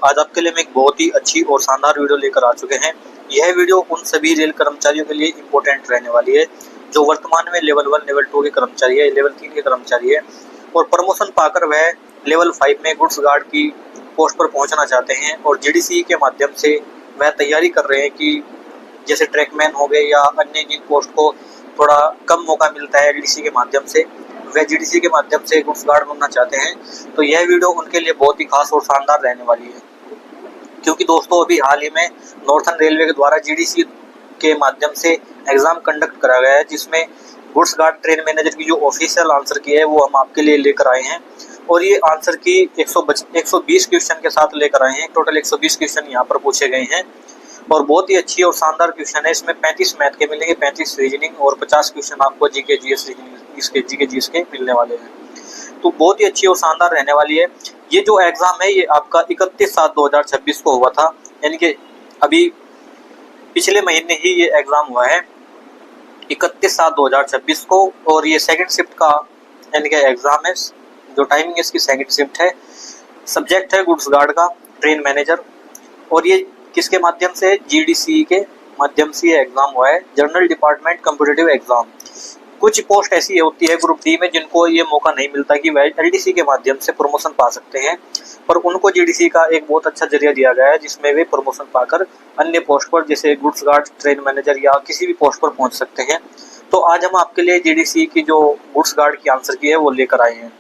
आज आपके लिए हम एक बहुत ही अच्छी और शानदार वीडियो लेकर आ चुके हैं। यह वीडियो उन सभी रेल कर्मचारियों के लिए इम्पोर्टेंट रहने वाली है जो वर्तमान में लेवल 1, लेवल 2 के कर्मचारी है, लेवल 3 के कर्मचारी है और प्रमोशन पाकर वह लेवल 5 में गुड्स गार्ड की पोस्ट पर पहुंचना चाहते हैं और जीडीसी के माध्यम से वह तैयारी कर रहे हैं कि जैसे ट्रैकमैन हो गए या अन्य जिन पोस्ट को थोड़ा कम मौका मिलता है एलडीसी के माध्यम से, वह जीडीसी के माध्यम से गुड्स गार्ड बनना चाहते हैं। तो यह वीडियो उनके लिए बहुत ही खास और शानदार रहने वाली है, क्योंकि दोस्तों अभी हाल ही में नॉर्थन रेलवे के द्वारा जीडीसी के माध्यम से एग्जाम कंडक्ट करा गया है, जिसमें गुड्स गार्ड ट्रेन मैनेजर की जो ऑफिशियल आंसर की है वो हम आपके लिए लेकर आए हैं। और ये आंसर की 120 क्वेश्चन के साथ लेकर आए हैं। टोटल 120 क्वेश्चन यहाँ पर पूछे गए हैं और बहुत ही अच्छी और शानदार क्वेश्चन है। इसमें 35 मैथ के मिलेंगे, 35 रीजनिंग और 50 क्वेश्चन आपको जीके जीएस के मिलने वाले हैं। तो बहुत ही अच्छी और शानदार रहने वाली है। ये जो एग्जाम है ये आपका 31/7/2026 को हुआ था, यानी कि अभी पिछले महीने ही ये एग्जाम हुआ है 31/7/2026 को। और ये सेकंड शिफ्ट का यानी कि एग्जाम है, जो टाइमिंग इसकी सेकंड शिफ्ट है। सब्जेक्ट है गुड्स गार्ड का ट्रेन मैनेजर और ये किसके माध्यम से? जीडीसी के माध्यम से ये एग्जाम हुआ है, जनरल डिपार्टमेंट कॉम्पिटिटिव एग्जाम। कुछ पोस्ट ऐसी होती है ग्रुप डी में जिनको ये मौका नहीं मिलता कि वह एलडीसी के माध्यम से प्रमोशन पा सकते हैं, पर उनको जीडीसी का एक बहुत अच्छा जरिया दिया गया है जिसमें वे प्रमोशन पाकर अन्य पोस्ट पर जैसे गुड्स गार्ड, ट्रेन मैनेजर या किसी भी पोस्ट पर पहुंच सकते हैं। तो आज हम आपके लिए जीडीसी की जो गुड्स गार्ड की आंसर की है वो लेकर आए हैं।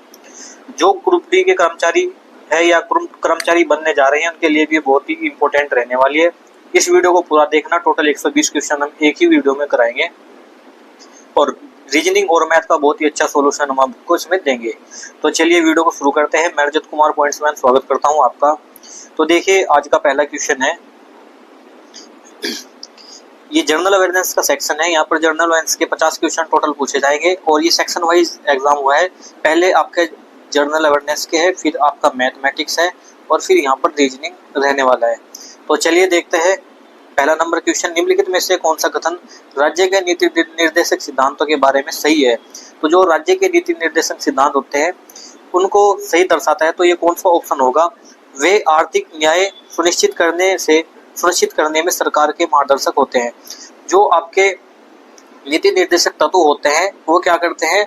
जो ग्रुप डी के कर्मचारी है या कर्मचारी बनने जा रहे हैं उनके लिए भी बहुत ही इंपॉर्टेंट रहने वाली है। इस वीडियो को पूरा देखना। टोटल 120 क्वेश्चन हम एक ही वीडियो में कराएंगे और रीजनिंग और मैथ का बहुत ही अच्छा सॉल्यूशन हम आपको इसमें देंगे। तो चलिए वीडियो को शुरू करते हैं। मैं रजत कुमार पॉइंट्समैन स्वागत करता हूं आपका। तो देखिए आज का पहला क्वेश्चन है, ये जनरल अवेयरनेस का सेक्शन है। यहाँ पर जनरल अवेयरनेस के 50 क्वेश्चन टोटल पूछे जाएंगे और ये सेक्शन वाइज एग्जाम हुआ है। पहले आपके जनरल अवेयरनेस के है, फिर आपका मैथमेटिक्स है और फिर यहाँ पर रीजनिंग रहने वाला है। तो चलिए देखते हैं पहला नंबर क्वेश्चन। निम्नलिखित में से कौन सा कथन राज्य के नीति निर्देशक सिद्धांतों के बारे में सही है? तो जो राज्य के नीति निर्देशक सिद्धांत होते हैं उनको सही दर्शाता है, तो ये कौन सा ऑप्शन होगा? वे आर्थिक न्याय सुनिश्चित करने में सरकार के मार्गदर्शक होते हैं। जो आपके नीति निर्देशक तत्व होते हैं वो क्या करते हैं?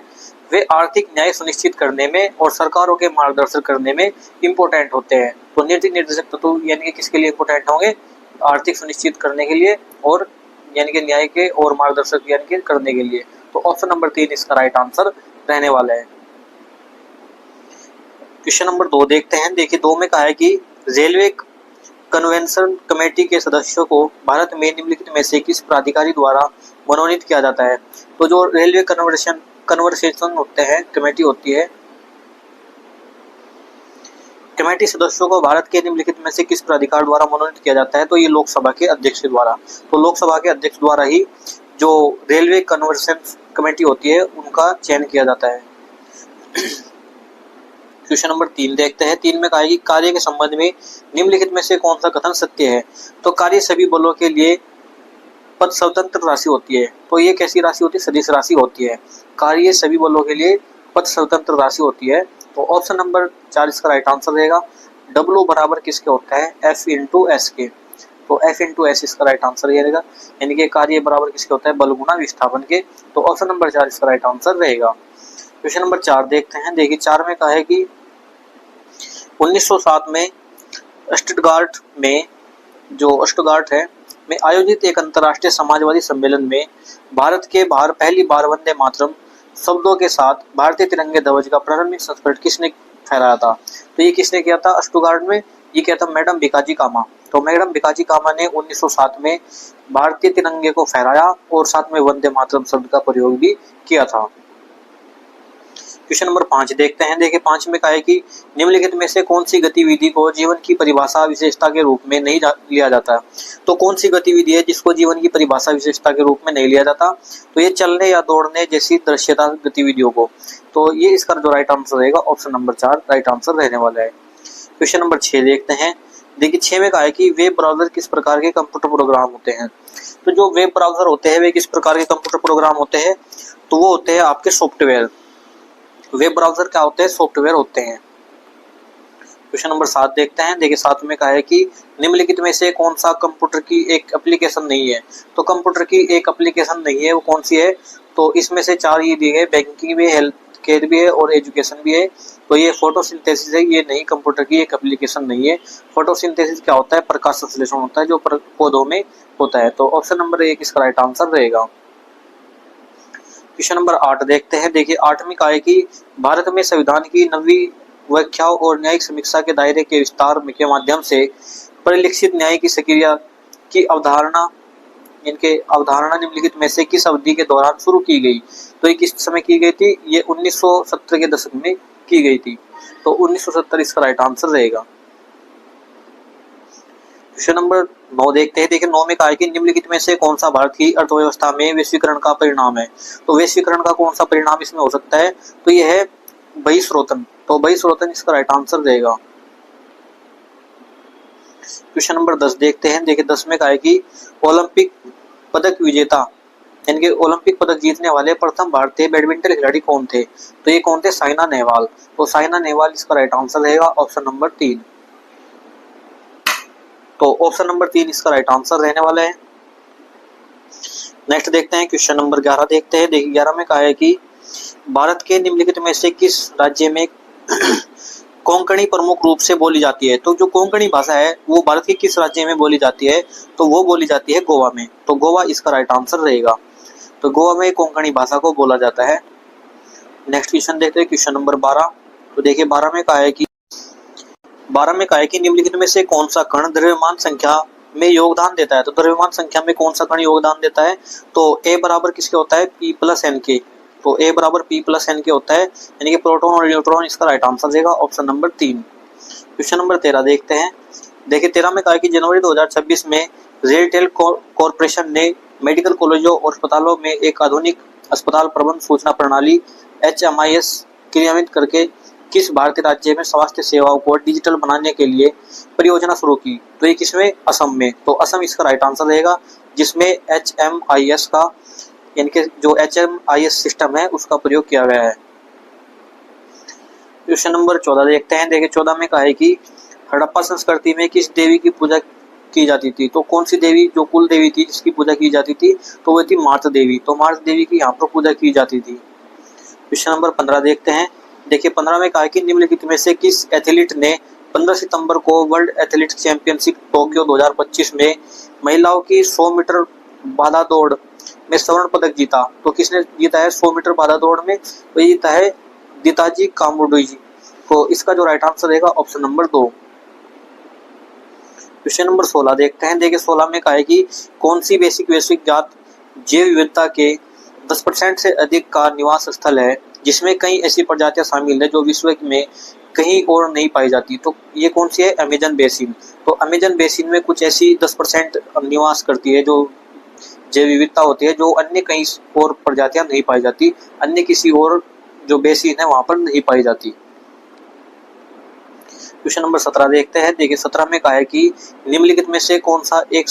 वे आर्थिक न्याय सुनिश्चित करने में और सरकारों के मार्गदर्शन करने में इम्पोर्टेंट होते हैं। तो नीति निर्देशक तत्व यानी कि किसके लिए इम्पोर्टेंट होंगे? आर्थिक सुनिश्चित करने के लिए और यानी कि न्याय के और मार्गदर्शक यानी कि करने के लिए। तो ऑप्शन नंबर 3 इसका राइट आंसर रहने वाला है। क्वेश्चन नंबर 2 देखते हैं। देखिए 2 में कहा है कि रेलवे कन्वेंशन कमेटी के सदस्यों को भारत में निम्नलिखित में से किस प्राधिकारी द्वारा मनोनीत किया जाता है? तो जो रेलवे कन्वर्सेशन होते हैं, कमेटी होती है, कमेटी सदस्यों को भारत के निम्नलिखित में से किस प्राधिकार द्वारा मनोनीत किया जाता है? तो ये लोकसभा के अध्यक्ष द्वारा। तो लोकसभा के अध्यक्ष द्वारा ही जो रेलवे कन्वर्सेशन कमेटी होती है उनका चयन किया जाता है। क्वेश्चन नंबर 3 देखते हैं। 3 में कहा है कि कार्य के संबंध में निम्नलिखित में से कौन सा कथन सत्य है? तो कार्य सभी बलों के लिए पद स्वतंत्र राशि होती है। तो ये कैसी राशि होती है? सदिश राशि होती है। कार्य सभी बलों के लिए पद स्वतंत्र राशि होती है। तो ऑप्शन नंबर 4 इसका राइट आंसर रहेगा। W बराबर किसके होता है? F इंटू एस के। तो F इंटू एस इसका राइट आंसर रहेगा, यानी कि कार्य बराबर किसके होता है? बल गुना विस्थापन के। तो ऑप्शन नंबर 4 इसका राइट आंसर रहेगा। क्वेश्चन नंबर 4 देखते हैं। देखिए 4 में कहा है कि 1907 में स्टटगार्ट है में आयोजित एक अंतर्राष्ट्रीय समाजवादी सम्मेलन में भारत के बाहर पहली बार वंदे मातरम शब्दों के साथ भारतीय तिरंगे ध्वज का प्रारंभिक संस्करण किसने फहराया था? तो ये किसने किया था? स्टटगार्ट में ये किया था मैडम भिकाजी कामा। तो मैडम भिकाजी कामा ने 1907 में भारतीय तिरंगे को फहराया और साथ में वंदे मातरम शब्द का प्रयोग भी किया था। क्वेश्चन नंबर 5 देखते हैं। देखिए 5 में कहा है कि निम्नलिखित में से कौन सी गतिविधि को जीवन की परिभाषा विशेषता के रूप में नहीं लिया जाता? तो कौन सी गतिविधि है जिसको जीवन की परिभाषा विशेषता के रूप में नहीं लिया जाता? तो ये चलने या दौड़ने जैसी दृश्यता गतिविधियों को। तो ये इसका जो राइट आंसर रहेगा ऑप्शन नंबर 4 राइट आंसर रहने वाला है। क्वेश्चन नंबर 6 देखते हैं। देखिए 6 में कहा है कि वेब ब्राउजर किस प्रकार के कंप्यूटर प्रोग्राम होते हैं? तो जो वेब ब्राउजर होते हैं वे किस प्रकार के कंप्यूटर प्रोग्राम होते हैं? तो वो होते हैं आपके सॉफ्टवेयर। वेब ब्राउजर क्या होते हैं? सॉफ्टवेयर होते हैं। क्वेश्चन नंबर 7 देखते हैं। देखिए 7 में कहा है कि निम्नलिखित में से कौन सा कंप्यूटर की एक एप्लीकेशन नहीं है। तो कंप्यूटर की एक एप्लीकेशन नहीं है, वो कौन सी है? तो इसमें से 4 ये दिए गए, बैंकिंग भी है, हेल्थ केयर भी है और एजुकेशन भी है। तो ये फोटोसिंथेसिस है, ये नहीं, कंप्यूटर की एक एप्लीकेशन नहीं है। फोटोसिंथेसिस क्या होता है? प्रकाश संश्लेषण होता है जो पौधों में होता है। तो ऑप्शन नंबर 1 इसका राइट आंसर रहेगा। क्वेश्चन नंबर 8 देखते हैं। देखिए 8 में कहा है कि भारत में संविधान की 9वीं व्याख्याओं और न्यायिक समीक्षा के दायरे के विस्तार के माध्यम से परिलक्षित न्याय की सक्रिया की अवधारणा, इनके अवधारणा निम्नलिखित में से किस अवधि के दौरान शुरू की गई? तो ये किस समय की गई थी? ये 1970 के दशक में की गई थी। तो 1970 इसका राइट आंसर रहेगा। क्वेश्चन नंबर 9 देखते हैं। देखिए 9 में कहा है कि निम्नलिखित में से कौन सा भारत की अर्थव्यवस्था में वैश्वीकरण का परिणाम है? तो वैश्वीकरण का कौन सा परिणाम इसमें हो सकता है? तो यह है बहिस्रोतन। तो बहिस्रोतन इसका राइट आंसर रहेगा। क्वेश्चन नंबर 10 देखते हैं। देखिए 10 में कहा है कि ओलंपिक पदक विजेता, यानी कि ओलंपिक पदक जीतने वाले प्रथम भारतीय बैडमिंटन खिलाड़ी कौन थे? तो ये कौन थे? साइना नेहवाल। तो साइना नेहवाल इसका राइट आंसर रहेगा, ऑप्शन नंबर 3। तो ऑप्शन नंबर 3 इसका राइट आंसर रहने वाला है। नेक्स्ट देखते हैं क्वेश्चन नंबर 11 देखते हैं। देखिए 11 में कहा है कि भारत के निम्नलिखित में से किस राज्य में कोंकणी प्रमुख रूप से बोली जाती है? तो जो कोंकणी भाषा है वो भारत के किस राज्य में बोली जाती है? तो वो बोली जाती है गोवा में। तो गोवा इसका राइट आंसर रहेगा। तो गोवा में कोंकणी भाषा को बोला जाता है। नेक्स्ट क्वेश्चन देखते हैं क्वेश्चन नंबर 12। तो देखिए 12 में कहा है कि निम्नलिखित में से कौन सा कण द्रव्यमान संख्या में योगदान देता है? तो द्रव्यमान संख्या में कौन सा कण योगदान देता है? तो ए बराबर किसके होता है? P प्लस एन के। तो ए बराबर P प्लस एन के होता है, यानी कि प्रोटॉन और न्यूट्रॉन। इसका राइट आंसर देगा ऑप्शन नंबर 3। क्वेश्चन नंबर 13 देखते हैं। देखिए 13 में कहा है कि जनवरी 2026 में रेलटेल कॉर्पोरेशन ने मेडिकल कॉलेजों और अस्पतालों में एक आधुनिक अस्पताल प्रबंध सूचना प्रणाली HMIS क्रियान्वित करके किस भारतीय राज्य में स्वास्थ्य सेवाओं को डिजिटल बनाने के लिए परियोजना शुरू की? तो ये किसमें? असम में। तो असम इसका राइट आंसर रहेगा, जिसमें HMIS का, यानी कि जो HMIS सिस्टम है उसका प्रयोग किया गया है। क्वेश्चन नंबर 14 देखते हैं। देखिए 14 में कहा है कि हड़प्पा संस्कृति में किस देवी की पूजा की जाती थी? तो कौन सी देवी जो कुल देवी थी जिसकी पूजा की जाती थी? तो वो थी मार्त देवी। तो मार्त देवी की यहाँ पर पूजा की जाती थी। क्वेश्चन नंबर 15 देखते हैं। देखिए 15 में कहा है कि निम्नलिखित में से किस एथलीट ने 15 सितंबर को वर्ल्ड एथलीट चैंपियनशिप टोक्यो 2025 में महिलाओं की 100 मीटर बाधा दौड़ में स्वर्ण पदक जीता? तो किसने जीता है 100 मीटर बाधा दौड़ में? तो ये जीता है दिताजी कामुडुई जी। तो इसका जो राइट आंसर रहेगा ऑप्शन नंबर 2। क्वेश्चन नंबर 16 देखते हैं। देखिए 16 में कहा है कि कौन सी बेसिक वैश्विक जात जैव विविधता के 10% से अधिक का निवास स्थल है, जिसमें कई ऐसी प्रजातियां शामिल है जो विश्व में कहीं और नहीं पाई जाती? तो ये कौन सी है? Amazon basin. तो अमेजन बेसिन में कुछ ऐसी 10% निवास करती है जो जैव विविधता होती है, जो अन्य कहीं और प्रजातियां नहीं पाई जाती, अन्य किसी और जो बेसिन है वहां पर नहीं पाई जाती। क्वेश्चन नंबर 17 देखते हैं। देखिए 17 में कहा है कि निम्नलिखित में से कौन सा एक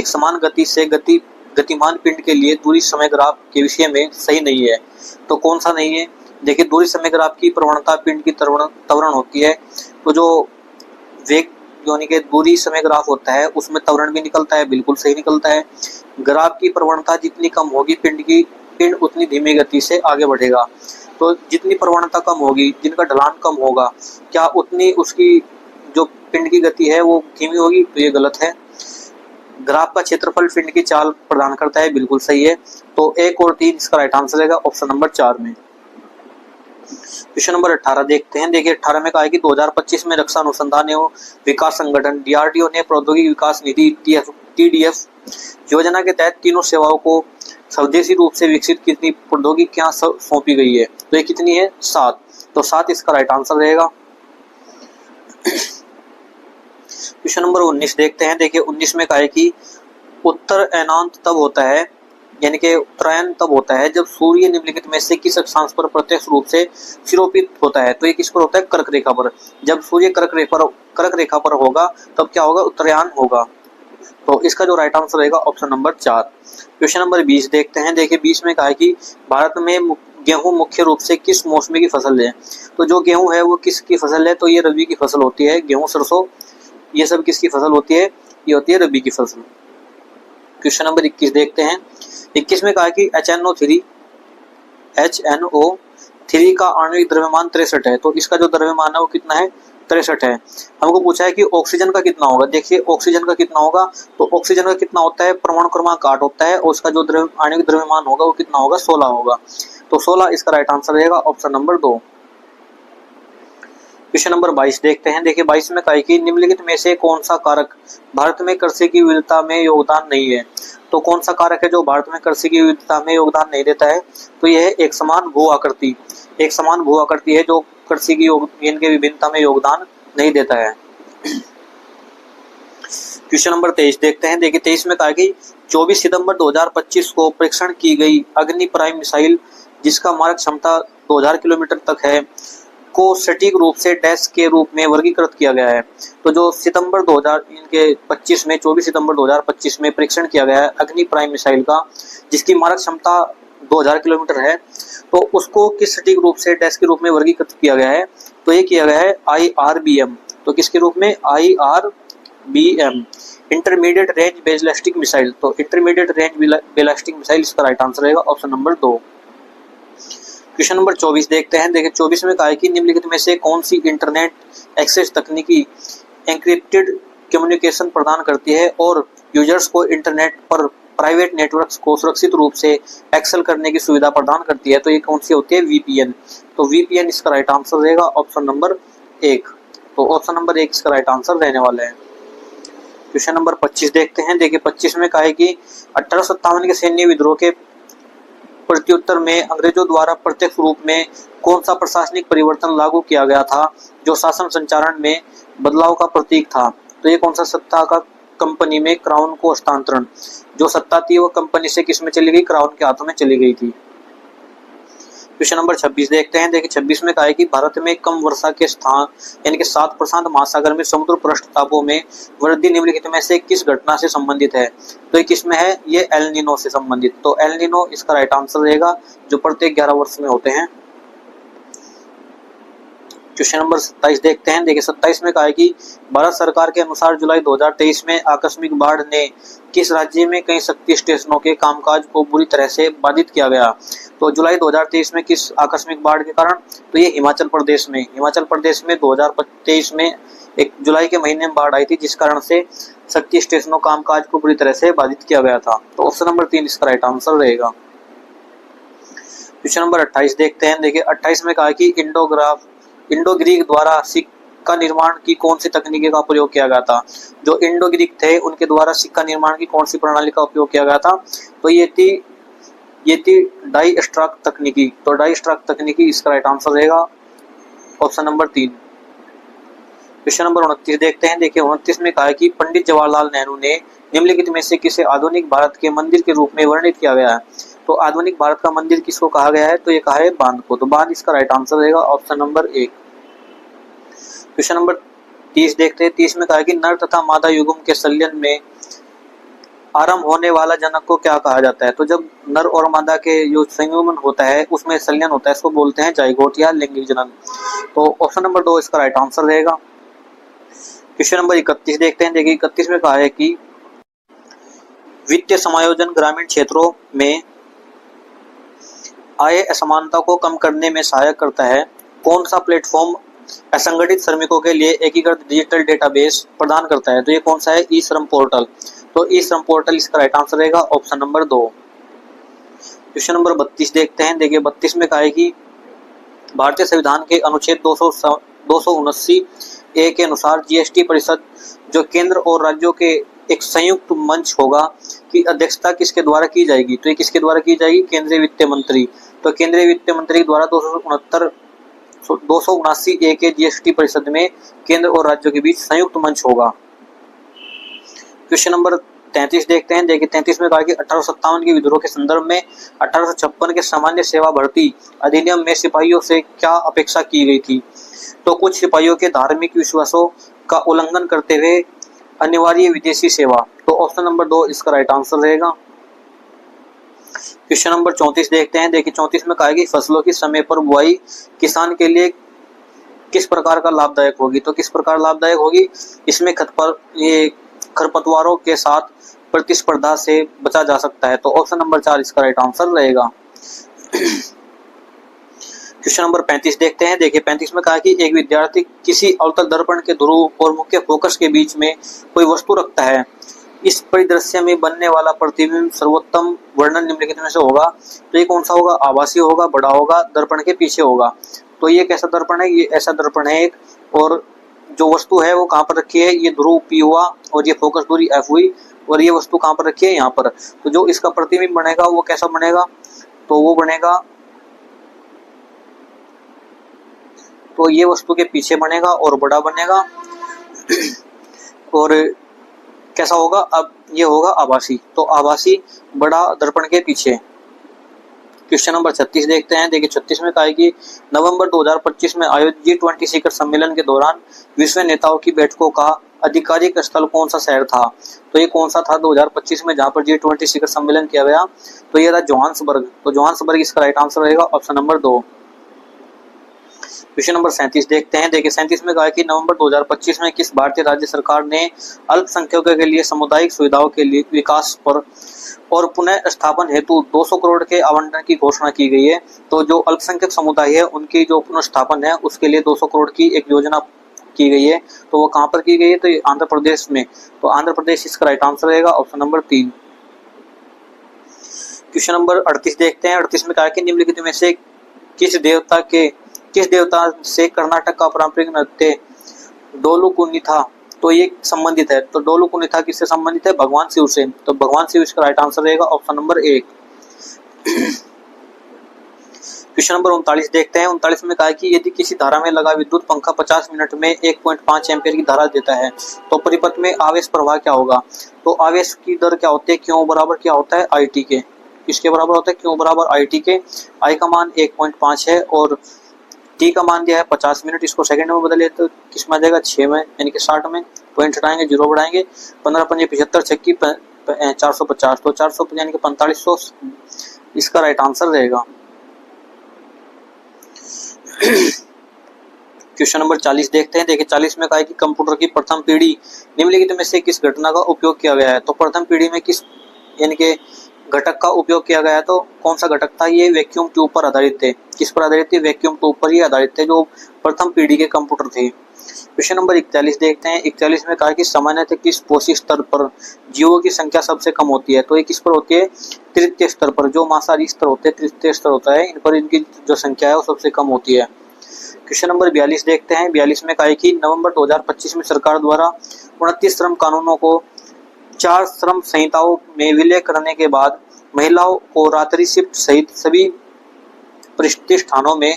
समान गति से गतिमान पिंड के लिए दूरी समय ग्राफ के विषय में सही नहीं है? तो कौन सा नहीं है? देखिए दूरी समय ग्राफ की प्रवणता पिंड की त्वरण होती है। तो जो वेग यानी कि दूरी समय ग्राफ होता है उसमें त्वरण भी निकलता है, बिल्कुल सही निकलता है। ग्राफ की प्रवणता जितनी कम होगी पिंड उतनी धीमी गति से आगे बढ़ेगा। तो जितनी प्रवणता कम होगी, जिनका ढलान कम होगा, क्या उतनी उसकी जो पिंड की गति है वो धीमी होगी? तो ये गलत है। ग्राफ का क्षेत्रफल पिंड की चाल प्रदान करता है, बिल्कुल सही है। तो 1 और 3 इसका राइट आंसर रहेगा ऑप्शन नंबर 4 में। क्वेश्चन नंबर 18 देखते हैं। देखिए 18 में कहा है कि 2025 में रक्षा अनुसंधान एवं विकास संगठन DRDO ने प्रौद्योगिकी विकास निधि TDF योजना के तहत तीनों सेवाओं को स्वदेशी रूप से विकसित कितनी प्रौद्योगिकियां सौंपी गई है? तो ये कितनी है? 7। तो 7 इसका राइट आंसर रहेगा। क्वेश्चन नंबर 19 देखते हैं। देखिए 19 में कहा है कि उत्तरायणांत तब होता है, यानी कि उत्तरायण तब होता है जब सूर्य निम्नलिखित में से किस अक्षांश पर प्रत्यक्ष रूप से सिरोपित होता है? तो ये किस पर होता है? कर्क रेखा पर। जब सूर्य कर्क रेखा पर होगा तब क्या होगा? उत्तरायण होगा। तो इसका जो राइट आंसर रहेगा ऑप्शन नंबर 4। क्वेश्चन नंबर 20 देखते हैं। देखिए 20 में कहा है कि भारत में गेहूं मुख्य रूप से किस मौसम की फसल है? तो जो गेहूं है वो किसकी फसल है? तो ये रबी की फसल होती है। गेहूं, सरसों, ये सब किसकी फसल होती है? ये होती है रबी की फसल। क्वेश्चन नंबर 21 देखते हैं। 21 में कहा कि HNO3 का आणविक द्रव्यमान 63 है। तो इसका जो द्रव्यमान है वो कितना है? 63 है। हमको पूछा है कि ऑक्सीजन का कितना होगा। देखिए ऑक्सीजन का कितना होगा, तो ऑक्सीजन का कितना होता है? परमाणु क्रमांक 8 होता है और उसका जो आणविक द्रव्यमान होगा वो कितना होगा? 16 होगा। तो 16 इसका राइट आंसर रहेगा, ऑप्शन नंबर 2। क्वेश्चन नंबर 22 देखते हैं। देखिए 22 में कहा है कि निम्नलिखित में से कौन सा कारक भारत में कृषि की विविधता में योगदान नहीं है? तो कौन सा कारक है जो भारत में कृषि की विविधता में योगदान नहीं देता है? तो यह है एक समान भू आकृति। एक समान भू आकृति है जो कृषि की इनके विभिन्नता में योगदान नहीं देता है। क्वेश्चन नंबर 23 देखते हैं। देखिए 23 में कहा कि 24 सितंबर 2025 को परीक्षण की गई अग्नि प्राइम मिसाइल जिसका मारक क्षमता 2000 किलोमीटर तक है को सटीक रूप से डैश के रूप में वर्गीकृत किया गया है। तो जो सितंबर 2025 में 24 सितंबर 2025 में परीक्षण किया गया है अग्नि प्राइम मिसाइल का, जिसकी मारक क्षमता 2000 किलोमीटर है, तो उसको किस सटीक रूप से डैश के रूप में वर्गीकृत किया गया है? तो ये किया गया है IRBM। तो किसके रूप में? IRBM, intermediate range ballistic missile. तो इंटरमीडिएट रेंज बैलिस्टिक मिसाइल इसका राइट आंसर रहेगा, ऑप्शन नंबर 2। क्वेश्चन नंबर 24 देखते हैं। देखिए 24 में कहा है कि निम्नलिखित में से कौन सी इंटरनेट एक्सेस तकनीकी एन्क्रिप्टेड कम्युनिकेशन प्रदान करती है और यूजर्स को इंटरनेट पर प्राइवेट नेटवर्क्स को सुरक्षित रूप से एक्सेस करने की सुविधा प्रदान करती है? तो ये कौन सी होती है? VPN। तो VPN इसका राइट आंसर रहेगा, ऑप्शन नंबर 1। तो ऑप्शन नंबर 1 इसका राइट आंसर रहने वाला है। क्वेश्चन नंबर 25 देखते हैं। देखिए 25 में कहा है कि 1857 के सैन्य विद्रोह के प्रत्युत्तर में अंग्रेजों द्वारा प्रत्यक्ष रूप में कौन सा प्रशासनिक परिवर्तन लागू किया गया था जो शासन संचालन में बदलाव का प्रतीक था? तो ये कौन सा सत्ता का कंपनी में क्राउन को हस्तांतरण, जो सत्ता थी वो कंपनी से किस में चली गई? क्राउन के हाथों में चली गई थी। क्वेश्चन नंबर 26 देखते हैं। देखिए 26 में कहा है कि भारत में कम वर्षा के स्थान यानी कि 7 प्रशांत महासागर में समुद्र पृष्ठ तापों में वृद्धि निम्नलिखित में से किस घटना से संबंधित है? तो ये किस में है? ये एल नीनो से संबंधित। तो एल नीनो इसका राइट आंसर रहेगा, जो प्रत्येक 11 वर्ष में होते हैं। क्वेश्चन नंबर 27 देखते हैं। देखिए 27 में कहा है कि भारत सरकार के अनुसार जुलाई 2023 में आकस्मिक बाढ़ ने किस राज्य में कई शक्ति स्टेशनों के कामकाज को बुरी तरह से बाधित किया गया? तो जुलाई 2023 में किस आकस्मिक बाढ़ के कारण? तो ये हिमाचल प्रदेश में 2023 में एक जुलाई के महीने में बाढ़ आई थी, जिस कारण से शक्ति स्टेशनों कामकाज को बुरी तरह से बाधित किया गया था। तो ऑप्शन नंबर 3 इसका राइट आंसर रहेगा। क्वेश्चन नंबर 28 देखते हैं। देखिए 28 में कहा कि इंडो ग्रीक द्वारा सिक्का निर्माण की कौन सी तकनीकी का प्रयोग किया गया था? जो इंडो ग्रीक थे उनके द्वारा सिक्का निर्माण की कौन सी प्रणाली का उपयोग किया गया था? तो ये थी डाई स्ट्रक तकनीकी। तो डाई स्ट्रक तकनीकी इसका राइट आंसर रहेगा, ऑप्शन नंबर 3। क्वेश्चन नंबर 29 देखते हैं। देखिए 29 में कहा है कि पंडित जवाहरलाल नेहरू ने निम्नलिखित में से किसे आधुनिक भारत के मंदिर के रूप में वर्णित किया गया है? तो आधुनिक भारत का मंदिर किसको कहा गया है? तो ये कहा है बांध को। तो बांध इसका राइट आंसर रहेगा, ऑप्शन नंबर 1। क्वेश्चन नंबर 30 देखते हैं। 30 में कहा है कि नर तथा मादा युग्म के संलयन में आरंभ होने वाला जनक को क्या कहा जाता है? तो जब नर और मादा के जो संयुग्मन होता है उसमें संलयन होता है, इसको बोलते हैं जाइगोट या लैंगिक जनन। तो ऑप्शन नंबर 2 इसका राइट आंसर रहेगा। क्वेश्चन नंबर 31 देखते हैं। देखिए 31 में कहा है कि वित्तीय समायोजन ग्रामीण क्षेत्रों में आय असमानता को कम करने में सहायक करता है। कौन सा प्लेटफॉर्म असंगठित श्रमिकों के लिए एकीकृत डिजिटल डेटाबेस प्रदान करता है? तो ये कौन सा है? ई श्रम पोर्टल। तो ई श्रम पोर्टल इसका राइट आंसर रहेगा, ऑप्शन नंबर 2। क्वेश्चन नंबर 32 देखते हैं। देखिए 32 में कहा है कि भारतीय संविधान के अनुच्छेद 279 ए के अनुसार जीएसटी परिषद जो केंद्र और राज्यों के एक संयुक्त मंच होगा की अध्यक्षता किसके द्वारा की जाएगी? तो ये किसके द्वारा की जाएगी? केंद्रीय वित्त मंत्री। तो केंद्रीय वित्त मंत्री द्वारा 279 ए के जीएसटी परिषद में केंद्र और राज्यों के बीच संयुक्त मंच होगा। क्वेश्चन नंबर 33 देखते हैं। देखिए 33 में कहा कि 1857 के विद्रोह के संदर्भ में 1856 के सामान्य सेवा भर्ती अधिनियम में सिपाहियों से क्या अपेक्षा की गई थी? तो कुछ सिपाहियों के धार्मिक विश्वासों का उल्लंघन करते हुए अनिवार्य विदेशी सेवा। तो ऑप्शन नंबर 2 इसका राइट आंसर रहेगा। क्वेश्चन नंबर 34 देखते हैं। देखिए 34 में कहा कि फसलों की समय पर बुआई किसान के लिए किस प्रकार का लाभदायक होगी। तो किस प्रकार लाभदायक होगी, इसमें खरपतवारों के साथ प्रतिस्पर्धा से बचा जा सकता है। तो ऑप्शन नंबर 4 इसका राइट आंसर रहेगा। क्वेश्चन नंबर 35 देखते हैं। देखिए 35 में कहा कि एक विद्यार्थी किसी अवतल दर्पण के ध्रुव और मुख्य फोकस के बीच में कोई वस्तु रखता है। इस परिदृश्य में बनने वाला प्रतिबिंब सर्वोत्तम वर्णन निम्नलिखित में से होगा। तो ये कौन सा होगा, आभासी होगा, बड़ा होगा, दर्पण के पीछे होगा। तो ये कैसा दर्पण है, ये ऐसा दर्पण है एक, और जो वस्तु है वो कहाँ पर रखी है, ये ध्रुव P हुआ और ये फोकस दूरी F हुई, और ये वस्तु कहाँ पर रखी है, यहाँ पर। तो जो इसका प्रतिबिंब बनेगा वो कैसा बनेगा, तो वो बनेगा, तो ये वस्तु के पीछे बनेगा और बड़ा बनेगा। और कैसा होगा, अब ये होगा आभासी, तो आभासी बड़ा दर्पण के पीछे। क्वेश्चन नंबर 36 देखते हैं। देखिए 36 में कहा है कि नवंबर 2025 में आयोजित G20 शिखर सम्मेलन के दौरान विश्व नेताओं की बैठकों का आधिकारिक स्थल कौन सा शहर था। तो ये कौन सा था 2025 में जहां पर G20 शिखर सम्मेलन किया गया, तो ये था जोहान्सबर्ग। तो जोहान्सबर्ग इसका राइट आंसर रहेगा ऑप्शन नंबर 2। क्वेश्चन नंबर 37 देखते हैं। देखिए 37 में कहा है कि नवंबर 2025 में किस भारतीय राज्य सरकार ने अल्पसंख्यकों के लिए सामुदायिक सुविधाओं के लिए विकास पर और पुनः स्थापन हेतु 200 करोड़ के आवंटन की घोषणा की गई है। तो जो अल्पसंख्यक समुदाय है उनकी जो पुनर्स्थापन है उसके लिए 200 करोड़ की एक योजना की गई है। तो वो कहाँ पर की गई है, तो आंध्र प्रदेश में। तो आंध्र प्रदेश इसका राइट आंसर रहेगा ऑप्शन नंबर 3। क्वेश्चन नंबर 38 देखते हैं। 38 में कहा कि निम्नलिखित में से किस देवता से कर्नाटक का पारंपरिक नृत्य डोलू कुनिथा तो ये संबंधित है। तो डोलू कुनिथा किससे संबंधित है, भगवान शिव से। तो भगवान शिव इसका राइट आंसर रहेगा ऑप्शन नंबर 1। क्वेश्चन नंबर 39 देखते हैं। 39 में कहा है कि यदि किसी धारा में लगा विद्युत पंखा 50 मिनट में 1.5 एम्पीयर की धारा देता है तो परिपथ में आवेश प्रवाह क्या होगा। तो आवेश की दर क्या होती है, क्यों बराबर क्या होता है, IT के। किसके बराबर होता है, क्यों बराबर IT के। I का मान 1.5 है और T का मान दिया है 50 मिनट। इसको सेकंड में बदले तो किस में आ जाएगा, 6 में, यानी कि 60 में। पॉइंट हटाएंगे, 0 बढ़ाएंगे, 15 पंजे 75, 6 450, तो 450 यानी कि 4500 इसका राइट आंसर रहेगा। क्वेश्चन नंबर 40 देखते हैं। देखिए 40 में कहा है कि कंप्यूटर की प्रथम पीढ़ी निम्नलिखित में से किस घटना का उपयोग किया गया है। तो प्रथम पीढ़ी में किस यानी कि घटक का उपयोग किया गया है, तो कौन सा घटक था, ये वैक्यूम ट्यूब पर आधारित थे। किस पर आधारित थे, वैक्यूम ट्यूब पर ही आधारित थे जो प्रथम पीढ़ी के कंप्यूटर थे। क्वेश्चन नंबर 41 देखते हैं। 41 में कहा कि सामान्यतः किस पोषी स्तर पर जीवों की संख्या सबसे कम होती है। तो ये किस पर होती है, तृतीय स्तर पर। जो मांसाहारी स्तर होते हैं, तृतीय स्तर होता है, इन पर इनकी जो संख्या है वो सबसे कम होती है। क्वेश्चन नंबर 42 देखते हैं। 42 में कहा है कि नवंबर 2025 में सरकार द्वारा 29 श्रम कानूनों को 4 श्रम संहिताओं में विलय करने के बाद महिलाओं को रात्रि शिफ्ट सहित सभी प्रतिष्ठानों में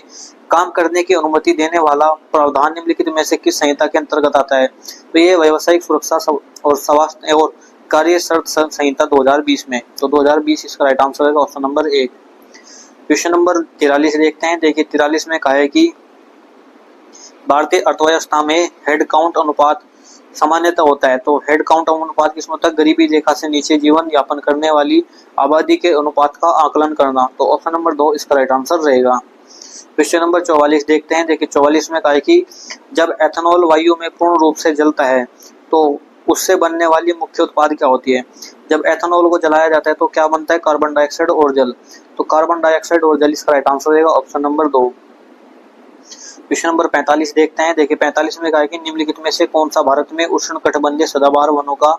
काम करने की अनुमति देने वाला प्रावधान निम्नलिखित में से किस संहिता के अंतर्गत आता है। तो ये व्यावसायिक सुरक्षा और स्वास्थ्य और कार्य शर्त संहिता 2020 में। तो 2020 इसका राइट आंसर है ऑप्शन नंबर 1। क्वेश्चन नंबर 43 देखते हैं। देखिए 43 में कहा है कि भारतीय अर्थव्यवस्था में हेड काउंट अनुपात सामान्यतः होता है। तो हेड काउंट अनुपात किसमें होता है, गरीबी रेखा से नीचे जीवन यापन करने वाली आबादी के अनुपात का आकलन करना। तो ऑप्शन नंबर 2 इसका राइट आंसर रहेगा। क्वेश्चन नंबर 44 देखते हैं। देखिए 44 में कहा है कि जब एथेनॉल वायु में पूर्ण रूप से जलता है तो उससे बनने वाली मुख्य उत्पाद क्या होती है। जब एथेनॉल को जलाया जाता है तो क्या बनता है, कार्बन डाइऑक्साइड और जल। तो कार्बन डाइऑक्साइड और जल इसका राइट आंसर रहेगा ऑप्शन नंबर 2। क्वेश्चन नंबर 45 देखते हैं। देखिए 45 में कहा है कि निम्नलिखित में से कौन सा भारत में उष्णकटिबंधीय सदाबहार वनों का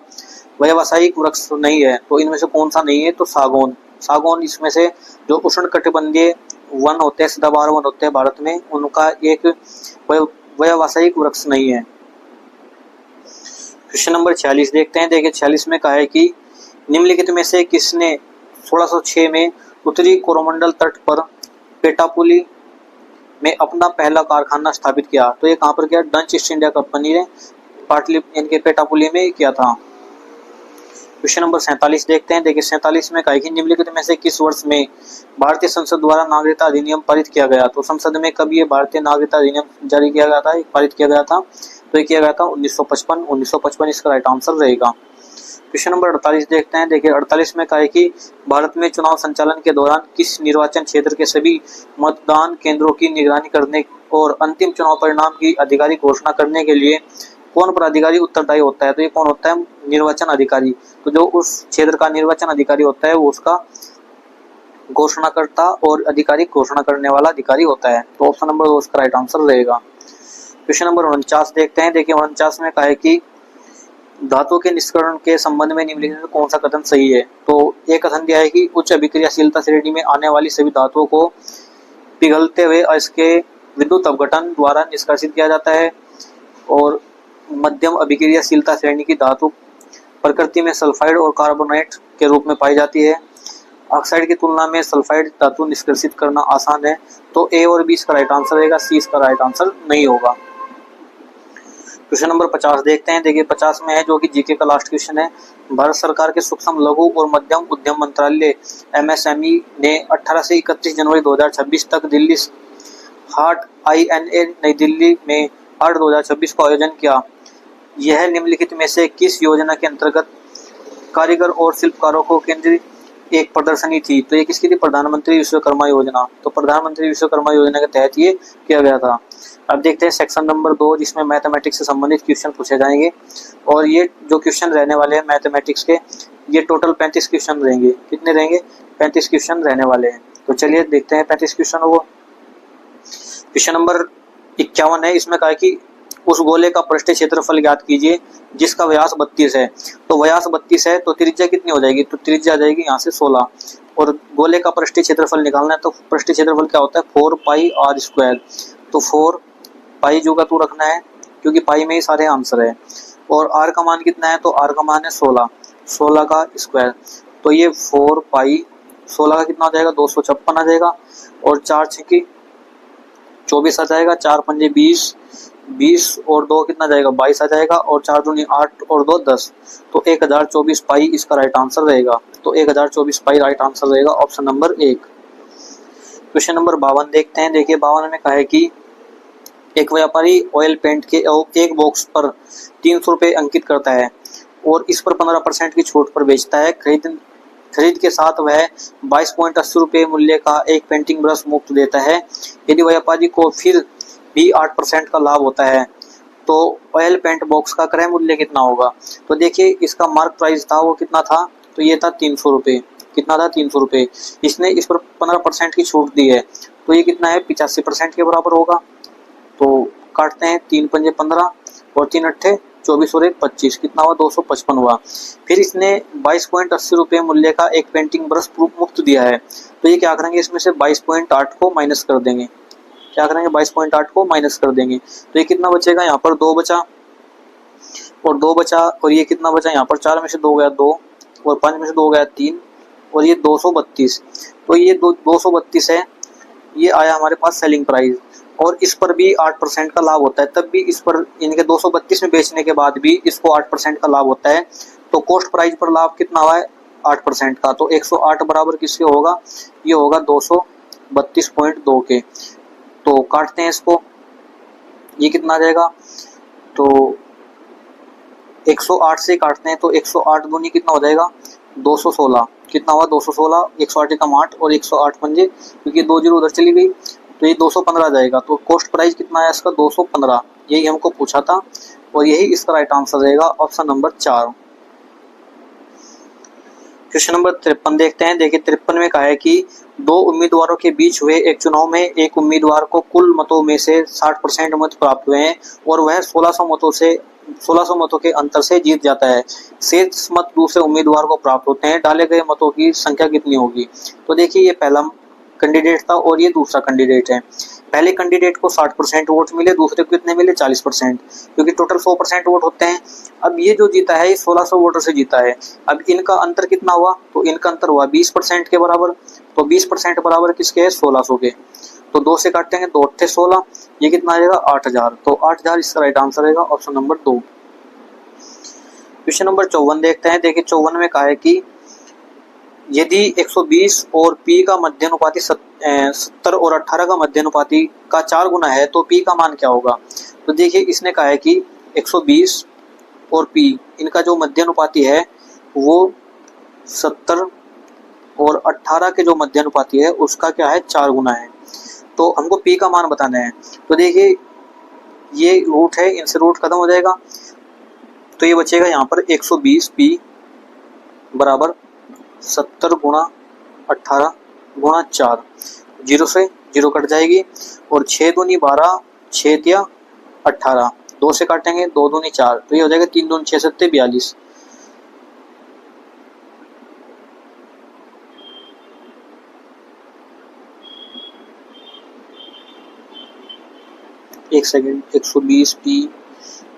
व्यावसायिक वृक्ष नहीं है। तो इनमें से कौन सा नहीं है, तो सागौन। सागौन इसमें से जो उष्णकटिबंधीय वन होते हैं, सदाबहार वन होते हैं भारत में, उनका एक व्यावसायिक वृक्ष नहीं है। क्वेश्चन नंबर 46 देखते हैं। देखिए 46 में कहा है कि निम्नलिखित में से किसने 1606 में उत्तरी कोरोमंडल तट पर पेटापुली में अपना पहला कारखाना स्थापित किया। तो ये कहाँ पर किया, डच ईस्ट इंडिया कंपनी ने पाटली इनके पेटापुली में किया था। क्वेश्चन नंबर 47 देखते हैं। देखिए 47 में कहा कि निम्नलिखित में से किस वर्ष में भारतीय संसद द्वारा नागरिकता अधिनियम पारित किया गया। तो संसद में कब ये भारतीय नागरिकता अधिनियम जारी किया गया था, पारित किया गया था। तो ये किया गया था 1955 इसका राइट आंसर रहेगा। क्वेश्चन नंबर 48 देखते हैं। देखिए 48 में कहा है कि भारत में चुनाव संचालन के दौरान किस निर्वाचन क्षेत्र के सभी मतदान केंद्रों की निगरानी करने और अंतिम चुनाव परिणाम की आधिकारिक घोषणा करने के लिए कौन प्राधिकारी उत्तरदायी होता है? तो ये कौन होता है? निर्वाचन अधिकारी। तो जो उस क्षेत्र का निर्वाचन अधिकारी होता है वो उसका घोषणाकर्ता और आधिकारिक घोषणा करने वाला अधिकारी होता है। तो ऑप्शन नंबर 2 इसका राइट आंसर रहेगा। क्वेश्चन नंबर 49 देखते हैं। देखिए 49 में कहा है कि धातु के निष्करण के संबंध में निम्नलिखित में कौन सा कथन सही है? तो एक कथन दिया है कि उच्च अभिक्रियाशीलता श्रेणी में आने वाली सभी धातुओं को पिघलते हुए इसके विद्युत अपघटन द्वारा निष्कासित किया जाता है, और मध्यम अभिक्रियाशीलता श्रेणी की धातु प्रकृति में सल्फाइड और कार्बोनेट के रूप में पाई जाती है। ऑक्साइड की तुलना में सल्फाइड धातु निष्कासित करना आसान है। तो ए और बी इसका राइट आंसर रहेगा, सी इसका राइट आंसर नहीं होगा। क्वेश्चन नंबर 50 देखते हैं। देखिए 50 में है जो कि जीके का लास्ट क्वेश्चन है। भारत सरकार के सूक्ष्म लघु और मध्यम उद्यम मंत्रालय एमएसएमई ने 18 से 31 जनवरी 2026 तक दिल्ली हाट INA नई दिल्ली में हाट 2026 का आयोजन किया। यह निम्नलिखित में से किस योजना के अंतर्गत कारीगर और शिल्पकारों को केंद्रीय एक प्रदर्शनी थी? तो ये किसकी थी? प्रधानमंत्री विश्वकर्मा योजना। तो प्रधानमंत्री विश्वकर्मा योजना के तहत ये किया गया था। अब देखते हैं सेक्शन नंबर 2 जिसमें मैथमेटिक्स से संबंधित क्वेश्चन पूछे जाएंगे, और ये जो क्वेश्चन रहने वाले हैं मैथमेटिक्स के, ये टोटल 35 क्वेश्चन रहेंगे। कितने रहेंगे? 35 क्वेश्चन रहने वाले हैं। तो चलिए देखते हैं 35 क्वेश्चनों को। क्वेश्चन नंबर 51 है। इसमें कहा है कि उस गोले का पृष्ठीय क्षेत्रफल ज्ञात कीजिए जिसका व्यास 32 है। तो व्यास 32 है तो त्रिज्या कितनी हो जाएगी? तो त्रिज्या आ जाएगी यहाँ से 16, और गोले का पृष्ठीय क्षेत्रफल निकालना है तो पृष्ठीय क्षेत्रफल क्या होता है? 4 पाई r स्क्वायर। तो 4 पाई जो का तू रखना है क्योंकि पाई में ही सारे आंसर है, और r का मान कितना है? तो r का मान है 16, 16 का स्क्वायर। तो ये 4 पाई 16 का कितना हो जाएगा? 256 आ जाएगा, और 4 छक्के 24 आ जाएगा, 4 पंजे 20, 20 और 2 कितना जाएगा? 22 आ जाएगा, और 4 दूनी 8 और 2 10। तो 1024 पाई इसका राइट आंसर रहेगा। तो 1024 पाई राइट आंसर रहेगा, ऑप्शन नंबर 1। क्वेश्चन नंबर 52 देखते हैं। देखिए 52 में कहा है कि एक व्यापारी ऑयल पेंट के एक बॉक्स पर 300 रुपये अंकित करता है और इस पर 15% की छूट पर बेचता है। खरीद के साथ वह 22.80 रुपये मूल्य का एक पेंटिंग ब्रश मुफ्त देता है। यदि व्यापारी को फिर भी 8% का लाभ होता है तो ऑयल पेंट बॉक्स का क्रय मूल्य कितना होगा? तो देखिए इसका मार्क प्राइस था वो कितना था? तो ये था 300 रुपये। कितना था? 300 रुपये। इसने इस पर 15% की छूट दी है तो ये कितना है? 85% के बराबर होगा। तो काटते हैं, 3 पंजे 15 और 3 अट्ठे 24 और 1 25, कितना हुआ? 255 हुआ। फिर इसने 22.80 रुपये मूल्य का एक पेंटिंग ब्रश मुफ्त दिया है तो ये क्या करेंगे? इसमें से 22.8 को माइनस कर देंगे। क्या करेंगे? 22.8 को माइनस कर देंगे तो ये कितना बचेगा? यहाँ पर 2 बचा और 2 बचा, और ये कितना बचा? यहाँ पर 4 में से 2 गया 2, और 5 में से 2 गया 3, और ये 232। तो ये 232 है, ये आया हमारे पास सेलिंग प्राइस, और इस पर भी 8% का लाभ होता है। तब भी इस पर इनके 232 में बेचने के बाद भी इसको 8% का लाभ होता है। तो कॉस्ट प्राइस पर लाभ कितना हुआ है? 8% का। तो 108 बराबर किसके होगा? ये होगा 232.2 के। तो काटते हैं इसको, ये कितना आ जाएगा? तो 108 से काटते हैं तो 108 दूनी कितना हो जाएगा? 216। कितना हुआ? 216। 108 कम 8 और 108 पंजे, क्योंकि 2 जीरो उधर चली गई तो ये 215 आ जाएगा। तो कॉस्ट प्राइस कितना है इसका? 215। यही हमको पूछा था और यही इसका राइट आंसर रहेगा, ऑप्शन नंबर 4। क्वेश्चन नंबर 53 देखते हैं। देखिए 53 में कहा है कि 2 उम्मीदवारों के बीच हुए एक चुनाव में एक उम्मीदवार को कुल मतों में से 60% मत प्राप्त हुए हैं और वह 1600 मतों के अंतर से जीत जाता है। शेष मत दूसरे उम्मीदवार को प्राप्त होते हैं। डाले गए मतों की संख्या कितनी होगी? तो देखिए ये पहला कैंडिडेट था और ये दूसरा कैंडिडेट है। पहले कैंडिडेट को 60% वोट मिले, दूसरे को कितने मिले? 40%, क्योंकि टोटल 100% वोट होते हैं। अब ये जो जीता है ये 1600 वोटर से जीता है। अब इनका अंतर कितना हुआ? तो इनका अंतर हुआ 20% के बराबर। तो 20% बराबर किसके है? 1600 के। तो 2 से काटेंगे, 2 अट्ठे 16, ये कितना आएगा? 8000। तो 8000 इसका राइट आंसर रहेगा, ऑप्शन नंबर 2। क्वेश्चन नंबर 54 देखते हैं। देखिए 54 में कहा है कि यदि 120 और P का मध्यानुपाती 70 और 18 का मध्यानुपाती का 4 गुना है तो P का मान क्या होगा? तो देखिए इसने कहा है कि 120 और P इनका जो मध्यानुपाती है वो 70 और 18 के जो मध्यानुपाती है उसका क्या है 4 गुना है। तो हमको p का मान बताना है। तो देखिए ये रूट है, इनसे रूट खत्म हो जाएगा, तो ये बचेगा यहाँ पर 120 p बराबर 70 गुणा 18 गुणा 4, 0 से 0 कट जाएगी और 6 दूनी 12, 6 तिया 18, 2 से काटेंगे 2 दूनी 4, तो ये हो जाएगा 3 दूनी 6 सत्ते 42। एक सेकेंड, 120 p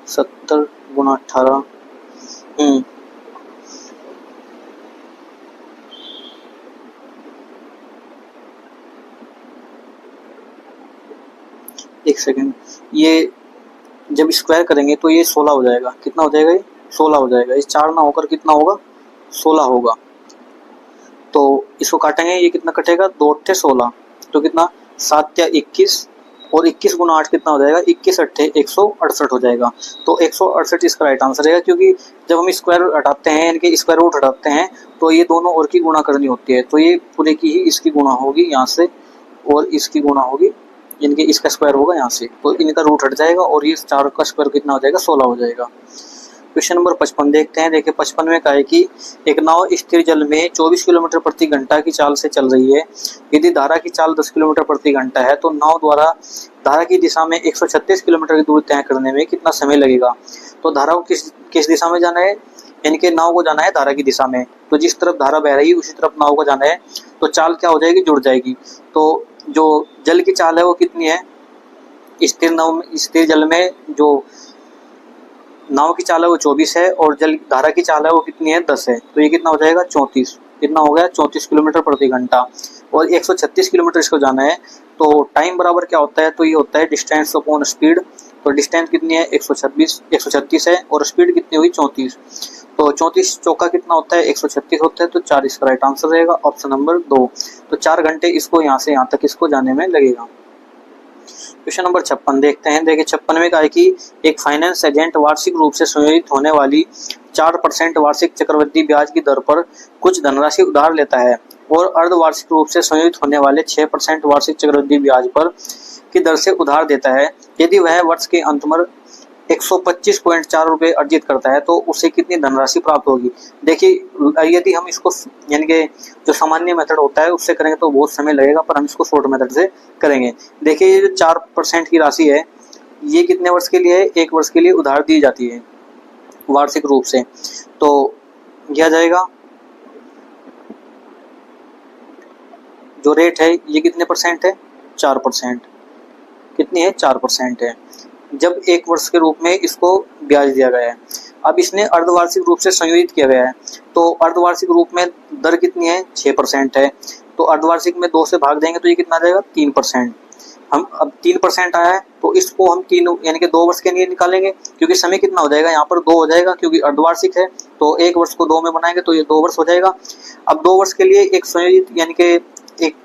70 गुणा 18, एक सेकेंड, ये जब स्क्वायर करेंगे तो ये 16 हो जाएगा। कितना हो जाएगा? ये 16 हो जाएगा। इस 4 ना होकर कितना होगा? 16 होगा। तो इसको काटेंगे, ये कितना कटेगा? 2 अट्ठे 16, तो कितना 7 या 21 और 21 गुना 8 कितना हो जाएगा? 21 अट्ठे 168 हो जाएगा। तो 168 इसका राइट आंसर है, क्योंकि जब हम स्क्वायर हटाते हैं, इनके स्क्वायर रूट हटाते हैं, तो ये दोनों और की गुणा करनी होती है, तो ये पूरे की ही इसकी गुणा होगी यहाँ से और इसकी गुणा होगी, इनके इसका स्क्वायर होगा यहाँ से, तो इनका रूट हट जाएगा और ये 4 का स्क्वायर कितना हो जाएगा? 16 हो जाएगा। क्वेश्चन नंबर 55 देखते हैं। देखिए 55 में कहा है कि एक नाव स्थिर जल में 24 किलोमीटर प्रति घंटा की चाल से चल रही है। यदि धारा की चाल 10 किलोमीटर प्रति घंटा है तो नाव द्वारा धारा की दिशा में 136 किलोमीटर की दूरी तय करने में कितना समय लगेगा? तो धारा को किस दिशा में जाना है? इनके नाव को जाना है धारा की दिशा में, तो जिस तरफ धारा बह रही है उसी तरफ नाव को जाना है, तो चाल क्या हो जाएगी? जुड़ जाएगी। तो जो जल की चाल है वो कितनी है? स्थिर जल में जो नाव की चाल है वो 24 है और जल धारा की चाल है वो कितनी है? 10 है, तो ये कितना हो जाएगा? 34। कितना हो गया? 34 किलोमीटर प्रति घंटा और 136 किलोमीटर इसको जाना है। तो टाइम बराबर क्या होता है? तो ये होता है डिस्टेंस अपॉन स्पीड। तो डिस्टेंस कितनी है? 136 है और स्पीड कितनी हुई? 34। तो 34 चौका कितना होता है? 136 होता है, तो 4 इसका राइट आंसर रहेगा, ऑप्शन नंबर 2। तो 4 घंटे इसको यहाँ से यहाँ तक इसको जाने में लगेगा। क्वेश्चन नंबर 56 देखते हैं। देखिए 56 में कहा है कि एक फाइनेंस एजेंट वार्षिक रूप से संयोजित होने वाली 4% वार्षिक चक्रवृद्धि ब्याज की दर पर कुछ धनराशि उधार लेता है और अर्धवार्षिक रूप से संयोजित होने वाले 6% वार्षिक चक्रवृद्धि ब्याज पर की दर से उधार देता है। यदि वह वर्ष के अंत में 125.4 रुपये अर्जित करता है तो उसे कितनी धनराशि प्राप्त होगी? देखिए यदि हम इसको यानी कि जो सामान्य मेथड होता है उससे करेंगे तो बहुत समय लगेगा, पर हम इसको शॉर्ट मेथड से करेंगे। देखिए ये जो 4% की राशि है ये कितने वर्ष के लिए है? 1 वर्ष के लिए उधार दी जाती है वार्षिक रूप से। तो यह जाएगा जो रेट है ये कितने परसेंट है? 4%। कितनी है? 4% है, जब 1 वर्ष के रूप में इसको ब्याज दिया गया है। अब इसने अर्धवार्षिक रूप से संयोजित किया गया है, तो अर्धवार्षिक रूप में दर कितनी है? 6% है, तो अर्धवार्षिक में 2 से भाग देंगे तो ये कितना आ जाएगा? 3%। हम अब 3% आया है तो इसको हम 3 यानी कि 2 वर्ष के लिए निकालेंगे, क्योंकि समय कितना हो जाएगा? यहाँ पर 2 हो जाएगा, क्योंकि अर्धवार्षिक है, तो 1 वर्ष को 2 में बनाएंगे तो ये 2 वर्ष हो जाएगा। अब 2 वर्ष के लिए एक संयोजित यानी कि एक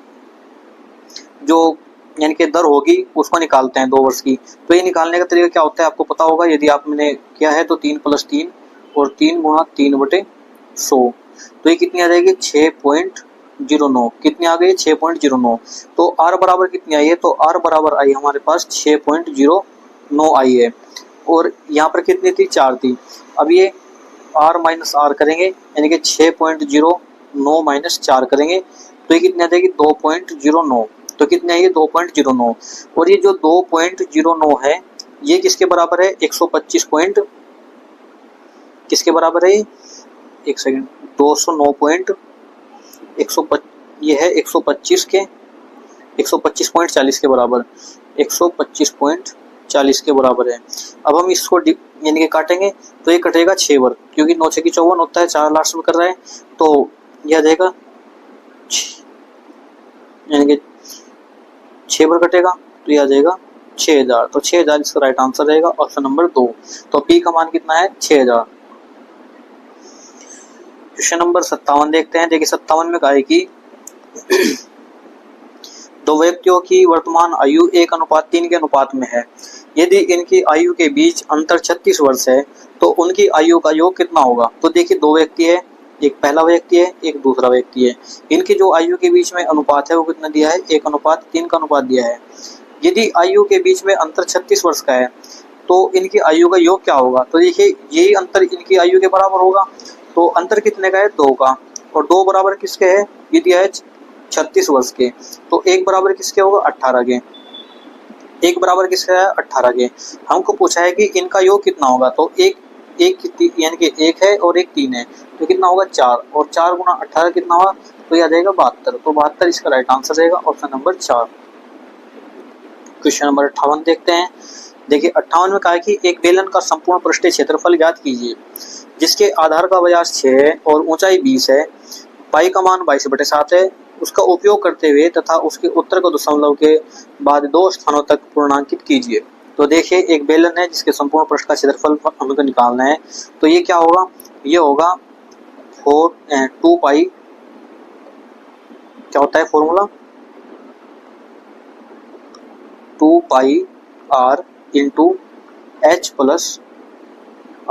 जो यानी कि दर होगी उसको निकालते हैं 2 वर्ष की। तो ये निकालने का तरीका क्या होता है आपको पता होगा, यदि आपने किया है तो 3 + 3 और 3 गुणा 3/100, तो ये कितनी आ जाएगी? 6.09। कितनी आ गई? 6.09। तो आर बराबर कितनी आई है? तो आर बराबर आई हमारे पास 6.09 आई है, और यहाँ पर कितनी थी? 4 थी। अब ये आर माइनस आर करेंगे यानी कि 6.09 माइनस 4 करेंगे तो ये कितनी आ जाएगी? 2.09। तो कितने है ये? 2.09। और ये जो 2.09 है ये किसके बराबर है? 125 पॉइंट किसके बराबर है? एक सेकंड, 209.125 ये है 125 के 125.40 के बराबर, 125.40 के बराबर है। अब हम इसको यानी कि काटेंगे तो ये कटेगा 6 बार, क्योंकि 9 6 54 होता है, 4 लास्ट में कर रहे हैं, तो यह आ जाएगा यानी कि 6 बार कटेगा तो यह आ जाएगा 6000। तो 6000 इसका राइट आंसर रहेगा, ऑप्शन नंबर 2। तो पी का मान कितना है? 6000। क्वेश्चन नंबर 57 देखते हैं। देखिए 57 में कहा है कि 2 व्यक्तियों की वर्तमान आयु 1:3 के अनुपात में है। यदि इनकी आयु के बीच अंतर 36 वर्ष है तो उनकी आयु का योग कितना होगा? तो देखिए 2 व्यक्ति है, एक पहला व्यक्ति है, एक दूसरा व्यक्ति है। इनकी जो आयु के बीच में अनुपात है वो कितना दिया है, 1:3 का अनुपात दिया है। यदि आयु के बीच में अंतर 36 वर्ष का है तो इनकी आयु का योग क्या होगा, तो देखिए यही अंतर इनकी आयु के बराबर होगा। तो अंतर कितने का है, 2 का, और 2 बराबर किसके है, ये दिया है 36 वर्ष के, तो 1 बराबर किसके होगा, 18 के। 1 बराबर किसका है, 18 के। हमको पूछा है कि इनका योग कितना होगा, तो एक यानी कि 1 है और एक 3 है, तो कितना होगा 4, और 4 गुना 18 कितना होगा, तो ये आ जाएगा 72। तो 72 इसका राइट आंसर रहेगा, ऑप्शन नंबर 4। क्वेश्चन नंबर 58 देखते हैं। देखिए 58 में कहा है कि एक बेलन का संपूर्ण पृष्ठीय क्षेत्रफल ज्ञात कीजिए जिसके आधार का व्यास 6 है और ऊंचाई 20 है, पाई का मान 22/7 है, उसका उपयोग करते हुए तथा उसके उत्तर को दशमलव के बाद 2 स्थानों तक पूर्णांकित कीजिए। तो देखिए एक बेलन है जिसके संपूर्ण पृष्ठ का क्षेत्रफल हमको निकालना है, तो ये क्या होगा, ये होगा 2 पाई, क्या होता है formula, 2 pi R into H plus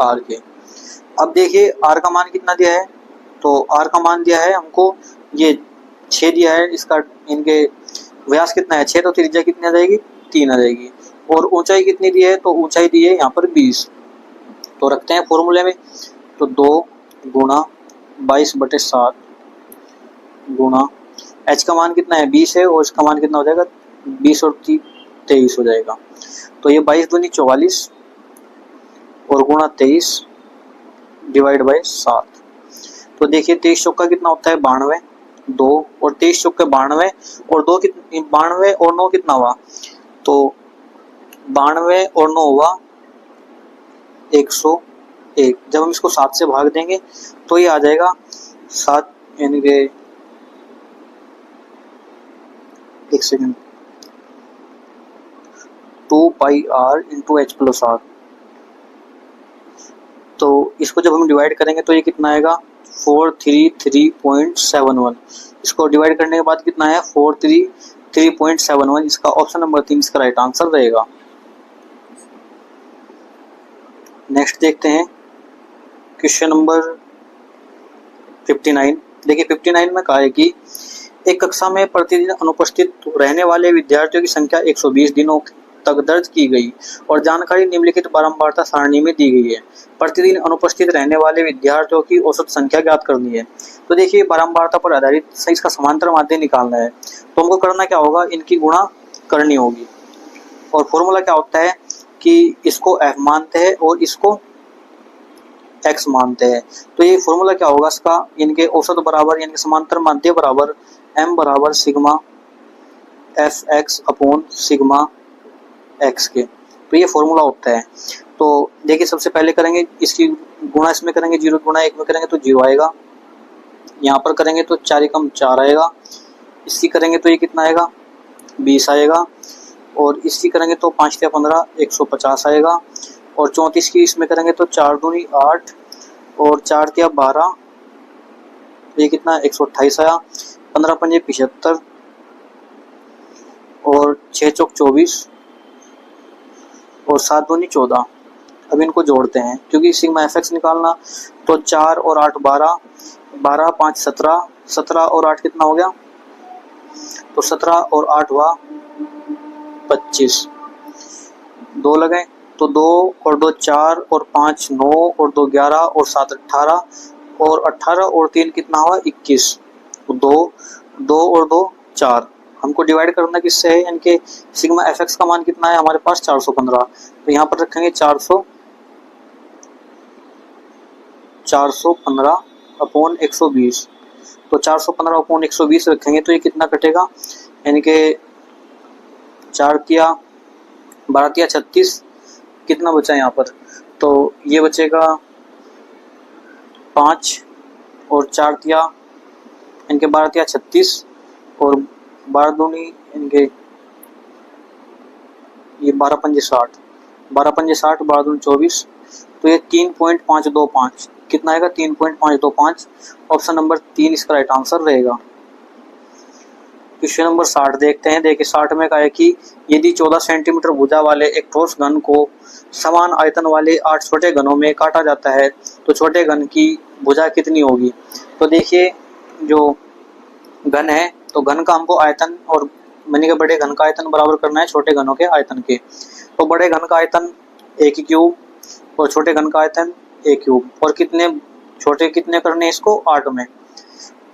R के। अब देखिए आर का मान कितना दिया है, तो आर का मान दिया है हमको ये 6 दिया है, इसका इनके व्यास कितना है 6, तो त्रिज्या कितनी आ जाएगी, 3 आ जाएगी, और ऊंचाई कितनी दी है, तो ऊंचाई दी है यहाँ पर 20। तो रखते हैं फॉर्मूले में, तो 2 गुणा 22/7 गुणा एच का मान कितना है 20 है, और इसका मान कितना हो जाएगा 20 और 23 हो जाएगा। तो ये 22 दूनी 44 और गुणा 23 डिवाइड बाय 7। तो देखिए 23 चौका कितना होता है 92, 2 और 23 चौके 92 और 2 कितने, 92 और 9 कितना हुआ, तो 92 और 9 हुआ 101। जब हम इसको 7 से भाग देंगे तो ये आ जाएगा 7, यानी कि एक second, 2 pi R into H plus R. तो इसको जब हम डिवाइड करेंगे तो ये कितना आएगा 433.71। इसको डिवाइड करने के बाद कितना है 433.71। इसका ऑप्शन नंबर 3 इसका राइट आंसर रहेगा। नेक्स्ट देखते हैं क्वेश्चन नंबर 59। देखिए 59 में कहा है कि एक कक्षा में प्रतिदिन अनुपस्थित रहने वाले विद्यार्थियों की संख्या 120 दिनों तक दर्ज की गई और जानकारी निम्नलिखित बारंबारता सारणी में दी गई है। प्रतिदिन अनुपस्थित रहने वाले विद्यार्थियों की औसत संख्या ज्ञात करनी है। तो देखिए बारंबारता पर आधारित इसका समांतर माध्य निकालना है, तो हमको करना क्या होगा, इनकी गुणा करनी होगी। और फॉर्मूला क्या होता है कि इसको f मानते हैं और इसको x मानते हैं। तो ये फॉर्मूला क्या होगा इसका, इनके औसत बराबर यानी समांतर माध्य बराबर m बराबर sigma fx upon sigma x के। तो ये फॉर्मूला होता है। तो देखिए सबसे पहले करेंगे इसकी गुणा इसमें करेंगे, 0 गुणा 1 में करेंगे तो 0 आएगा, यहाँ पर करेंगे तो 4 एकम 4 आएगा, इसकी करेंगे तो ये कितना आएगा 20 आएगा, और इसकी करेंगे तो 5 या 15 150 आएगा, और 34 की इसमें करेंगे तो 4 दूनी 8 और 4 या 12, ये कितना 128 आया, 15 पंजे 75 और 6 चौक 24 और 7 दूनी 14। अब इनको जोड़ते हैं क्योंकि सिग्मा एफ निकालना, तो 4 और 8 12, 12 5 17, 17 और 8 कितना हो गया, तो 17 और 8 हुआ 25, 2 लगे तो 2 और 2 4 और 5 9 और 2 11 और 7 18 और 18 और 3 कितना हुआ 21, 2 2 और 2 4। हमको डिवाइड करना किससे है, इनके सिग्मा एफ का मान कितना है हमारे पास 415। तो यहाँ पर रखेंगे 415 अपॉन 120। तो 415 अपॉन 120 रखेंगे तो ये कितना कटेगा, यानी कि 4 तिया 12 तिया 36, कितना बचा यहाँ पर, तो ये बचेगा 5 और 4 तिया इनके 12 तिया 36 और 12 दूनी इनके ये 12 पंजे 60, 12 पंजे 60, 12 दूनी 24, तो ये 3.525 कितना आएगा 3.525। ऑप्शन नंबर 3 इसका राइट आंसर रहेगा। क्वेश्चन नंबर 60 देखते हैं। देखिए 60 में कहा है कि यदि 14 सेंटीमीटर भुजा वाले एक ठोस घन को समान आयतन वाले 8 छोटे घनों में काटा जाता है तो छोटे घन की भुजा कितनी होगी। तो देखिए जो घन है तो घन का हमको आयतन और मानी के बड़े घन का आयतन बराबर करना है छोटे घनों के आयतन के। तो बड़े घन का आयतन a की क्यूब और छोटे घन का आयतन a क्यूब और कितने छोटे कितने करने इसको 8 में।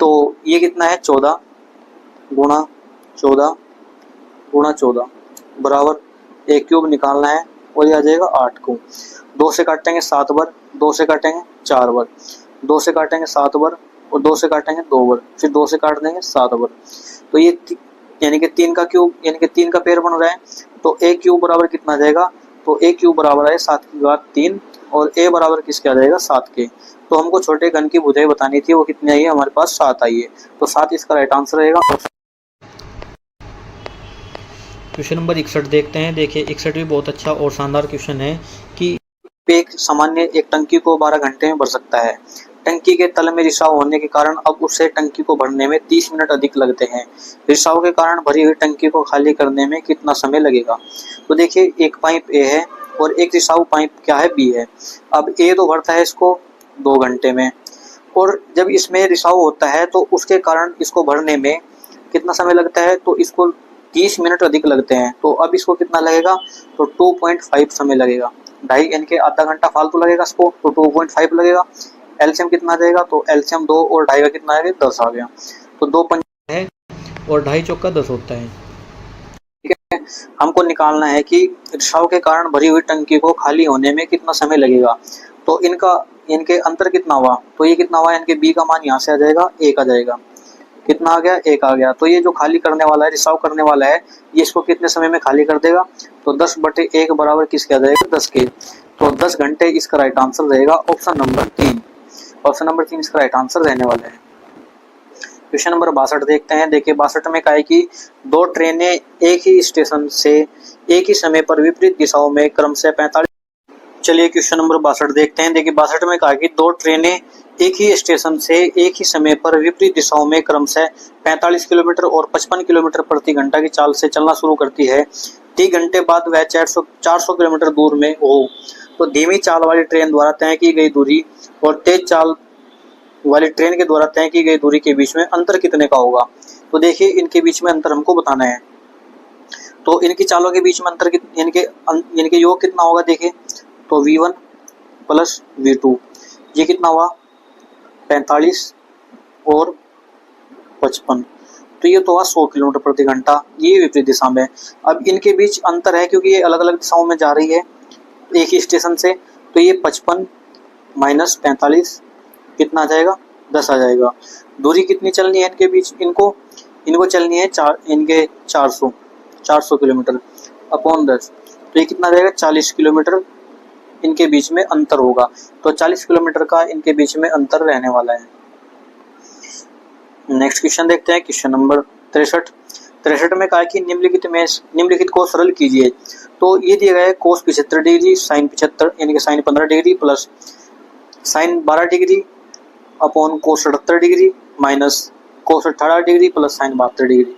तो ये कितना है 14 गुणा 14 गुणा 14 बराबर a क्यूब निकालना है और ये आ जाएगा 8 को 2 से काटेंगे 7 बार, 2 से काटेंगे 4 बार, 2 से काटेंगे 7 बार और 2 से काटेंगे 2 बार, फिर 2 से काट देंगे 7 बार। तो ये यानी कि 3 का क्यूब यानी कि 3 का पेड़ बन रहा है। तो a क्यूब बराबर कितना आ जाएगा। तो a क्यूब बराबर है 7 की घात 3 और a बराबर किसके आ जाएगा 7 के। तो हमको छोटे घन की भुजाएं बतानी थी, वो कितनी आई है हमारे पास 7 आई है। तो 7 इसका राइट आंसर रहेगा। क्वेश्चन नंबर 61 देखते हैं। देखिए 61 भी बहुत अच्छा और शानदार क्वेश्चन है कि एक सामान्य एक टंकी को 12 घंटे में भर सकता है। टंकी के तल में रिसाव होने के कारण अब उससे टंकी को भरने में 30 मिनट अधिक लगते हैं। रिसाव के कारण भरी हुई टंकी को खाली करने में कितना समय लगेगा। तो देखिए एक पाइप ए है और एक रिसाव पाइप क्या है बी है। अब ए तो भरता है इसको 2 घंटे में और जब इसमें रिसाव होता है तो उसके कारण इसको भरने में कितना समय लगता है। तो इसको 30 मिनट अधिक लगते हैं। तो अब इसको कितना लगेगा। तो 2.5 समय लगेगा। 2.5 यानी कि आधा घंटा फालतू लगेगा इसको। तो 2.5 लगेगा। एलसीएम कितना आ जाएगा। तो एलसीएम 2 और 2.5 का कितना आ गया 10 आ गया। तो 2 पंच है और 2.5 चौका 10 होता है। ठीक है, हमको निकालना है कि रिसाव के कारण भरी हुई टंकी को खाली होने में कितना समय लगेगा। तो इनके अंतर कितना हुआ। तो ये कितना हुआ इनके बी का मान यहाँ से आ जाएगा 1 आ जाएगा। कितना आ गया 1 आ गया। तो ये जो खाली करने वाला है रिसाव करने वाला है ये इसको कितने समय में खाली कर देगा। तो 10/1 बराबर किसके आ जाएगा 10 के। तो 10 घंटे इसका राइट आंसर रहेगा ऑप्शन नंबर 3। ऑप्शन नंबर 3 इसका राइट आंसर रहने वाला है। क्वेश्चन नंबर 62 देखते हैं। देखिए 62 में कहा है कि 2 ट्रेनें एक ही स्टेशन से एक ही समय पर विपरीत दिशाओं में क्रमशः 45। चलिए क्वेश्चन नंबर 62 देखते हैं। देखिए 62 में कहा कि 2 ट्रेनें एक ही स्टेशन से एक ही समय पर विपरीत दिशाओं में क्रमशः 45 किलोमीटर और 55 किलोमीटर प्रति घंटा की चाल से चलना शुरू करती है। 3 घंटे बाद वह 400 किलोमीटर दूर में हो। तो धीमी चाल वाली ट्रेन द्वारा तय की गई दूरी और तेज चाल वाली ट्रेन के द्वारा तय की गई दूरी के बीच में अंतर कितने का होगा। तो देखिए इनके बीच में अंतर हमको बताना है। तो इनकी चालों के बीच में अंतर इनके योग कितना होगा। देखिए तो v1 प्लस v2 ये कितना हुआ 45 और 55। तो ये तो हुआ 100 किलोमीटर प्रति घंटा। ये विपरीत दिशा में। अब इनके बीच अंतर है क्योंकि ये अलग अलग दिशाओं में जा रही है एक ही स्टेशन से। तो ये 55 माइनस 45 कितना आ जाएगा 10 आ जाएगा। दूरी कितनी चलनी है इनके बीच इनको चलनी है 400 किलोमीटर अपॉन 10। तो ये कितना आ जाएगा 40 किलोमीटर इनके बीच में अंतर होगा। तो 40 किलोमीटर का इनके बीच में अंतर रहने वाला है। नेक्स्ट क्वेश्चन देखते हैं। क्वेश्चन नंबर 63 में कहा कि निम्नलिखित को सरल कीजिए। तो ये दिया गया है कोस 75 डिग्री साइन 75 यानी कि sine 15 degree plus sine 12 degree upon cos 78 degree minus cos 18 degree plus sine 72 degree.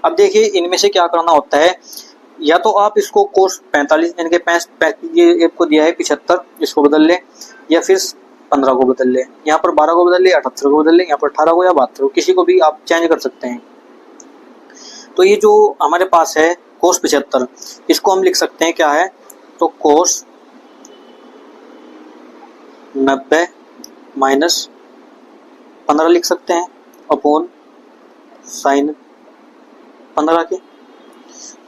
अब देखिए इनमें से क्या करना होता है। या तो आप इसको कोस 45 यानी कि ये आपको दिया है 75 इसको बदल ले या फिर 15 को बदल ले। यहाँ पर 12 को बदल ले 78 को बदल ले, यहाँ पर 18 को या 72 को किसी को भी आप चेंज कर सकते हैं। तो ये जो हमारे पास है कोस 75 इसको हम लिख सकते हैं क्या है। तो कोस 90 माइनस 15 लिख सकते हैं अपॉन साइन 15 के।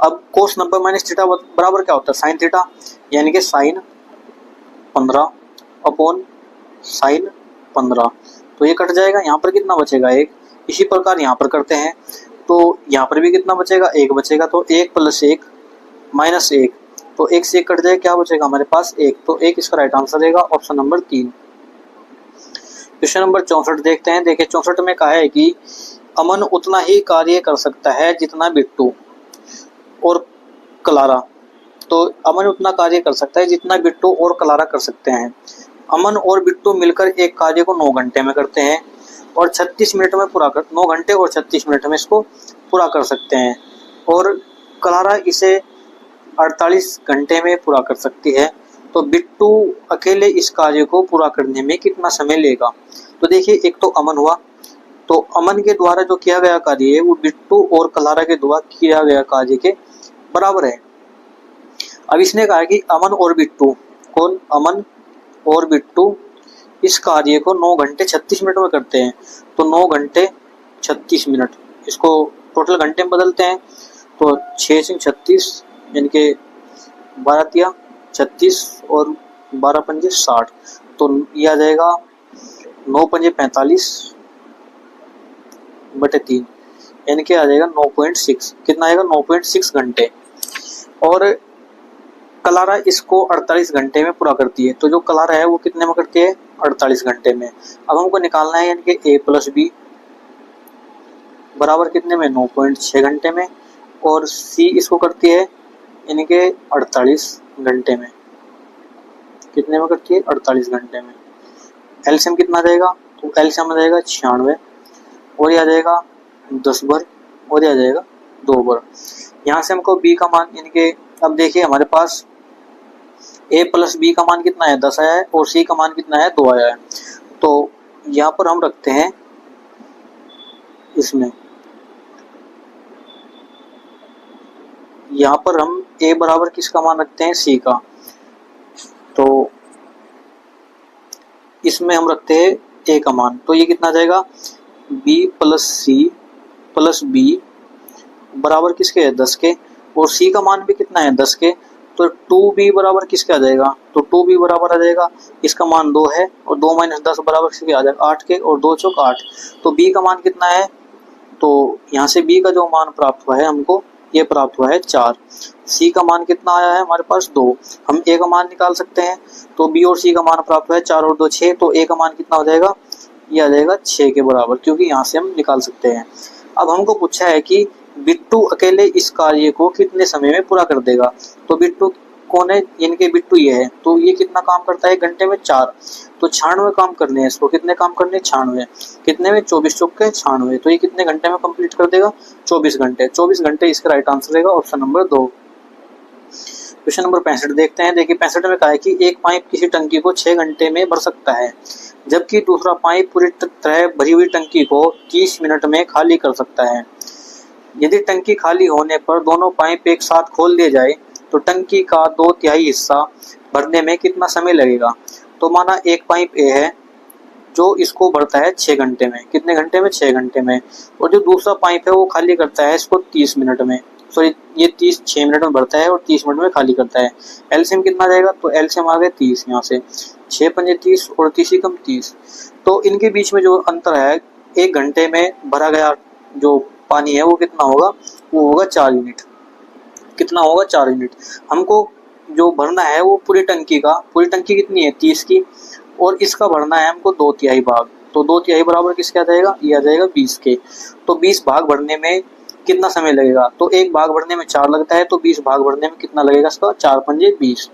अब कोस 90 माइनस थीटा बराबर क्या होता है साइन थीटा यानी कि साइन 15 अपॉन साइन 15। तो ये कट जाएगा। यहाँ पर कितना बचेगा 1। इसी प्रकार यहाँ पर करते हैं तो यहाँ पर भी कितना बचेगा 1 बचेगा। तो 1 प्लस 1 माइनस 1 तो 1 से 1 कट जाए क्या बचेगा हमारे पास 1। तो 1 इसका राइट आंसर रहेगा ऑप्शन नंबर 3। क्वेश्चन नंबर 64 देखते हैं। देखिए 64 में कहा है कि अमन उतना ही कार्य कर सकता है जितना बिट्टू और कलारा। तो अमन उतना कार्य कर सकता है जितना बिट्टू और कलारा कर सकते हैं। अमन और बिट्टू मिलकर एक कार्य को 9 घंटे में करते हैं और 36 मिनट में 9 घंटे और 36 मिनट में इसको पूरा कर सकते हैं और क्लारा इसे 48 घंटे में पूरा कर सकती है। तो बिट्टू अकेले इस कार्य को पूरा करने में कितना समय लेगा? तो देखिए, एक तो अमन हुआ, तो अमन के द्वारा जो किया गया कार्य है वो बिट्टू और क्लारा के द्वारा किया गया कार्य के बराबर है। अब इसने कहा कि अमन और बिट्टू, कौन? अमन और बिट्टू इस कार्य को 9 घंटे 36 मिनट में करते हैं। तो 9 घंटे 36 मिनट, इसको टोटल घंटे में बदलते हैं तो 6 से 36 यानी कि 12 तिया 36 और 12 पंजे 60, तो ये आ जाएगा 9 पंजे 45 बटे 3 यानी कि आ जाएगा 9.6। कितना आएगा? 9.6 घंटे। और क्लारा इसको 48 घंटे में पूरा करती है। तो जो क्लारा है वो कितने में करती है? 48 घंटे में। अब हमको निकालना है यानी कि a प्लस बी बराबर कितने में? 9.6 घंटे में। और c इसको करती है यानी कि 48 घंटे में। कितने में करती है? 48 घंटे में। एलसीएम कितना आ जाएगा? तो एलसीएम आ जाएगा 96 और ये आ जाएगा 10 भर और ये आ जाएगा 2 भर। यहाँ से हमको b का मान यानी कि अब देखिए हमारे पास a प्लस बी का मान कितना है? 10 आया है और c का मान कितना है? 2 आया है। तो यहाँ पर हम रखते हैं इसमें, यहाँ पर हम a बराबर किसका मान रखते हैं? c का। तो इसमें हम रखते हैं a का मान, तो ये कितना आ जाएगा? b plus c plus b बराबर किसके है? 10 के। और c का मान भी कितना है? 10 के। तो 2b बराबर किसके आ जाएगा? तो 2b बराबर आ जाएगा, इसका मान 2 है और 2 माइनस 10 बराबर किसके आ जाएगा? 8 के। और 2 चौक 8, तो b का मान कितना है? तो यहाँ से b का जो मान प्राप्त हुआ है हमको, ये प्राप्त हुआ है 4। c का मान कितना आया है हमारे पास? 2। हम a का मान निकाल सकते हैं, तो b और c का मान प्राप्त हुआ है 4 और 2 6, तो a का मान कितना हो जाएगा? ये आ जाएगा 6 के बराबर, क्योंकि यहाँ से हम निकाल सकते हैं। अब हमको पूछा है कि बिट्टू अकेले इस कार्य को कितने समय में पूरा कर देगा। तो बिट्टू कौन है? यानी कि बिट्टू ये है, तो ये कितना काम करता है घंटे में? 4। तो 96 काम करने हैं इसको। कितने काम करने? 96। कितने में? 24 चौके 96, तो ये कितने घंटे में कंप्लीट कर देगा? 24 घंटे। 24 घंटे इसका राइट आंसर रहेगा ऑप्शन नंबर 2। क्वेश्चन नंबर 65 देखते हैं। देखिए 65 में कहा है कि एक पाइप किसी टंकी को 6 घंटे में भर सकता है, जबकि दूसरा पाइप पूरी तरह भरी हुई टंकी को 30 मिनट में खाली कर सकता है। यदि टंकी खाली होने पर दोनों पाइप एक साथ खोल दिए जाए तो टंकी का 2/3 हिस्सा भरने में कितना समय लगेगा? तो माना एक पाइप ए है जो इसको भरता है 6 घंटे में। कितने घंटे में? 6 घंटे में। और जो दूसरा पाइप है वो खाली करता है इसको 30 मिनट में। सॉरी, ये 6 मिनट में भरता है और 30 मिनट में खाली करता है। एलसीएम कितना जाएगा? तो एलसीएम आ गया 30। यहाँ से 6 पंजे 30 और 30 ही कम 30, तो इनके बीच में जो अंतर है, 1 घंटे में भरा गया जो पानी है वो कितना होगा? वो होगा 4 यूनिट। कितना होगा? 4 यूनिट। हमको जो भरना है वो पूरी टंकी का, पूरी टंकी कितनी है? 30 की, और इसका भरना है हमको 2/3 भाग। तो 2/3 बराबर किसके आ जाएगा? ये आ जाएगा 20 के। तो 20 भाग भरने में कितना समय लगेगा? तो एक भाग भरने में 4 लगता है, तो 20 भाग भरने में कितना लगेगा इसका? 4 पंजे 20,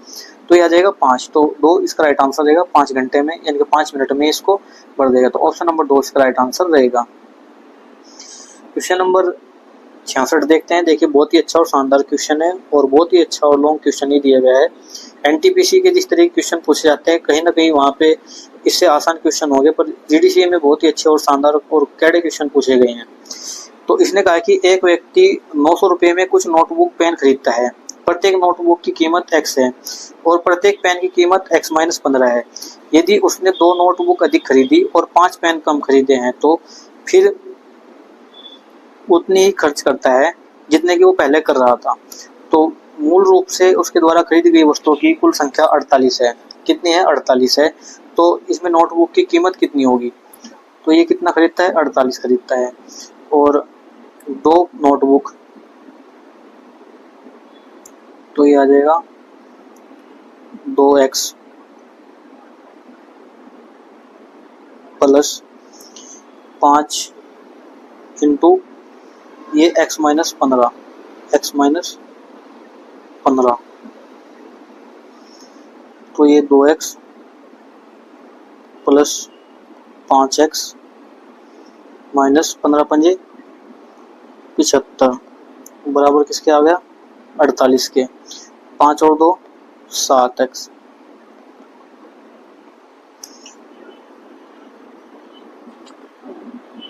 तो ये आ जाएगा 5। तो 2 इसका राइट आंसर रहेगा। 5 घंटे में यानी कि 5 मिनट में इसको भर देगा। तो ऑप्शन नंबर 2 इसका राइट आंसर रहेगा। क्वेश्चन नंबर 66 देखते हैं। देखिए बहुत ही अच्छा और शानदार क्वेश्चन है और बहुत ही अच्छा और लॉन्ग क्वेश्चन ही दिया गया है। एनटीपीसी के जिस तरह के क्वेश्चन पूछे जाते हैं, कहीं ना कहीं वहाँ पे इससे आसान क्वेश्चन हो गए, पर जीडीसीए में बहुत ही अच्छे और शानदार और कैडे क्वेश्चन पूछे गए हैं। तो इसने कहा कि एक व्यक्ति 900 रुपये में कुछ नोटबुक पेन खरीदता है। प्रत्येक नोटबुक की कीमत x है और प्रत्येक पेन की कीमत x-15 है। यदि उसने 2 नोटबुक अधिक खरीदी और 5 पेन कम खरीदे हैं, तो फिर उतनी ही खर्च करता है जितने की वो पहले कर रहा था। तो मूल रूप से उसके द्वारा खरीदी गई वस्तुओं की कुल संख्या 48 है। कितनी है? 48 है। तो इसमें नोटबुक की कीमत कितनी होगी? तो ये कितना खरीदता है? 48 खरीदता है। और 2 नोटबुक, तो ये आ जाएगा 2x प्लस 5 इंटू ये x-15, तो ये 2x प्लस 5x माइनस 15 पंजे 75 बराबर किसके आ गया 48 के। 5 और 2 7x,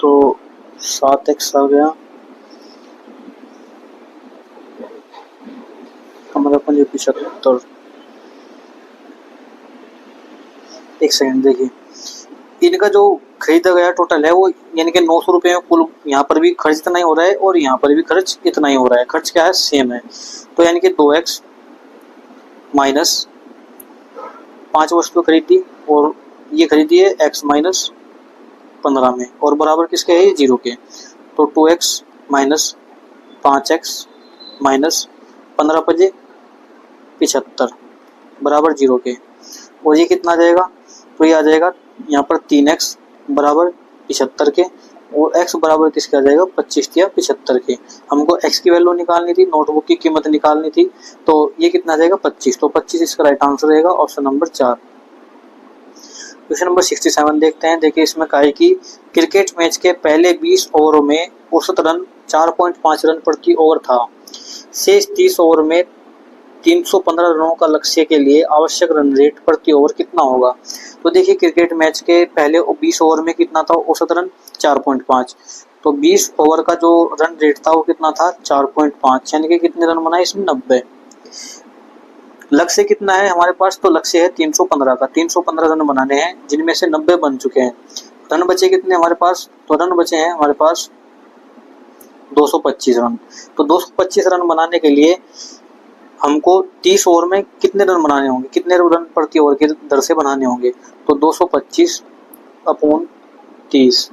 तो 7x आ गया हमारा 75। एक सेकंड देखिए, इनका जो खरीदा गया टोटल है वो यानी कि 900 रुपये में कुल यहाँ पर भी खर्च इतना ही हो रहा है और यहाँ पर भी खर्च इतना ही हो रहा है। खर्च क्या है सेम है, तो यानी कि 2x माइनस 5 वस्तु खरीदी और ये खरीदी है x माइनस 15 में और बराबर किसके है 0 के। तो 2x माइनस 5x माइनस 15 पजे 75 बराबर 0 के। और ये कितना आ जाएगा, तो ये आ जाएगा यहाँ पर 3x बराबर 75 के और x बराबर किसके आ जाएगा 25 या 75 के। हमको x की वैल्यू निकालनी थी, नोटबुक की कीमत निकालनी थी, तो ये कितना आ जाएगा 25। तो 25 इसका राइट आंसर रहेगा ऑप्शन नंबर 4। क्वेश्चन नंबर 67 देखते हैं। देखिए इसमें कहा है कि क्रिकेट मैच के पहले 20 ओवरों में औसत रन 4.5 रन प्रति ओवर था। शेष 30 ओवर में 315 रनों का लक्ष्य के लिए आवश्यक रन रेट प्रति ओवर कितना होगा। तो देखिए क्रिकेट मैच के पहले 20 ओवर में कितना था औसत रन 4.5, तो 20 ओवर का जो रन रेट था वो कितना था 4.5, यानी कि कितने रन बनाए इसमें 90। लक्ष्य कितना है हमारे पास, तो लक्ष्य है 315 का, 315 रन बनाने हैं जिनमें से 90 बन चुके हैं। रन बचे कितने हमारे पास, तो रन बचे हैं हमारे पास 225 रन। तो 225 रन बनाने के लिए हमको 30 ओवर में कितने रन बनाने होंगे, कितने रन प्रति ओवर के दर से बनाने होंगे, तो 225 अपॉन 30,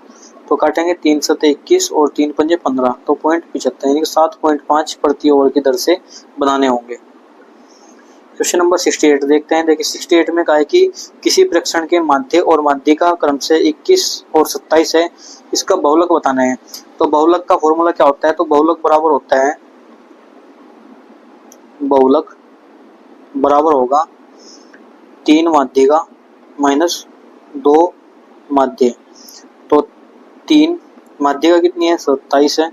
तो काटेंगे 3 7 21 और 3 पंजे 15, तो 0.75 यानी कि 7.5 प्रति ओवर की दर से बनाने होंगे। क्वेश्चन नंबर 68 देखते हैं। देखिए 68 में कहा है कि किसी प्रेक्षण के माध्य और माध्यिका क्रम से 21 और 27 है, इसका बहुलक बताना है। तो बहुलक का फॉर्मूला क्या होता है, तो बहुलक बराबर होता है, बहुलक बराबर होगा 3 माध्यिका माइनस 2 माध्य। तो 3 माध्यिका कितनी है 27 है,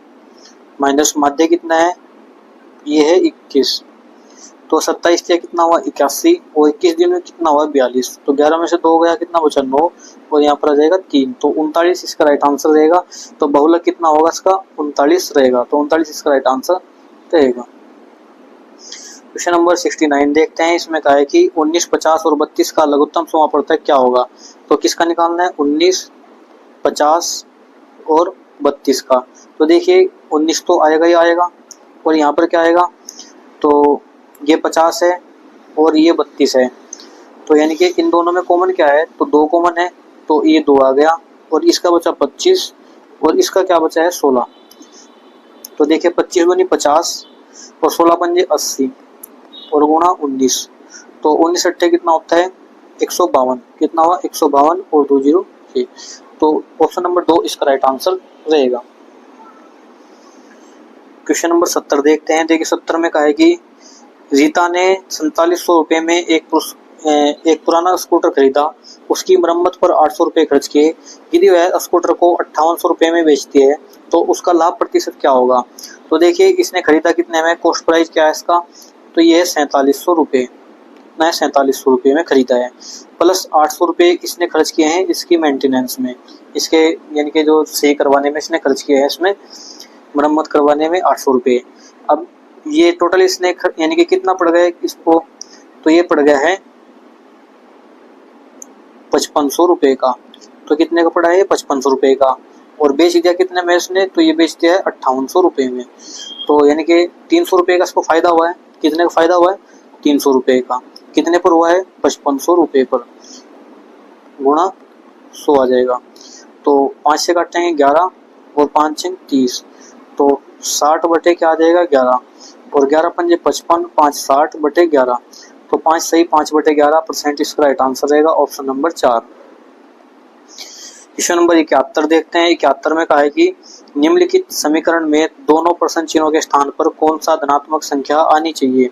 माइनस माध्य कितना है ये है 21, तो 27 से कितना हुआ 81 और 21 दिन में कितना हुआ 42, तो 11 में से 2 गया कितना बचा 9 और यहाँ पर आ जाएगा 3, तो 39 इसका राइट आंसर रहेगा। तो बहुलक कितना होगा इसका 39 रहेगा, तो 39 इसका राइट आंसर रहेगा। क्वेश्चन नंबर 69 देखते हैं। इसमें कहा है कि 19, 50 और 32 का लघुत्तम समापवर्तक क्या होगा। तो किसका निकालना है 19, 50 और 32 का। तो देखिए 19 तो आएगा ही आएगा और यहाँ पर क्या आएगा, तो ये 50 है और ये 32 है, तो यानी कि इन दोनों में कॉमन क्या है, तो 2 कॉमन है, तो ये 2 आ गया और इसका बचा 25 और इसका क्या बचा है 16। तो देखिए 25 दूनी 50 और 16 पंजे 80 और गुणा 19, तो 19 अट्ठे कितना होता है 152, कितना हुआ 152 और 2 0 6, तो ऑप्शन नंबर 2 इसका राइट आंसर रहेगा। क्वेश्चन नंबर 70 देखते हैं। देखिए 70 में कहा है कि रीता ने 4700 रुपये में एक पुराना स्कूटर खरीदा, उसकी मरम्मत पर 800 रुपये खर्च किए, यदि वह स्कूटर को 5800 रुपये में बेचती है तो उसका लाभ प्रतिशत क्या होगा। तो देखिए इसने खरीदा कितने में, कॉस्ट प्राइस क्या है इसका, तो ये है 4700 रुपये, ना 4700 रुपये में खरीदा है, प्लस 800 रुपये इसने खर्च किए हैं इसकी मेंटेनेंस में, इसके यानी कि जो सही करवाने में इसने खर्च किया है, इसमें मरम्मत करवाने में 800 रुपये। अब ये टोटल इसने यानी कि कितना पड़ गया इसको, तो ये पड़ गया है 5500 रुपये का। तो कितने का पड़ा है 5500 रुपये का, और बेच दिया कितने में इसने, तो ये बेच दिया है 5800 रुपये में, तो यानी कि 300 रुपये का इसको फायदा हुआ है। कितने का फायदा हुआ है 300 रुपये का, कितने पर हुआ है 5500 रुपये पर, गुणा 100 आ जाएगा। तो 5 से काटेंगे 11 और 5 6 30, तो 60 बटे क्या आ जाएगा 11 और 11 पंजे 55, 5 60 बटे 11, तो 5 सही 5 बटे 11% इसका राइट आंसर रहेगा ऑप्शन नंबर 4। क्वेश्चन नंबर 71 देखते हैं। 71 में कहा है कि निम्नलिखित समीकरण में दोनों प्रश्न चिन्हों के स्थान पर कौन सा धनात्मक संख्या आनी चाहिए।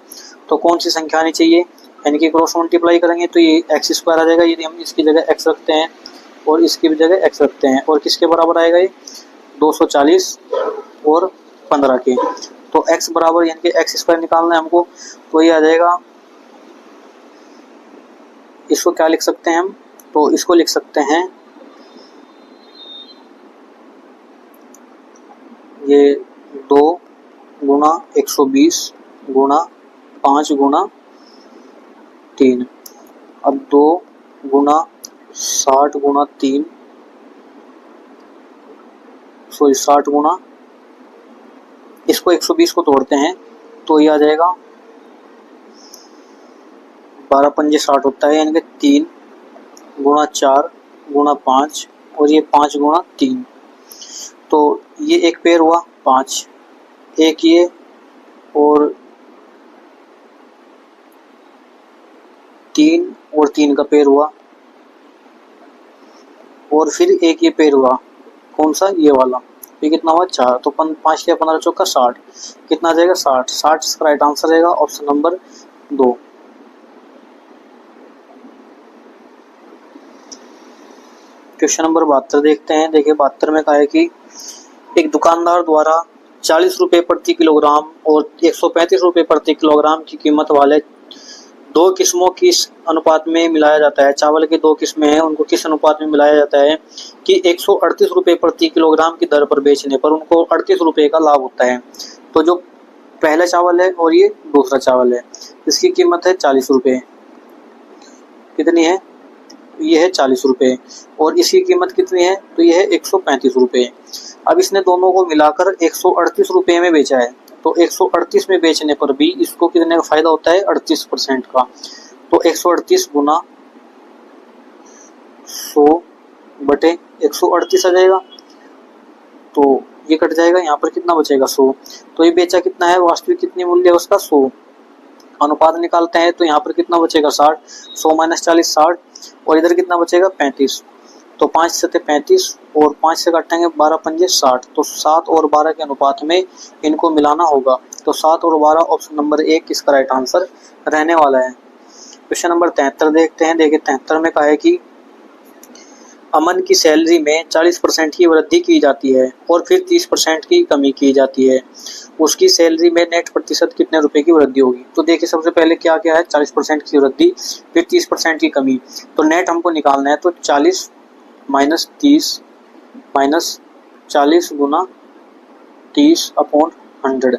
तो कौन सी संख्या आनी चाहिए, यानी कि क्रॉस मल्टीप्लाई करेंगे तो ये x² आ जाएगा, यदि हम इसकी जगह x रखते हैं और इसकी भी जगह x रखते हैं, और किसके बराबर आएगा ये 240 और 15 के। तो x बराबर यानी कि एक्स स्क्वायर निकालना है हमको, तो ये आ जाएगा, इसको क्या लिख सकते हैं हम, तो इसको लिख सकते हैं ये 2 गुणा 120 गुणा 5 गुणा 3। अब 2 गुणा 60 गुणा 3, सॉरी 60 गुणा, इसको 120 को तोड़ते हैं तो ये आ जाएगा 12 पंजे 60 होता है, यानी कि 3 गुणा 4 गुणा 5 और ये 5 गुणा 3। तो ये एक पेयर हुआ 5, एक ये और 3 और 3 का पेयर हुआ, और फिर एक ये पेयर हुआ, कौन सा, ये वाला, ये कितना हुआ 4। तो 5 या 15 चौका 60, कितना आ जाएगा 60। 60 इसका राइट आंसर रहेगा ऑप्शन नंबर 2। क्वेश्चन नंबर 72 देखते हैं। देखिए 72 में कहा है कि एक दुकानदार द्वारा 40 रुपये प्रति किलोग्राम और 135 रुपये प्रति किलोग्राम की कीमत वाले 2 किस्मों की अनुपात में मिलाया जाता है। चावल के 2 किस्में हैं, उनको किस अनुपात में मिलाया जाता है कि 138 रुपये प्रति किलोग्राम की दर पर बेचने पर उनको 38 रुपये का लाभ होता है। तो जो पहला चावल है और ये दूसरा चावल है, इसकी कीमत है 40 रुपये। कितनी है, ये है 40 रुपये, और इसकी कीमत कितनी है, तो ये है 135 रुपये। अब इसने दोनों को मिलाकर 138 रुपये में बेचा है, तो 138 में बेचने पर भी इसको कितने का फायदा होता है, 38% का। तो 138 गुना 100 बटे 138 आ जाएगा, तो ये कट जाएगा, यहाँ पर कितना बचेगा 100। तो ये बेचा कितना है, वास्तविक कितनी मूल्य है उसका 100। अनुपात निकालते हैं तो यहाँ पर कितना बचेगा 60, 100 माइनस 40 60, और इधर कितना बचेगा 35। तो 5 से 35 और 5 से काटेंगे 12 पंजे 60, तो 7 और 12 के अनुपात में इनको मिलाना होगा। तो 7 और 12 ऑप्शन नंबर 1 इसका राइट आंसर रहने वाला है। क्वेश्चन नंबर 73 देखते हैं। देखिए 73 में कहा है कि अमन की सैलरी में 40% की वृद्धि की जाती है और फिर 30% की कमी की जाती है, उसकी सैलरी में नेट प्रतिशत कितने रुपए की वृद्धि होगी। तो देखिए सबसे पहले क्या क्या है, 40% की वृद्धि फिर 30% की कमी। तो नेट हमको निकालना है, तो 40 माइनस 30 माइनस 40 गुना 30 अपॉन 100,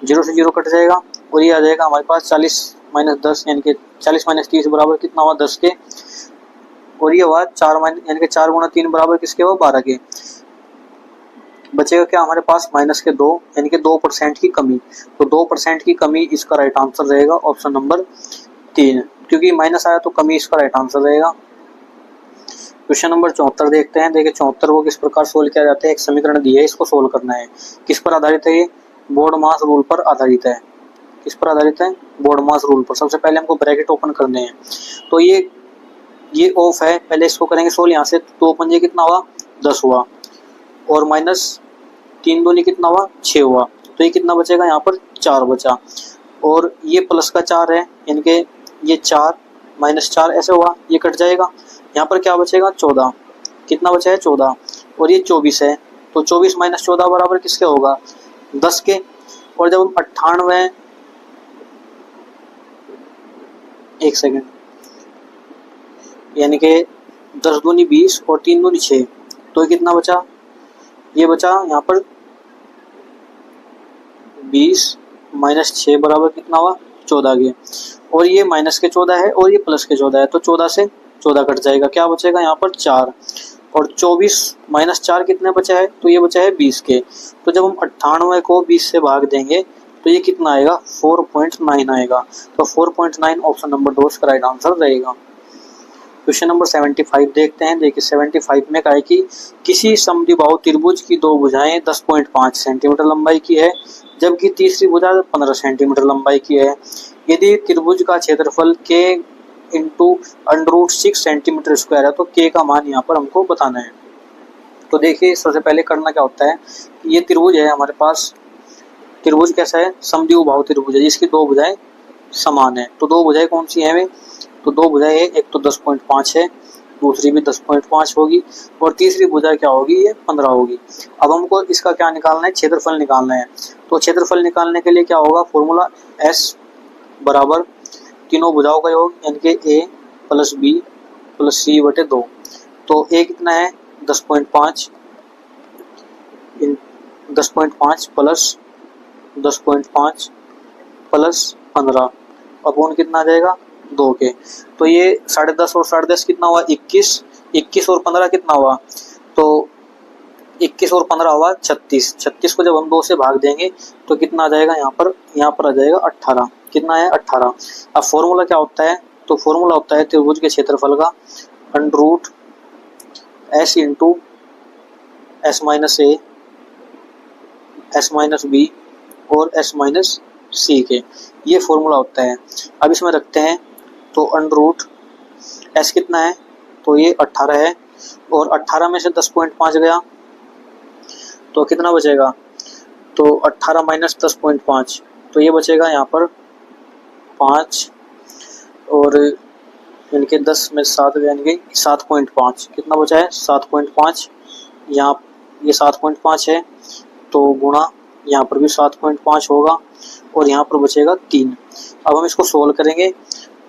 0 से 0 कट जाएगा, और ये आ जाएगा हमारे पास 40 माइनस 10 यानी कि 40 माइनस 30 बराबर कितना हुआ 10 के, और ये हुआ 4 यानी कि 4 गुना 3 बराबर किसके हुआ 12 के। बचेगा क्या हमारे पास माइनस के 2 यानी कि 2% की कमी। तो 2% की कमी इसका राइट आंसर रहेगा ऑप्शन नंबर 3, क्योंकि माइनस आया तो कमी इसका राइट आंसर रहेगा। क्वेश्चन नंबर 74 देखते हैं। देखिए 74 को किस प्रकार सोल्व किया जाता है। एक समीकरण दी है, इसको सोल्व करना है। किस पर आधारित है, ये बोर्ड मास रूल पर आधारित है। किस पर आधारित है, बोर्ड मास रूल पर। सबसे पहले हमको ब्रैकेट ओपन करने हैं, तो ये ऑफ है, पहले इसको करेंगे सोल्व। यहाँ से 2 पंजे कितना हुआ 10 हुआ, और माइनस 3 दूनी कितना हुआ 6 हुआ, तो ये कितना बचेगा यहाँ पर 4 बचा, और ये प्लस का 4 है, यानी कि ये 4 माइनस 4 ऐसे हुआ, ये कट जाएगा। यहाँ पर क्या बचेगा 14, कितना बचा है 14, और ये 24 है, तो 24 माइनस 14 बराबर किसके होगा 10 के। और जब हम 98, एक सेकेंड, यानी कि 10 दूनी 20 और 3 दूनी 6, तो ये कितना बचा, ये बचा यहाँ पर 20 माइनस 6 बराबर कितना हुआ 14 के, और ये माइनस के 14 है और ये प्लस के 14 है, तो 14 से 14 कट जाएगा, क्या बचेगा यहाँ पर 4, और 24 माइनस 4 कितने बचा है, तो ये बचा है 20 के। तो जब हम 98 को 20 से भाग देंगे तो ये कितना आएगा 4.9 आएगा, तो 4.9 ऑप्शन नंबर 2 इसका राइट आंसर रहेगा। क्वेश्चन नंबर 75 देखते हैं। देखिए 75 में कहा है कि किसी समद्विबाहु त्रिभुज की 2 भुजाएं 10.5 सेंटीमीटर लंबाई की है, जबकि तीसरी भुजा 15 सेंटीमीटर लंबाई की है। यदि त्रिभुज का क्षेत्रफल k इंटू √6 सेंटीमीटर स्क्वायर है, तो k का मान यहाँ पर हमको बताना है। तो देखिए सबसे पहले करना क्या होता है, ये त्रिभुज है हमारे पास। त्रिभुज कैसा है, समद्विबाहु त्रिभुज है जिसकी 2 भुजाएं समान है। तो 2 भुजाएं कौन सी हैं वे, तो 2 भुजाएं, एक तो 10.5 है दूसरी भी 10.5 होगी और तीसरी भुजा क्या होगी, ये 15 होगी। अब हमको इसका क्या निकालना है, क्षेत्रफल निकालना है। तो क्षेत्रफल निकालने के लिए क्या होगा, फॉर्मूला S बराबर तीनों भुजाओं का योग यानी कि A plus B plus C बटे 2। तो A कितना है 10.5 प्लस 10.5 प्लस 15 अपॉन कितना आ जाएगा 2 के। तो ये 10.5 और 10.5 कितना हुआ 21, 21 और 15 कितना हुआ, तो 21 और 15 हुआ 36। 36 को जब हम 2 से भाग देंगे तो कितना आ जाएगा, यहाँ पर आ जाएगा 18। कितना है 18। अब फॉर्मूला क्या होता है, तो फॉर्मूला होता है त्रिभुज के क्षेत्रफल का under root S into S minus A S minus B और S माइनस C के, ये फॉर्मूला होता है। अब इसमें रखते हैं तो अंडर रूट S कितना है, तो ये 18 है और 18 में से 10.5 गया तो कितना बचेगा, तो 18 माइनस 10.5 तो ये बचेगा यहाँ पर 5 और इनके 10 में 7 यानी कि 7.5। कितना बचा है 7.5, यहाँ ये 7.5 है तो गुणा यहाँ पर भी 7.5 होगा और यहाँ पर बचेगा 3। अब हम इसको सोल्व करेंगे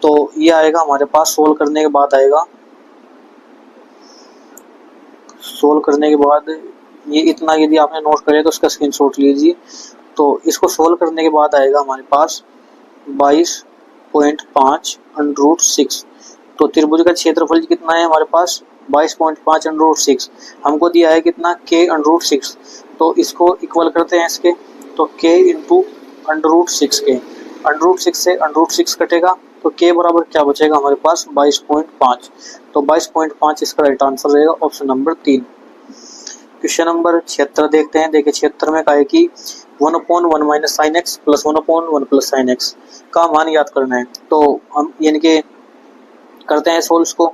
तो ये आएगा हमारे पास, सोल्व करने के बाद आएगा, सोल्व करने के बाद ये इतना यदि आपने नोट करे तो उसका स्क्रीनशॉट लीजिए। तो इसको सोल्व करने के बाद आएगा हमारे पास 22.5 अंडर रूट 6। तो त्रिभुज का क्षेत्रफल कितना है हमारे पास 22.5 अंडर रूट 6। हमको दिया है कितना k अंडर रूट 6, तो इसको इक्वल करते हैं इसके, तो k इंटू अंडर रूट 6 के, अंडर रूट 6 से अंडर रूट 6 कटेगा तो k बराबर क्या बचेगा हमारे पास 22.5। तो 22.5 इसका राइट आंसर रहेगा ऑप्शन नंबर 3। क्वेश्चन नंबर 76 देखते हैं। देखिए 76 में कहा है कि 1/1 minus sine x plus 1/1 plus sine x का मान याद करना है। तो हम यानी कि करते हैं सोल्व इसको,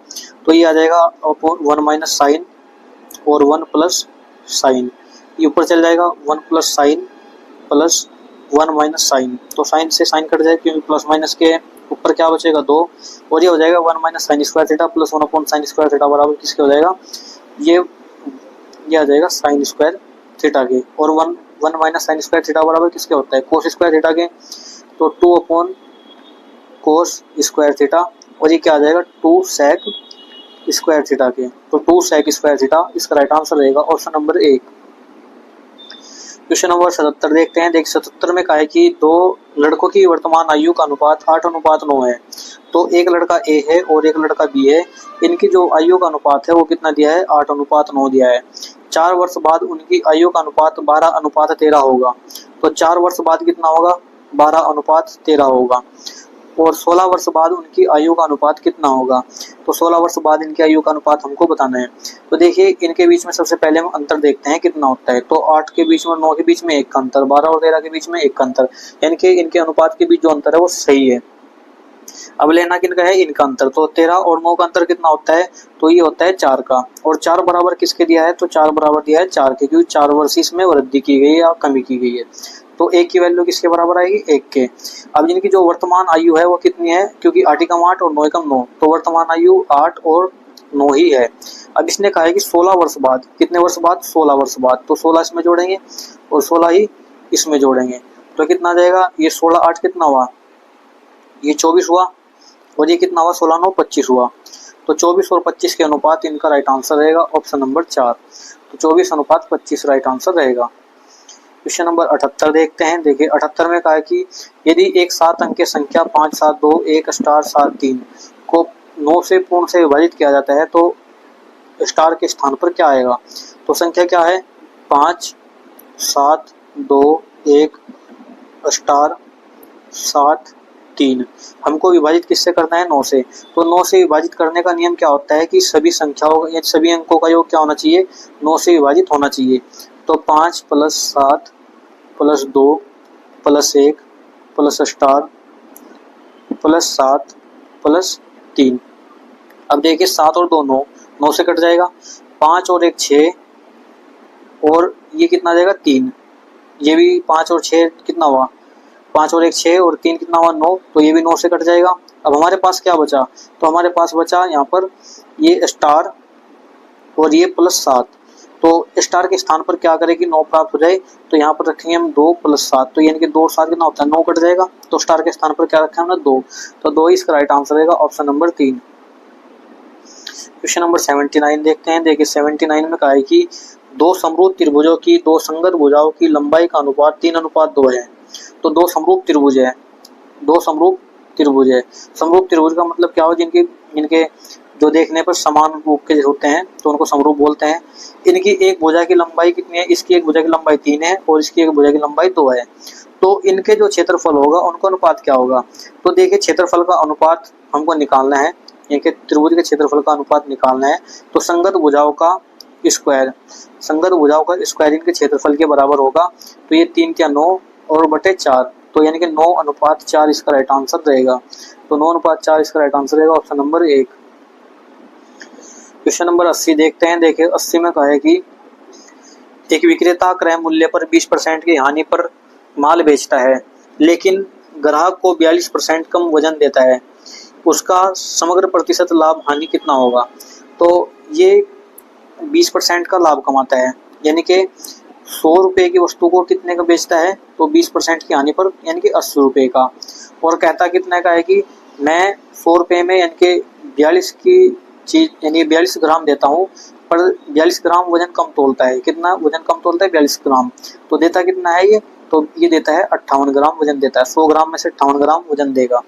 तो ये आ जाएगा 1 माइनस साइन और 1 प्लस साइन, ये ऊपर चल जाएगा 1 plus sine plus 1 minus sine, तो साइन से साइन कट जाएगा क्योंकि प्लस माइनस के ऊपर क्या बचेगा 2 और ये हो जाएगा 1 minus sine square theta plus 1 sine square theta बराबर किसके हो जाएगा, ये आ जाएगा साइन स्क्वायर थीटा के, और 1 माइनस साइन स्क्वायर थीटा बराबर किसके होता है कोस स्क्वायर थीटा के, तो 2 अपॉन कोस स्क्वायर थीटा, और ये क्या आ जाएगा 2 सेक स्क्वायर थीटा के, तो 2 सेक स्क्वायर थीटा इसका राइट आंसर रहेगा ऑप्शन नंबर 1। क्वेश्चन नंबर 77 देखते हैं। देख 77 में कहा है कि 2 लड़कों की वर्तमान आयु का अनुपात 8:9 है। तो एक लड़का A है और एक लड़का B है, इनकी जो आयु का अनुपात है वो कितना दिया है 8:9 दिया है। 4 वर्ष बाद उनकी आयु का अनुपात 12:13 होगा। तो 4 वर्ष बाद कितना होगा 12:13 होगा, और 16 वर्ष बाद उनकी आयु का अनुपात कितना होगा, तो 16 वर्ष बाद इनकी आयु का अनुपात हमको बताना है। तो देखिए इनके बीच में सबसे पहले हम अंतर देखते हैं कितना होता है, तो 8 के बीच में 9 के बीच में 1 का अंतर, 12 और 13 के बीच में 1 का अंतर, यानी कि इनके अनुपात के बीच जो अंतर है वो सही है। अब लेना किनका है इनका अंतर, तो 13 और 9 का अंतर कितना होता है, तो ये होता है 4 का, और 4 बराबर किसके दिया है, तो 4 बराबर दिया है 4 के, क्योंकि 4 वर्ष इसमें वृद्धि की गई है या कमी की गई है, तो 1 की वैल्यू किसके बराबर आएगी 1 के। अब जिनकी जो वर्तमान आयु है वो कितनी है, क्योंकि 8 एकम 8 और 9 एकम 9, तो वर्तमान आयु 8 और 9 ही है। अब इसने कहा है कि 16 वर्ष बाद, कितने वर्ष बाद 16 वर्ष बाद, तो 16 इसमें जोड़ेंगे और 16 ही इसमें जोड़ेंगे, तो कितना आ जाएगा, ये 16 8 कितना हुआ, ये 24 हुआ, और ये कितना हुआ 16 9 25 हुआ, तो 24 और 25 के अनुपात इनका राइट आंसर रहेगा ऑप्शन नंबर 4। तो 24:25 राइट आंसर रहेगा। क्वेश्चन नंबर 78 देखते हैं। देखिए 78 में कहा है कि यदि एक 7 अंक की संख्या 5 7 2 1 स्टार 7 3 को 9 से पूर्ण से विभाजित किया जाता है तो स्टार के स्थान पर क्या आएगा, तो संख्या क्या है 5 7 2 1 स्टार 7 3, हमको विभाजित किससे करना है 9 से, तो 9 से विभाजित करने का नियम क्या होता है कि सभी संख्याओं या सभी अंकों का योग क्या होना चाहिए 9 से विभाजित होना चाहिए। तो 5 + 7 + 2 + 1 + स्टार + 7 + 3। अब देखिए 7 और 2 9 से कट जाएगा, 5 और 1 6, और ये कितना आ जाएगा 3, ये भी 5 और 6 कितना हुआ 5 और 1 6 और 3 कितना हुआ 9, तो ये भी 9 से कट जाएगा, अब हमारे पास क्या बचा, तो हमारे पास बचा यहाँ पर ये स्टार और ये +7। तो स्टार के स्थान पर क्या करें कि 9 प्राप्त हो जाए, तो यहाँ पर रखेंगे हम 2 + 7, तो यानी कि 2 और 7 कितना होता है, 9 कट जाएगा। तो स्टार के स्थान पर क्या रखा है हमने, 2, तो 2 ही इसका राइट आंसर रहेगा, ऑप्शन नंबर 3। क्वेश्चन नंबर 79 देखते हैं। देखिए 79 में कहा है कि दो समरूप त्रिभुजों की दो संगत भुजाओं की लंबाई का अनुपात 3:2 है। तो दो समरूप त्रिभुज है, दो समरूप त्रिभुज है। समरूप त्रिभुज का मतलब क्या हो, जिनके जो देखने पर समान रूप के होते हैं तो उनको समरूप बोलते हैं। इनकी एक भुजा की लंबाई कितनी है, इसकी एक भुजा की लंबाई 3 है और इसकी एक भुजा की लंबाई 2 है। तो इनके जो क्षेत्रफल होगा उनका अनुपात क्या होगा, तो देखिए क्षेत्रफल का अनुपात हमको निकालना है, इनके त्रिभुज के क्षेत्रफल का अनुपात निकालना है। तो संगत भुजाओं का स्क्वायर, संगत भुजाओं का स्क्वायर इनके क्षेत्रफल के बराबर होगा। तो ये 3 × 9 और बटे 4, तो यानी कि 9:4 इसका राइट आंसर रहेगा। तो 9:4 इसका राइट आंसर रहेगा, ऑप्शन नंबर 1। क्वेश्चन नंबर 80 देखते हैं। देखिए 80 में कहा है कि एक विक्रेता क्रय मूल्य पर 20% की हानि पर माल बेचता है, लेकिन ग्राहक को 42% कम वजन देता है, उसका समग्र प्रतिशत लाभ हानि कितना होगा। तो ये 20% का लाभ कमाता है, यानी कि 100 रुपये की वस्तु को कितने का बेचता है, तो 20% की हानि पर यानी कि 80 रुपये का। और कहता कितने का है कि मैं 100 रुपये में यानी कि 42 की चीज यानी 42 ग्राम देता हूँ, पर 42 ग्राम वजन कम तोलता है। कितना वजन कम तोलता है, 42 ग्राम। तो देता कितना है ये, तो ये देता है 58 ग्राम वजन देता है। 100 ग्राम में से 58 ग्राम वजन देगा,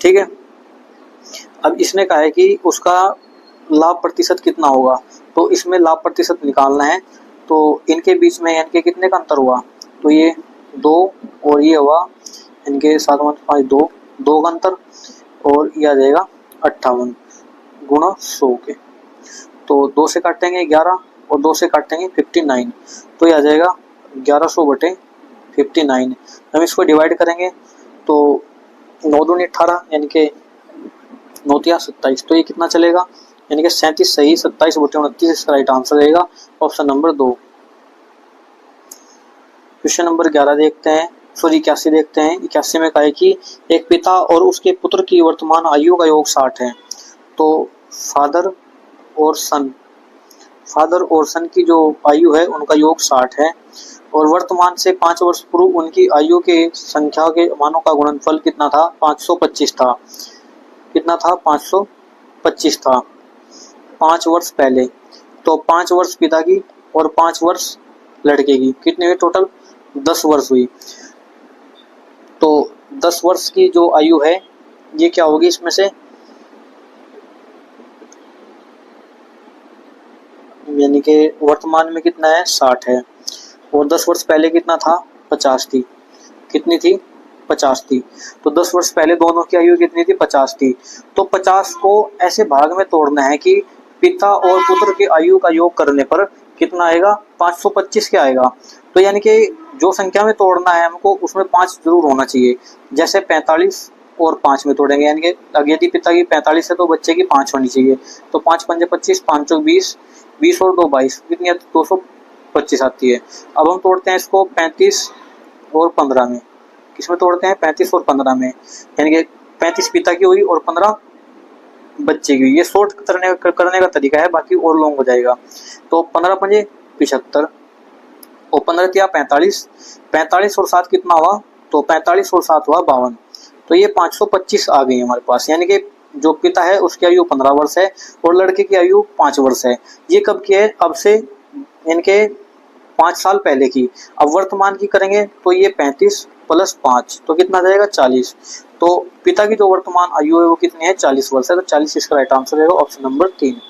ठीक है। अब इसने कहा है कि उसका लाभ प्रतिशत कितना होगा, तो इसमें लाभ प्रतिशत निकालना है। तो इनके बीच में यानी कि कितने का अंतर हुआ, तो ये 2 और ये हुआ इनके 7 × 5 2 का अंतर, और ये आ जाएगा 58 × 100 के। तो 2 से काटेंगे 11 और 2 से काटेंगे 59, तो ये आ जाएगा 1100/59। हम इसको डिवाइड करेंगे तो 9 दूनी 18 यानी कि 9 × 27, तो ये कितना चलेगा, यानी कि 37 सही, 27/29 इसका राइट आंसर रहेगा, ऑप्शन नंबर 2। क्वेश्चन नंबर 11 देखते हैं, सॉरी 81 देखते हैं। 81 में कहा है कि एक पिता और उसके पुत्र की वर्तमान आयु का योग 60 है। तो फादर और सन की जो आयु है उनका योग 60 है, और वर्तमान से 5 वर्ष पूर्व उनकी आयु के संख्या के मानों का गुणनफल कितना था, 525 था। कितना था, 525 था 5 वर्ष पहले। तो 5 वर्ष पिता की और 5 वर्ष लड़के की, कितने हुए टोटल, 10 वर्ष हुई। तो 10 वर्ष की जो आयु है ये क्या होगी, इसमें से यानी कि वर्तमान में कितना है, 60 है, और 10 वर्ष पहले कितना था, 50 थी। कितनी थी, 50 थी। तो 10 वर्ष पहले दोनों की आयु कितनी थी, 50 थी। तो 50 को ऐसे भाग में तोड़ना है कि पिता और पुत्र की आयु का योग करने पर कितना आएगा, 525 क्या आएगा। तो यानी कि जो संख्या में तोड़ना है हमको उसमें 5 जरूर होना चाहिए। जैसे 45 और 5 में तोड़ेंगे, यानी कि यदि पिता की 45 है तो बच्चे की 5 होनी चाहिए। तो 5 × 5 = 25, 5 × 20, 20 और 2 22, कितनी 225 आती है। अब हम तोड़ते हैं इसको 35 और 15 में। किसमें तोड़ते हैं, 35 और 15 में, यानी कि 35 पिता की हुई और 15 बच्चे की हुई। ये शॉर्ट करने का तरीका है, बाकी और लॉन्ग हो जाएगा। तो 15 × 5 = 75 और 15 × 45, 45 और 7 कितना हुआ, तो 45 और 7 हुआ 52। तो ये 525 आ गई हमारे पास, यानी कि जो पिता है उसकी आयु 15 वर्ष है और लड़के की आयु 5 वर्ष है। ये कब की है, अब से इनके 5 साल पहले की। अब वर्तमान की करेंगे तो ये 35 + 5, तो कितना जाएगा, 40। तो पिता की जो वर्तमान आयु है वो कितनी है, 40 वर्ष है। तो 40 इसका राइट आंसर रहेगा, ऑप्शन नंबर 3।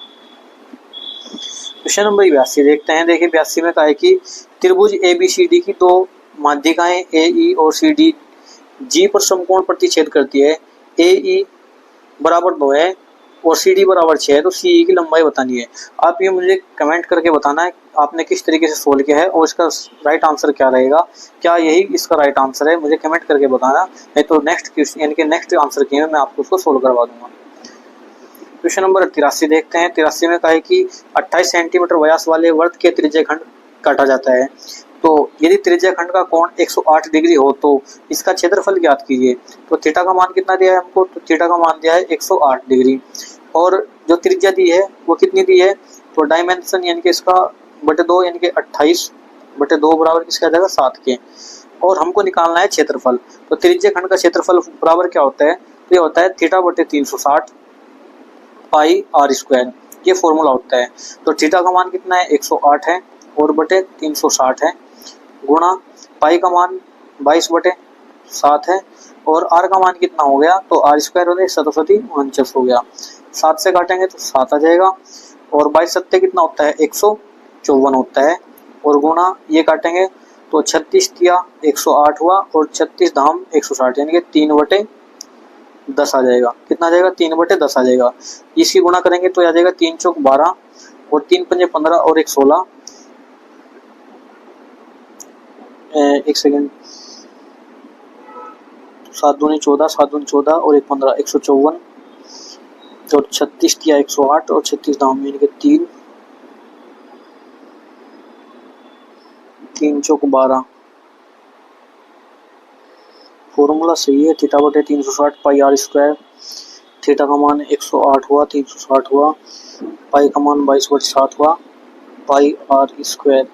क्वेश्चन नंबर 82 देखते हैं। देखिए 82 में कहा है कि त्रिभुज ABCD की दो माध्यिकाएं AE और CD G पर समकोण प्रतिच्छेद करती है। AE = 2 है और CD = 6 है, तो CE की लंबाई बतानी है। आप ये मुझे कमेंट करके बताना है आपने किस तरीके से सोल्व किया है और इसका राइट आंसर क्या रहेगा। क्या यही इसका राइट आंसर है, मुझे कमेंट करके बताना, नहीं तो नेक्स्ट क्वेश्चन यानी कि नेक्स्ट आंसर की मैं आपको उसको सोल्व करवा दूंगा। क्वेश्चन नंबर 83 देखते हैं। 83 में कहा है कि 28 सेंटीमीटर व्यास वाले वर्त के त्रिज्यखंड काटा जाता है। तो यदि त्रिज्या खंड का कोण 108 डिग्री हो तो इसका क्षेत्रफल ज्ञात कीजिए। तो थीटा का मान कितना दिया है हमको, तो थीटा का मान दिया है 108 डिग्री, और जो त्रिज्या दी है वो कितनी दी है, तो डायमेंशन यानी कि इसका बटे 2 यानी कि 28 बटे 2 बराबर किसका आ जाएगा 7 के, और हमको निकालना है क्षेत्रफल। तो त्रिज्या खंड का क्षेत्रफल बराबर क्या होता है, तो ये होता है थीटा बटे 360 पाई आर स्क्वायर, ये फॉर्मूला होता है। तो थीटा का मान कितना है 108 है और बटे 360 है, गुणा पाई का मान 22 बटे 7 है, और आर का मान कितना हो गया, तो आर स्क्वायर होने 749 हो गया, 7 से काटेंगे तो 7 आ जाएगा, और 22 सत्ते कितना होता है 154 होता है, और गुणा ये काटेंगे तो 36 तिया 108 हुआ, और 36 धाम 160 यानी कि 3 बटे 10 आ जाएगा। कितना आ जाएगा, 3 बटे 10 आ जाएगा। इसकी गुणा करेंगे तो आ जाएगा 3 चौक 12 और 3 पंजे 15 और 1 16, एक सेकेंड, 7 दूनी 14, 7 दूनी 14 और 1 15, 154, और 36 तिया 108 और 36 धाम यानी कि 3 चौक 12। फॉर्मूला सही है, थीटा बटे 360 पाई आर स्क्वायर, थीटा का मान 108 हुआ, 360 हुआ, पाई का मान 22 बटे 7 हुआ, पाई आर स्क्वायर,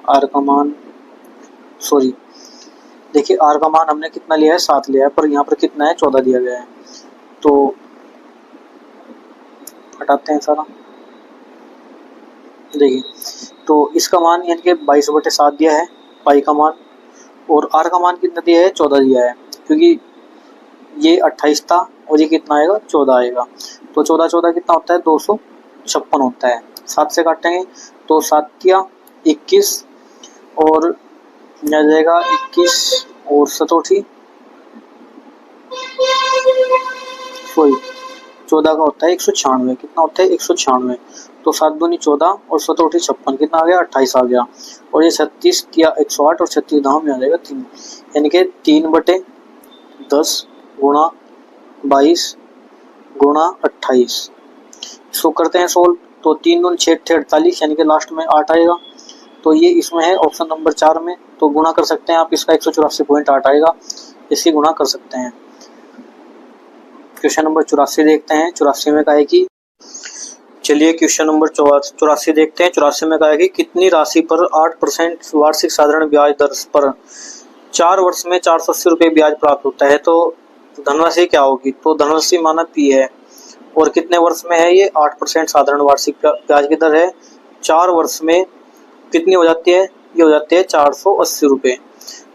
आर का मान देखिए आर का मान हमने कितना लिया है 7 लिया है, पर यहाँ पर कितना है 14 दिया गया है, तो हटाते हैं सारा। देखिए तो इसका मान यानी कि 22 बटे 7 दिया है पाई का मान, और आर का मान कितना दिया है 14 दिया है, क्योंकि ये 28 था और ये कितना आएगा 14 आएगा, तो 14 14 कितना होता है 256 होता है। 7 से काटेंगे तो 7 तिया 21 और आ जाएगा 21 और 14 14 का होता है 196, कितना होता है 196, तो 7 दूनी 14 और 17 56 कितना आ गया 28 आ गया, और ये 36 या 108 और 36 धाम में आ जाएगा 3, यानी कि 3 बटे 10 गुणा 22 गुणा 28। इसको करते हैं सोल्व, तो 3 दूनी 6 48 यानी कि लास्ट में 8 आएगा, तो ये इसमें है ऑप्शन नंबर 4 में, तो गुणा कर सकते हैं आप, इसका 184.8 आएगा, इसकी गुणा कर सकते हैं। क्वेश्चन नंबर 84 देखते हैं। 84 में कहा है कि, चलिए क्वेश्चन नंबर 84 देखते हैं। 84 में कहा है कि कितनी राशि पर 8% वार्षिक साधारण ब्याज दर पर 4 वर्ष में 480 रुपये ब्याज प्राप्त होता है, तो धनराशि क्या होगी, तो धनराशि माना P है, और कितने वर्ष में है ये 8% साधारण वार्षिक ब्याज की दर है, 4 वर्ष में कितनी हो जाती है, ये हो जाती है 480 रुपये।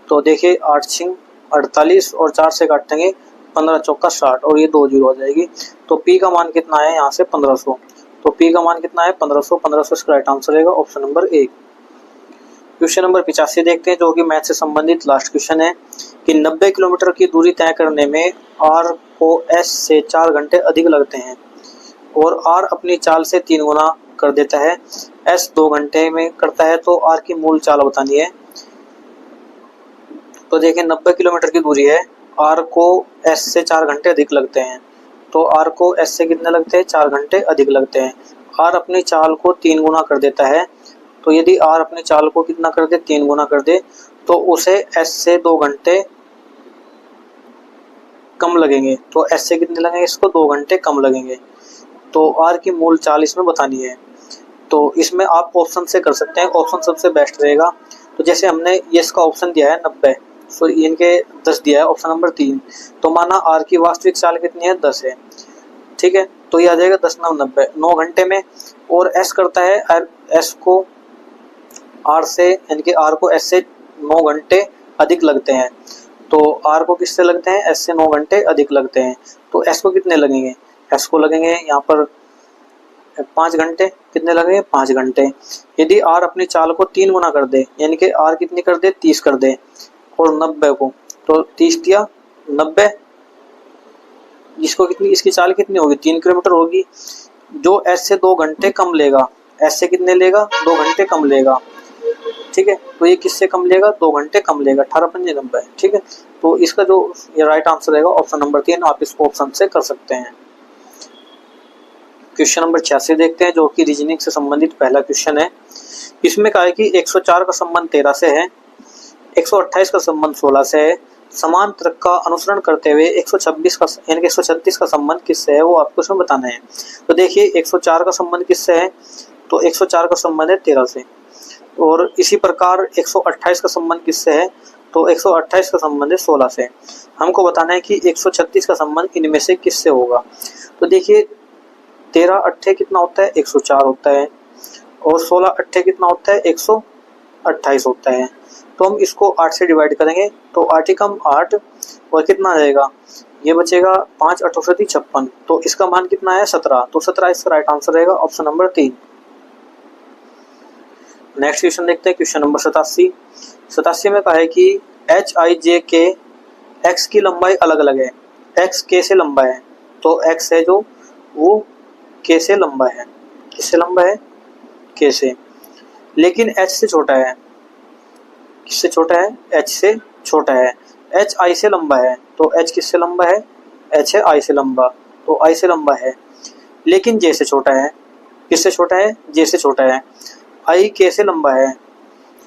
तो देखिए 8 छिंग 48 और 4 से काटेंगे 15 चौका 60 और ये 2 जीरो आ जाएगी, तो P का मान कितना है यहाँ से 1500, तो P का मान कितना है 1500 इसका राइट आंसर रहेगा ऑप्शन नंबर 1। क्वेश्चन नंबर 85 देखते हैं, जो कि मैथ से संबंधित लास्ट क्वेश्चन है कि 90 किलोमीटर की दूरी तय करने में R को S से 4 घंटे अधिक लगते हैं और R अपनी चाल से 3 गुना कर देता है, S 2 घंटे में करता है, तो R की मूल चाल बतानी है। तो देखिए 90 किलोमीटर की दूरी है, R को S से 4 घंटे अधिक लगते हैं, तो R को S से कितने लगते हैं 4 घंटे अधिक लगते हैं। R अपनी चाल को 3 गुना कर देता है, तो यदि R अपनी चाल को कितना कर दे 3 गुना कर दे, तो उसे S से 2 घंटे कम लगेंगे, तो S से कितने लगेंगे, इसको 2 घंटे कम लगेंगे, तो R की मूल चाल इसमें बतानी है। तो इसमें आप ऑप्शन से कर सकते हैं, ऑप्शन सबसे बेस्ट रहेगा। तो जैसे हमने ये इसका ऑप्शन दिया है 90, सो इनके 10 दिया है ऑप्शन नंबर 3, तो माना R की वास्तविक चाल कितनी है 10 है, ठीक है, तो ये आ जाएगा 10 9 90 9 घंटे में, और S करता है S को R से यानी कि R को S से 9 घंटे अधिक लगते हैं, तो R को किससे लगते हैं S से 9 घंटे अधिक लगते हैं, तो S को कितने लगेंगे, S को लगेंगे यहाँ पर 5 घंटे, कितने लगेंगे 5 घंटे। यदि R अपनी चाल को 3 गुना कर दे, यानी कि R कितनी कर दे 30 कर दे, और 90 को, तो 30 दिया 90, इसको कितनी, इसकी चाल कितनी होगी 3 किलोमीटर होगी, जो S से 2 घंटे कम लेगा, S से कितने लेगा 2 घंटे कम लेगा, ठीक है, तो ये किससे कम लेगा 2 घंटे कम लेगा, 18 पंजे 90, ठीक है, तो इसका जो ये राइट आंसर रहेगा ऑप्शन नंबर 3, आप इसको ऑप्शन से कर सकते हैं। क्वेश्चन नंबर 86 देखते हैं, जो कि रीजनिंग से संबंधित पहला क्वेश्चन है इसमें कहा है कि 104 का संबंध 13 से है, 128 का संबंध 16 से है। समान तर्क का अनुसरण करते हुए 126 का यानी कि 136 का संबंध किससे है वो आपको इसमें बताना है। तो देखिए 104 का संबंध किससे है, तो 104 का संबंध है 13 से। और इसी प्रकार 128 का संबंध किससे है, तो 128 का संबंध है 16 से। हमको बताना है कि 136 का संबंध इनमें से किससे होगा। तो देखिए 13 अट्ठे कितना होता है, 104 होता है, और 16 अट्ठे कितना होता है, 128 होता है। तो हम इसको 8 से डिवाइड करेंगे तो 8 एकम 8 और कितना आ जाएगा, ये बचेगा 5 8 56। तो इसका मान कितना है, 17। तो 17 इसका राइट आंसर रहेगा ऑप्शन नंबर 3। नेक्स्ट क्वेश्चन देखते हैं, क्वेश्चन नंबर 87 में कहा है कि HIJ के x की लंबाई अलग अलग है, x k से लंबा है। तो x है जो वो k से लंबा है, किससे लंबा है, k से, लेकिन h से छोटा है। किससे छोटा है, h से छोटा है। h i से लंबा है, तो h किससे लंबा है, h है i से लंबा, तो i से लंबा है, लेकिन j से छोटा है। किससे छोटा है, j से छोटा है। i k से लंबा है,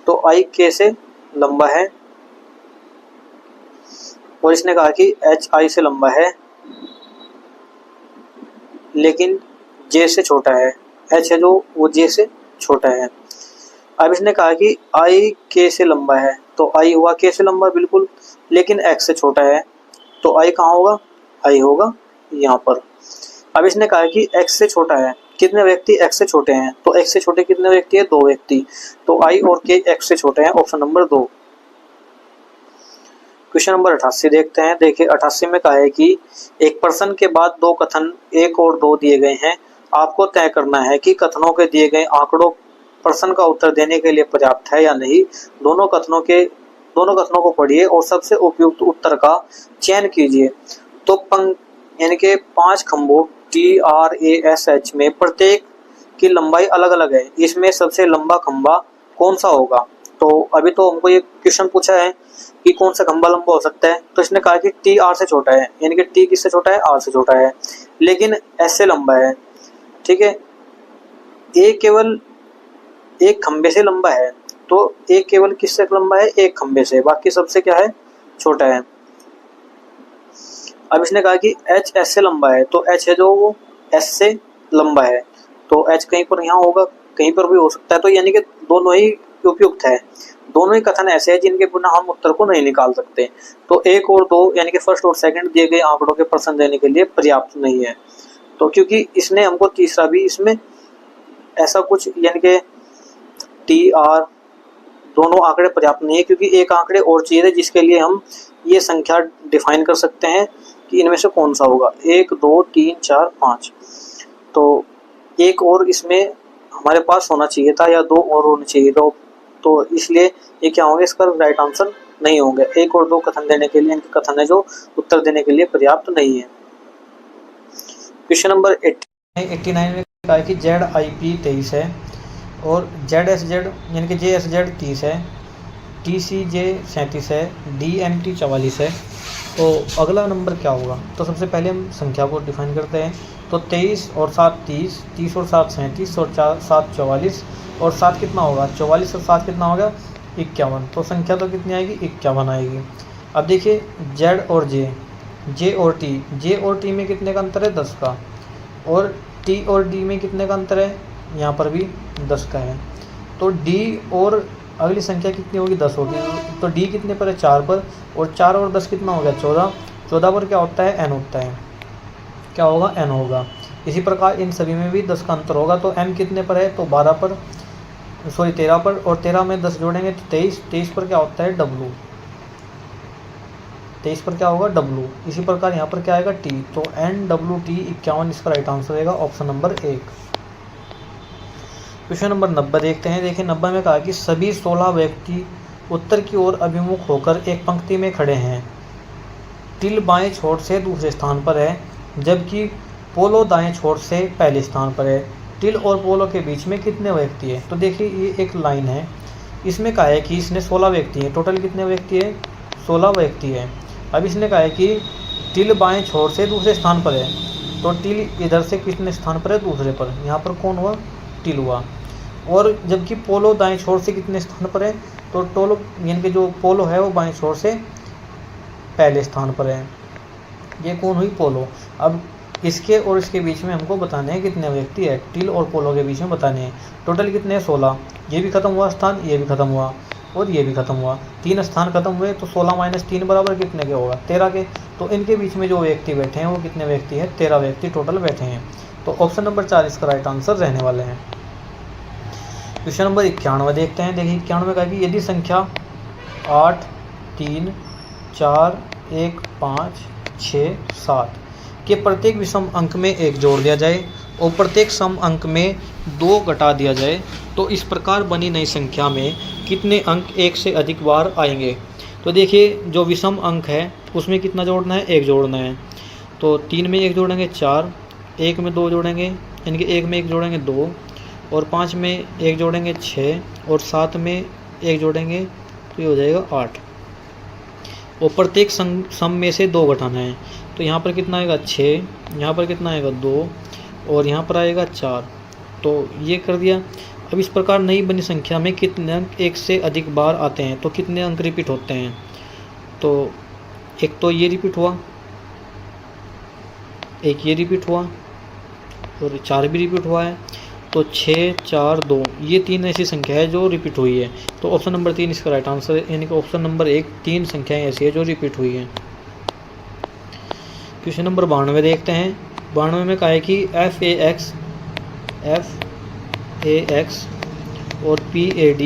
तो i k से लंबा है, और इसने कहा कि h i से लंबा है लेकिन j से छोटा है। h है जो वो j से छोटा है। अब इसने कहा कि i k से लंबा है, तो i हुआ k से लंबा बिल्कुल, लेकिन x से छोटा है, तो i कहाँ होगा, i होगा यहाँ पर। अब इसने कहा कि x से छोटा है, कितने व्यक्ति x से छोटे हैं, तो x से छोटे कितने व्यक्ति है, 2 व्यक्ति। तो i और k x से छोटे हैं, ऑप्शन नंबर 2। क्वेश्चन नंबर 88 देखते हैं। देखिए 88 में कहा है कि एक प्रश्न के बाद 2 कथन 1 और 2 दिए गए हैं। आपको तय करना है कि कथनों के दिए गए आंकड़ों प्रश्न का उत्तर देने के लिए पर्याप्त है या नहीं। दोनों कथनों को पढ़िए और सबसे उपयुक्त उत्तर का चयन कीजिए। तो यानी कि 5 खंभों TRASH में प्रत्येक की लंबाई अलग अलग है, इसमें सबसे लंबा खंभा कौन सा होगा। तो अभी तो हमको ये क्वेश्चन पूछा है कि कौन सा खंभा लंबा हो सकता है, तो इसने कहा कि T R से छोटा है, यानी कि T किससे छोटा है, R से छोटा है, लेकिन S से लंबा है। ठीक है, A केवल एक खंबे से लंबा है, तो A केवल किससे लंबा है, एक खंबे से, बाकी सबसे क्या है, छोटा है। अब इसने कहा कि H S से लंबा है, तो H है जो वो S से लंबा है, तो H कहीं पर यहाँ होगा, कहीं पर भी हो सकता है। तो यानी कि दोनों ही उपयुक्त है। दोनों ही कथन ऐसे हैं जिनके बिना हम उत्तर को नहीं निकाल सकते। तो 1 और 2 यानी कि फर्स्ट और सेकंड दिए गए आंकड़ों के प्रश्न देने के लिए पर्याप्त नहीं है। तो क्योंकि इसने हमको तीसरा भी, इसमें ऐसा कुछ यानी कि TR दोनों आंकड़े पर्याप्त नहीं है, क्योंकि एक आंकड़े और चाहिए थे जिसके लिए हम ये संख्या डिफाइन कर सकते हैं कि इनमें से कौन सा होगा। 1 2 3 4 5, तो एक और इसमें हमारे पास होना चाहिए था, या 2 और होने चाहिए। तो इसलिए ये क्या होंगे, इसका राइट आंसर नहीं होंगे। 1 और 2 कथन देने के लिए, इनके कथन है जो उत्तर देने के लिए पर्याप्त नहीं है। क्वेश्चन नंबर 89 में कहा है कि ZIP 23 है और ZSZ यानी कि JSZ 30 है, TCJ 37 है, DMT 44 है। तो अगला नंबर क्या होगा, तो सबसे पहले हम संख्या को डिफाइन करते हैं। तो 23 और 7 30, 30 और 7 37 और 7 44, और 7 कितना होगा, 44 और 7 कितना होगा, 51। तो संख्या तो कितनी आएगी, 51 आएगी। अब देखिए Z और J और T में कितने का अंतर है, 10 का, और T और D में कितने का अंतर है, यहाँ पर भी 10 का है। तो D और अगली संख्या कितनी होगी, 10 होगी। तो D कितने पर है, 4 पर, और 4 और 10 कितना हो गया, 14। 14 पर क्या होता है, N होता है, क्या होगा, N होगा। इसी प्रकार इन सभी में भी 10 का अंतर होगा। तो M कितने पर है, तो 13 पर, और 13 में 10 जोड़ेंगे तो 23 पर क्या होता है, W। 23 पर क्या होगा, W। इसी प्रकार यहाँ पर क्या आएगा, T। तो NWT 51 इसका राइट आंसर रहेगा ऑप्शन नंबर 1। क्वेश्चन नंबर 90 देखते हैं। देखिए 90 में कहा कि सभी 16 व्यक्ति उत्तर की ओर अभिमुख होकर एक पंक्ति में खड़े हैं। टिल बाएं छोर से दूसरे स्थान पर है, जबकि पोलो दाएं छोर से पहले स्थान पर है। टिल और पोलो के बीच में कितने व्यक्ति है। तो देखिए ये एक लाइन है, इसमें कहा है कि इसने 16 व्यक्ति हैं। टोटल कितने व्यक्ति है, 16 व्यक्ति है। अब इसने कहा है कि टिल बाएं छोर से दूसरे स्थान पर है, तो टिल इधर से कितने स्थान पर है, दूसरे पर। यहाँ पर कौन हुआ, टिल हुआ। और जबकि पोलो दाएं छोर से कितने स्थान पर है, तो टोलो यानी कि जो पोलो है वो बाएं छोर से पहले स्थान पर है। ये कौन हुई, पोलो। अब इसके और इसके बीच में हमको बताने हैं कितने व्यक्ति है, टिल और पोलो के बीच में बताने हैं। टोटल कितने हैं, 16। ये भी खत्म हुआ स्थान, ये भी खत्म हुआ और ये भी खत्म हुआ, 3 स्थान खत्म हुए। तो 16 - 3 बराबर कितने के होगा, 13 के। तो इनके बीच में जो व्यक्ति बैठे हैं वो कितने व्यक्ति हैं, 13 व्यक्ति टोटल बैठे हैं। तो ऑप्शन नंबर 4 इसका राइट आंसर रहने वाले हैं। क्वेश्चन नंबर 91 देखते हैं। देखिए 91 का कि यदि संख्या 8, 3, 4, 1, 5, 6, 7 के प्रत्येक विषम अंक में 1 जोड़ दिया जाए और प्रत्येक सम अंक में 2 घटा दिया जाए, तो इस प्रकार बनी नई संख्या में कितने अंक 1 से अधिक बार आएंगे। तो देखिए जो विषम अंक है उसमें कितना जोड़ना है, 1 जोड़ना है। तो 3 में 1 जोड़ेंगे 4, 1 में 2 जोड़ेंगे, यानी कि 1 में 1 जोड़ेंगे 2, और 5 में 1 जोड़ेंगे 6, और 7 में 1 जोड़ेंगे तो ये हो जाएगा 8। और प्रत्येक सम में से 2 घटाना है। तो यहाँ पर कितना आएगा 6, यहाँ पर कितना आएगा 2, और यहाँ पर आएगा 4। तो ये कर दिया। अब इस प्रकार नई बनी संख्या में कितने अंक 1 से अधिक बार आते हैं, तो कितने अंक रिपीट होते हैं। तो एक तो ये रिपीट हुआ, एक ये रिपीट हुआ, और 4 भी रिपीट हुआ है। तो 6, 4, 2 ये 3 ऐसी संख्या है जो रिपीट हुई है। तो ऑप्शन नंबर 3 इसका राइट आंसर है, यानी कि ऑप्शन नंबर 1 3 संख्याएं ऐसी है जो रिपीट हुई है। क्वेश्चन नंबर 92 देखते हैं। 92 में कहा है कि FAX और PAD,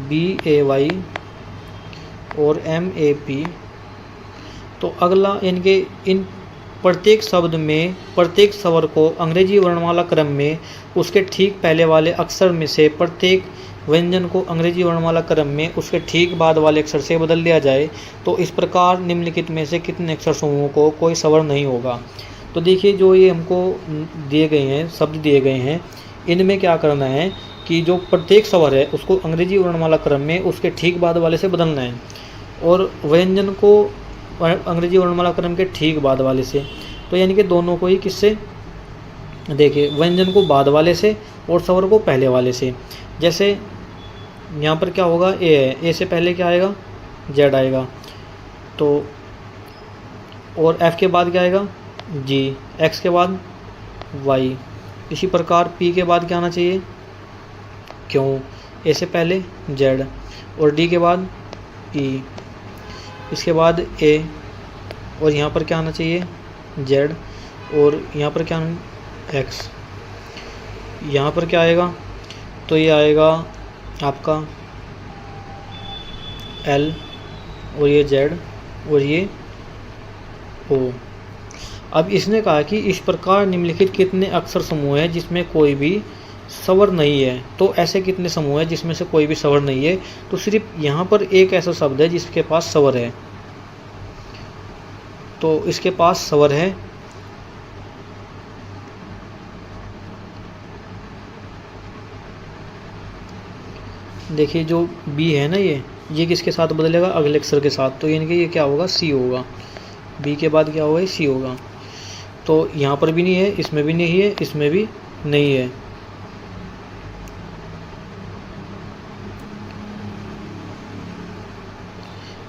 BAY और MAP। तो अगला यानी कि इन प्रत्येक शब्द में प्रत्येक स्वर को अंग्रेजी वर्णमाला क्रम में उसके ठीक पहले वाले अक्षर में से प्रत्येक व्यंजन को अंग्रेजी वर्णमाला क्रम में उसके ठीक बाद वाले अक्षर से बदल दिया जाए, तो इस प्रकार निम्नलिखित में से कितने अक्षर समूहों को कोई स्वर नहीं होगा। तो देखिए जो ये हमको दिए गए हैं, शब्द दिए गए हैं, इनमें क्या करना है कि जो प्रत्येक स्वर है उसको अंग्रेजी वर्णमाला क्रम में उसके ठीक बाद वाले से बदलना है, और व्यंजन को अंग्रेजी वर्णमाला क्रम के ठीक बाद वाले से। तो यानी कि दोनों को ही किससे, देखिए व्यंजन को बाद वाले से और स्वर को पहले वाले से। जैसे यहाँ पर क्या होगा, ए है, ए से पहले क्या आएगा, जेड आएगा। तो और एफ के बाद क्या आएगा, जी, एक्स के बाद वाई। इसी प्रकार पी के बाद क्या आना चाहिए, क्यों, ए से पहले जेड, और डी के बाद ई, इसके बाद ए, और यहाँ पर क्या आना चाहिए, जेड, और यहाँ पर क्या आना, एक्स। यहाँ पर क्या आएगा, तो ये आएगा आपका एल, और ये जेड, और ये ओ। अब इसने कहा कि इस प्रकार निम्नलिखित कितने अक्षर समूह है जिसमें कोई भी स्वर नहीं है। तो ऐसे कितने समूह है जिसमें से कोई भी स्वर नहीं है। तो सिर्फ यहाँ पर एक ऐसा शब्द है जिसके पास स्वर है, तो इसके पास स्वर है। देखिए जो बी है ना, ये किसके साथ बदलेगा, अगले अक्षर के साथ। तो यानी कि ये क्या होगा, सी होगा। बी के बाद क्या होगा, सी होगा। तो यहाँ पर भी नहीं है, इसमें भी नहीं है, इसमें भी नहीं है।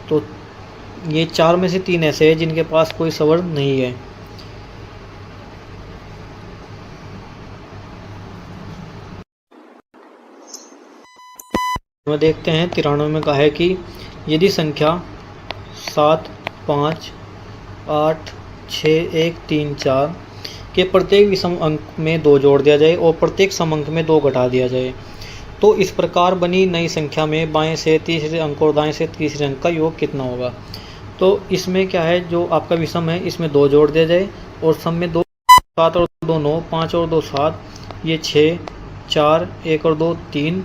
तो ये 4 में से 3 ऐसे हैं जिनके पास कोई स्वर नहीं है। में देखते हैं 93 में कहा है कि यदि संख्या 7, 5, 8, 6, 1, 3, 4 के प्रत्येक विषम अंक में 2 जोड़ दिया जाए और प्रत्येक सम अंक में 2 घटा दिया जाए, तो इस प्रकार बनी नई संख्या में बाएं से तीसरे अंक और दाएं से तीसरे अंक का योग कितना होगा। तो इसमें क्या है, जो आपका विषम है इसमें 2 जोड़ दिया जाए और सम में 2, 7 और 2 9, 5 और 2 7, ये 6, 4, 1 और 2 3,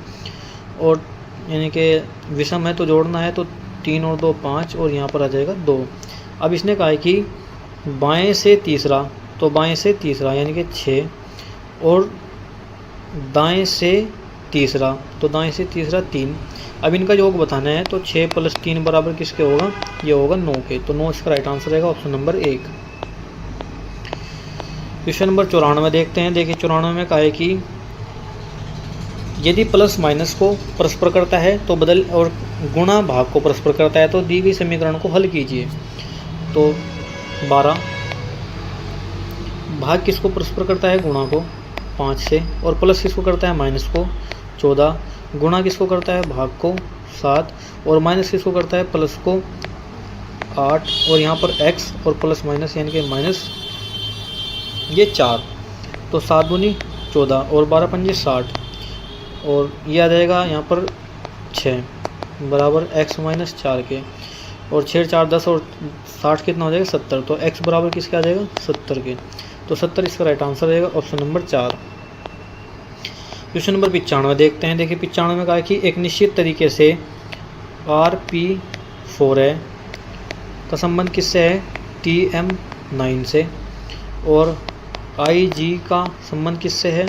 और यानी कि विषम है तो जोड़ना है, तो 3 और 2 5, और यहाँ पर आ जाएगा 2। अब इसने कहा है कि बाएं से तीसरा, तो बाएं से तीसरा यानी कि 6, और दाएं से तीसरा, तो दाएं से तीसरा 3। अब इनका योग बताना है, तो 6 + 3 बराबर किसके होगा, ये होगा 9 के। तो 9 इसका राइट आंसर रहेगा ऑप्शन नंबर 1। क्वेश्चन नंबर 94 देखते हैं। देखिए 94 में कहा है कि यदि प्लस माइनस को परस्पर करता है तो बदल और गुणा भाग को परस्पर करता है तो दी गई समीकरण को हल कीजिए। तो 12 भाग किसको परस्पर करता है, गुणा को 5 से, और प्लस किसको करता है, माइनस को 14, गुणा किसको करता है, भाग को 7, और माइनस किसको करता है, प्लस को 8, और यहाँ पर x और प्लस माइनस यानी कि माइनस ये 4, तो 7 दूनी 14 और 12 पंजे 60, और ये आ जाएगा यहाँ पर 6 बराबर x माइनस 4 के, और 6 4 10 और 60 कितना हो जाएगा 70, तो x बराबर किसके आ जाएगा 70 के, तो 70 इसका राइट आंसर रहेगा ऑप्शन नंबर 4। क्वेश्चन नंबर 95 देखते हैं। देखिए 95 में कहा है कि एक निश्चित तरीके से RP4 का संबंध किससे है, TM9 से, और IG का संबंध किससे है,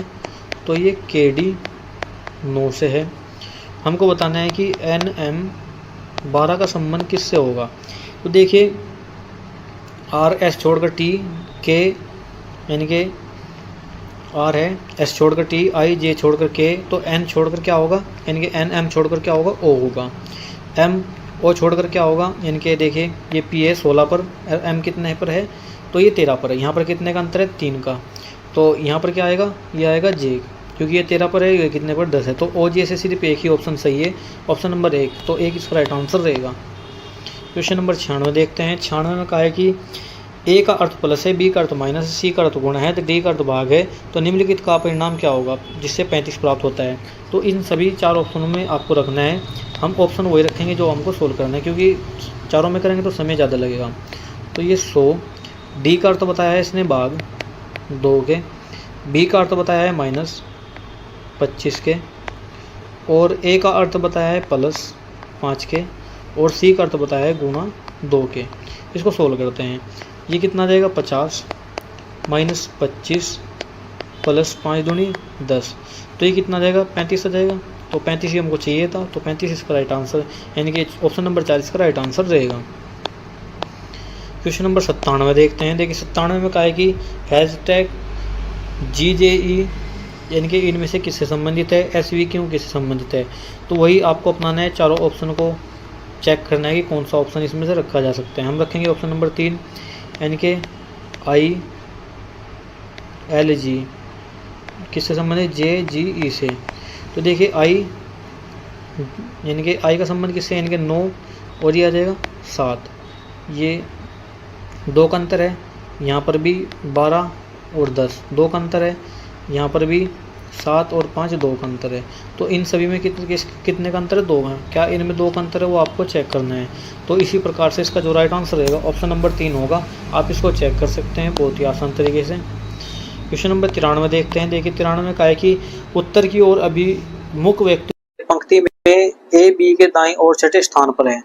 तो ये KD9 से है। हमको बताना है कि NM12 का संबंध किससे होगा। तो देखिए RS छोड़कर T, K यानी कि R है, S छोड़कर T, I J छोड़कर K, तो N छोड़कर क्या होगा, यानी कि NM छोड़कर क्या होगा, O होगा, M O छोड़कर क्या होगा, यानी कि देखिए ये P है 16 पर, M कितने पर है, तो ये 13 पर है। यहाँ पर कितने का अंतर है, 3 का, तो यहाँ पर क्या आएगा, ये आएगा J, क्योंकि ये 13 पर है, ये कितने पर 10 है, तो O J से सिर्फ एक ही ऑप्शन सही है, ऑप्शन नंबर 1, तो 1 इसका राइट आंसर रहेगा। क्वेश्चन नंबर 96 देखते हैं। 96 में कहा है कि A का अर्थ प्लस है, B का अर्थ माइनस है, C का अर्थ गुणा है, तो D का अर्थ भाग है, तो निम्नलिखित का परिणाम क्या होगा जिससे 35 प्राप्त होता है। तो इन सभी 4 ऑप्शनों में आपको रखना है, हम ऑप्शन वही रखेंगे जो हमको सोल्व करना है, क्योंकि चारों में करेंगे तो समय ज़्यादा लगेगा। तो ये 100, D का अर्थ बताया है इसने भाग 2 के, B का अर्थ बताया है माइनस 25 के, और A का अर्थ बताया है प्लस 5 के, और C का अर्थ बताया है गुणा 2 के। इसको सोल्व करते हैं। ये कितना आ जाएगा, 50 माइनस 25 प्लस 5 दूनी 10, तो ये कितना आ जाएगा, 35 आ जाएगा। तो 35 ही हमको चाहिए था, तो 35 इसका राइट आंसर, यानी कि ऑप्शन नंबर 4 इसका राइट आंसर रहेगा। क्वेश्चन नंबर 97 देखते हैं। देखिए 97 में कहा है कि #GJE यानी कि इनमें से किससे संबंधित है, SVQ किससे संबंधित है। तो वही आपको अपनाना है, चारों ऑप्शन को चेक करना है कि कौन सा ऑप्शन इसमें से रखा जा सकता है। हम रखेंगे ऑप्शन नंबर 3 यानी कि ILG किससे संबंधित, JGE से। तो देखिए I यानी कि I का संबंध किससे, यानी कि 9, और ये आ जाएगा 7, ये 2 का अंतर है, यहाँ पर भी 12 और 10 2 का अंतर है, यहाँ पर भी 7 और 5 2 का अंतर है। तो इन सभी में कितने का अंतर है, 2 है। क्या इनमें 2 का अंतर है वो आपको चेक करना है। तो इसी प्रकार से इसका जो राइट आंसर रहेगा ऑप्शन नंबर 3 होगा। आप इसको चेक कर सकते हैं बहुत ही आसान तरीके से। क्वेश्चन नंबर 93 देखते हैं। देखिए 93 में कहा है कि उत्तर की ओर अभिमुख व्यक्ति पंक्ति में A B के दाईं ओर छठे स्थान पर है,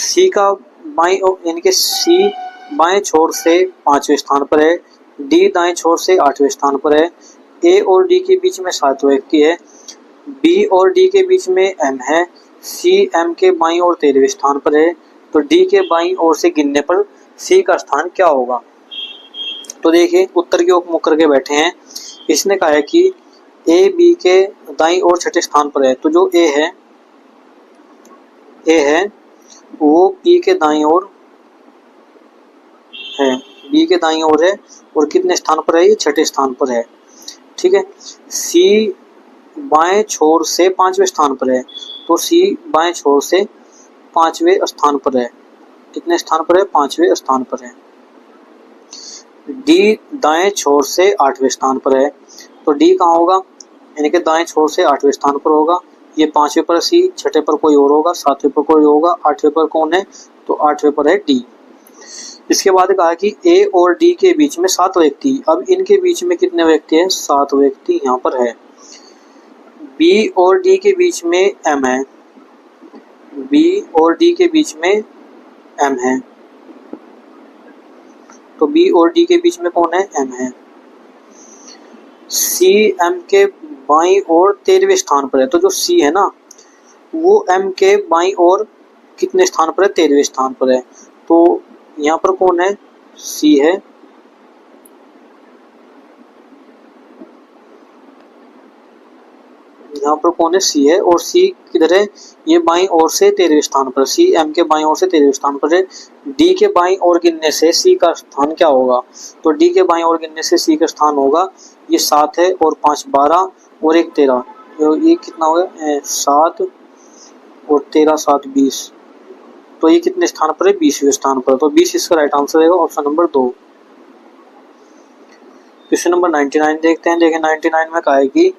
C का बाईं ओर यानी कि C बाएं छोर से 5वें स्थान पर है, D दाएं छोर से 8वें स्थान पर है, A और D के बीच में 7 व्यक्ति है, B और D के बीच में M है, C M के बाईं ओर 13वें स्थान पर है, तो D के बाईं ओर से गिनने पर C का स्थान क्या होगा। तो देखिए उत्तर की ओर मुख करके बैठे हैं। इसने कहा है कि A B के दाईं ओर छठे स्थान पर है, तो जो A है वो B के दाईं ओर है, B के दाईं ओर है, और कितने स्थान पर है, ये छठे स्थान पर है। ठीक है, C बाएं छोर से 5वें स्थान पर है, तो C बाएं छोर से 5वें स्थान पर है। कितने स्थान पर है, 5वें स्थान पर है। D दाएं छोर से 8वें स्थान पर है, तो D कहाँ होगा, यानी कि दाएं छोर से 8वें स्थान पर होगा। ये 5वें पर C, छठे पर कोई और होगा, 7वें पर कोई होगा, 8वें पर कौन है, तो 8वें पर है D। इसके बाद कहा कि A और D के बीच में 7 व्यक्ति, अब इनके बीच में कितने व्यक्ति हैं, 7 व्यक्ति यहाँ पर है। B और D के बीच में M है, B और D के बीच में M है, तो B और D के बीच में कौन है, M है। C M के बाईं ओर 13वें स्थान पर है, तो जो C है ना वो M के बाईं ओर कितने स्थान पर है, 13वें स्थान पर है। तो यहाँ पर कौन है, C है, यहाँ पर कौन है, सी है, और सी किधर है, ये बाईं ओर से 13वें स्थान पर, सी एम के बाईं ओर से 13वें स्थान पर है। डी के बाईं ओर गिनने से सी का स्थान क्या होगा, तो डी के बाईं ओर गिनने से सी का स्थान होगा, ये 7 है और 5 12 और 1 13, ये कितना हो गया 7 और 13 7 20, तो ये कितने स्थान पर है, 20वें स्थान पर, तो 20 इसका राइट आंसर रहेगा, ऑप्शन नंबर 2। क्वेश्चन नंबर 99 देखते हैं। देखिए 99 में कहा है कि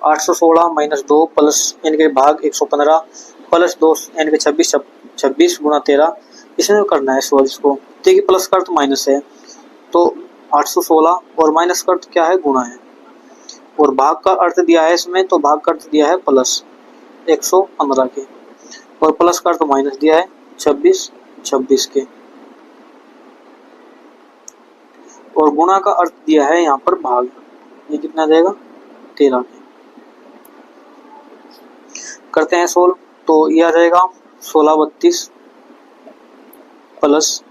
816 माइनस 2 प्लस इनके भाग 115 प्लस 2 इनके 26 गुणा 13, इसमें करना है सवाल इसको। देखिए प्लस का अर्थ माइनस है, तो 816 और माइनस का अर्थ क्या है, गुणा है, और भाग का अर्थ दिया है इसमें, तो भाग का अर्थ दिया है प्लस 115 के, और प्लस का अर्थ माइनस दिया है 26 के, और गुणा का अर्थ दिया है यहाँ पर भाग, ये कितना देगा 13 के। करते हैं सोल्व, तो ये आ जाएगा 1632 प्लस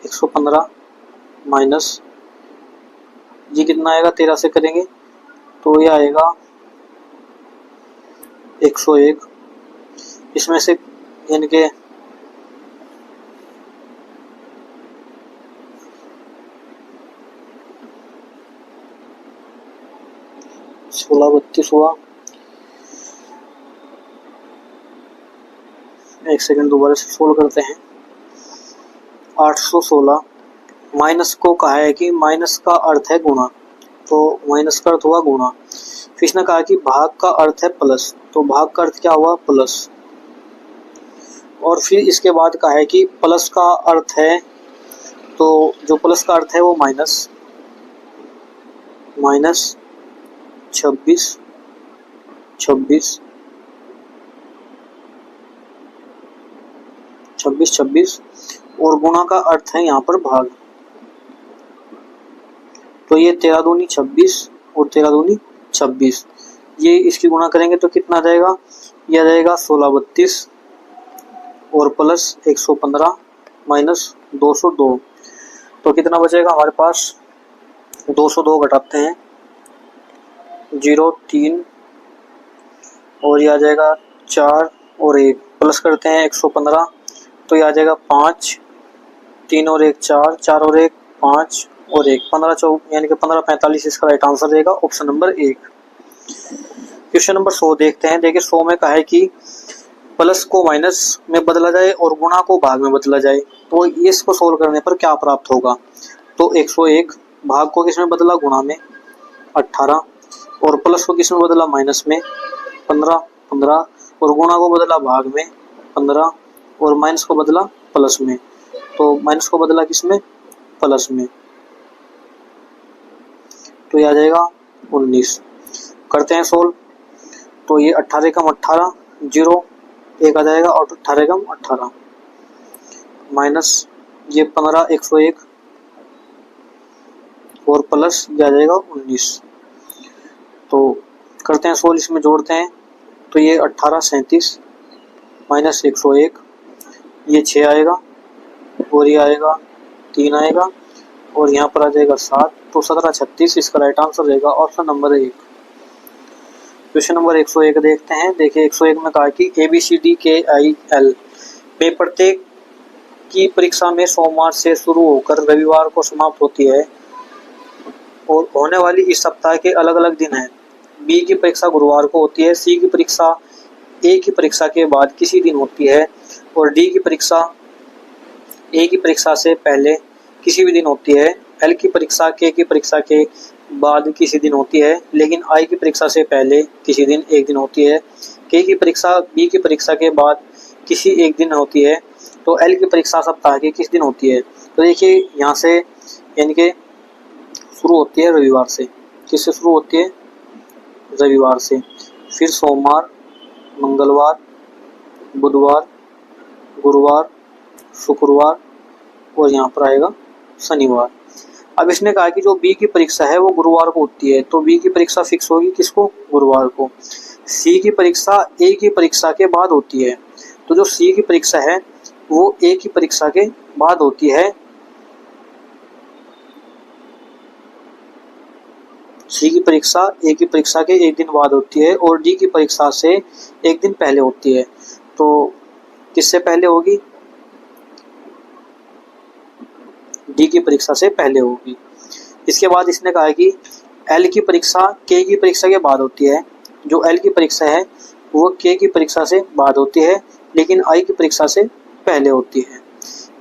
115 माइनस ये कितना आएगा 13 से करेंगे, तो ये आएगा 101, इसमें से इनके 1632 हुआ, एक सेकंड दोबारा से सोल्व करते हैं। 816 माइनस को कहा है कि माइनस का अर्थ है गुणा, तो माइनस का अर्थ हुआ गुणा, फिर इसने कहा कि भाग का अर्थ है प्लस, तो भाग का अर्थ क्या हुआ प्लस, और फिर इसके बाद कहा है कि प्लस का अर्थ है, तो जो प्लस का अर्थ है वो माइनस 26 और गुणा का अर्थ है यहाँ पर भाग, तो ये 13 दूनी 26 और 13 दूनी 26, ये इसकी गुणा करेंगे तो कितना जाएगा, यह रहेगा 1632 और प्लस 115 माइनस 202, तो कितना बचेगा हमारे पास, 202 घटाते हैं 0 3 और ये आ जाएगा 4 और 1, प्लस करते हैं 115, तो ये आ जाएगा 5 3 और 1 4 4 और 1 5 और 1 15 यानी कि 15 45, इसका राइट आंसर रहेगा ऑप्शन नंबर 1। क्वेश्चन नंबर 100 देखते हैं। देखिए 100 में कहा है कि प्लस को माइनस में बदला जाए और गुणा को भाग में बदला जाए, तो इसको सोल्व करने पर क्या प्राप्त होगा, तो 101 भाग को किस में बदला, गुणा में 18, और प्लस को किस में बदला, माइनस में 15 और गुणा को बदला भाग में 15 और माइनस को बदला प्लस में, तो माइनस को बदला किस में, प्लस में, तो ये आ जाएगा 19। करते हैं सोल्व, तो ये 18 कम 18 0 1 आ जाएगा और 18 कम 18 माइनस ये 15 101 और प्लस ये आ जाएगा 19, तो करते हैं सोल्व, इसमें जोड़ते हैं, तो ये 18 37 माइनस 101, ये 6 आएगा और ये आएगा 3 आएगा और यहाँ पर आ जाएगा 7, तो 17 36, इसका राइट आंसर रहेगा ऑप्शन नंबर 1। क्वेश्चन नंबर 101 देखते हैं। देखिए 101 में कहा कि ABCDKIL में प्रत्येक की परीक्षा में सोमवार से शुरू होकर रविवार को समाप्त होती है और होने वाली इस सप्ताह के अलग अलग दिन हैं। बी की परीक्षा गुरुवार को होती है, सी की परीक्षा ए की परीक्षा के बाद किसी दिन होती है और डी की परीक्षा ए की परीक्षा से पहले किसी भी दिन होती है। एल की परीक्षा के की परीक्षा के बाद किसी दिन होती है, लेकिन आई की परीक्षा से पहले किसी दिन एक दिन होती है। के की परीक्षा बी की परीक्षा के बाद किसी एक दिन होती है, तो एल की परीक्षा सप्ताह के किस दिन होती है। तो देखिए यहाँ से यानी कि शुरू होती है रविवार से, किससे शुरू होती है, रविवार से, फिर सोमवार, मंगलवार, बुधवार, गुरुवार, शुक्रवार और यहाँ पर आएगा शनिवार। अब इसने कहा कि जो बी की परीक्षा है वो गुरुवार को होती है, तो बी की परीक्षा फिक्स होगी किसको, गुरुवार को। सी की परीक्षा ए की परीक्षा के बाद होती है, तो जो सी की परीक्षा है वो ए की परीक्षा के बाद होती है सी की परीक्षा ए की परीक्षा के एक दिन बाद होती है और डी की परीक्षा से एक दिन पहले होती है। तो किससे पहले होगी? डी की परीक्षा से पहले होगी। इसके बाद इसने कहा है कि एल की परीक्षा के की परीक्षा के बाद होती है। जो एल की परीक्षा है वो के की परीक्षा से बाद होती है, लेकिन आई की परीक्षा से पहले होती है।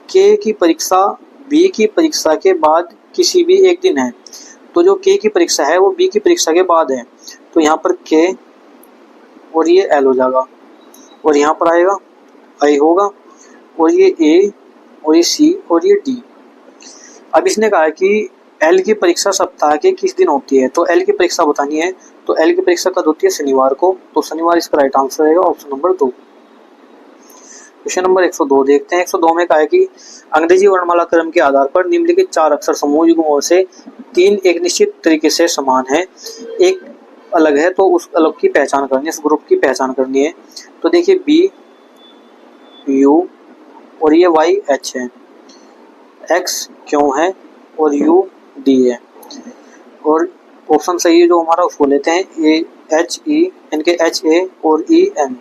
के की परीक्षा बी की परीक्षा के बाद किसी भी एक दिन है, तो जो के की परीक्षा है वो बी की परीक्षा के बाद है, तो यहाँ पर के और ये एल हो जाएगा और यहाँ पर आएगा आई होगा और ये ए और ये सी और ये डी। अब इसने कहा कि एल की परीक्षा सप्ताह के किस दिन होती है, तो एल की परीक्षा बतानी है। तो एल की परीक्षा कब होती है? शनिवार को, तो शनिवार इसका राइट आंसर रहेगा ऑप्शन नंबर 2। क्वेश्चन नंबर 102 देखते हैं। 102 में कहा है कि अंग्रेजी वर्णमाला क्रम के आधार पर निम्नलिखित 4 अक्षर समूह युग्मों से 3 एक निश्चित तरीके से समान है, एक अलग है, तो उस अलग की पहचान करनी है, उस ग्रुप की पहचान करनी है। तो देखिए बी यू और ये वाई एच है, एक्स क्यों है और यू डी है, और ऑप्शन सही है जो हमारा उसको लेते हैं ए एच ई, इनके एच ए और ई एन।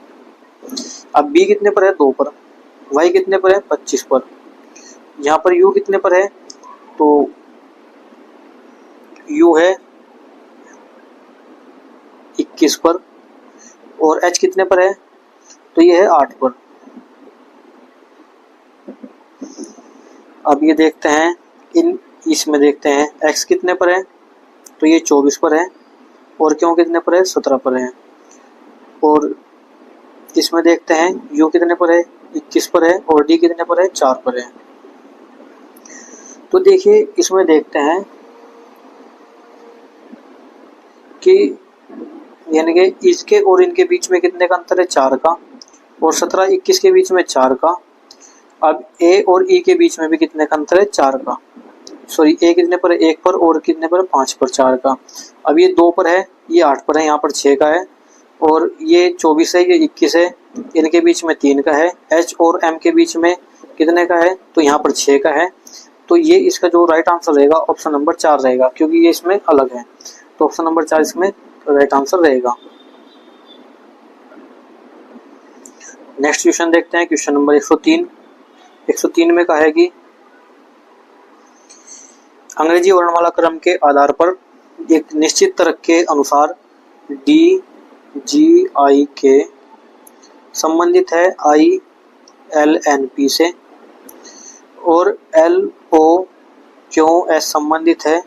अब बी कितने पर है? 2 पर। वाई कितने पर है? 25 पर। यहाँ पर यू कितने पर है? तो यू है 21 पर, और एच कितने पर है? तो ये है 8 पर। अब ये देखते हैं इसमें देखते हैं एक्स कितने पर है, तो ये 24 पर है, और क्यों कितने पर है? 17 पर है। और इसमें देखते हैं यू कितने पर है? 21 पर है, और डी कितने पर है? 4 पर है। तो देखिए इसमें देखते हैं कि यानी कि इसके और इनके बीच में कितने का अंतर है? 4 का, और 17 21 के बीच में 4 का। अब ए और ई के बीच में भी कितने का अंतर है? 4 का। सॉरी, ए कितने पर है? 1 पर, और कितने पर? 5 पर, 4 का। अब ये 2 पर है, ये 8 पर है, यहाँ पर 6 का है, और ये 24 है, ये 21 है, इनके बीच में 3 का है। एच और एम के बीच में कितने का है? तो यहाँ पर 6 का है। तो ये इसका जो राइट आंसर रहेगा ऑप्शन नंबर 4 रहेगा, क्योंकि ये इसमें अलग है, तो ऑप्शन नंबर 4 इसमें राइट आंसर रहेगा। नेक्स्ट क्वेश्चन देखते हैं, क्वेश्चन नंबर 103। 103 में कहा है कि अंग्रेजी वर्णमाला क्रम के आधार पर एक निश्चित तर्क के अनुसार डी जी आई के संबंधित है आई एल एन पी से, और एल ओ क्यों एस संबंधित है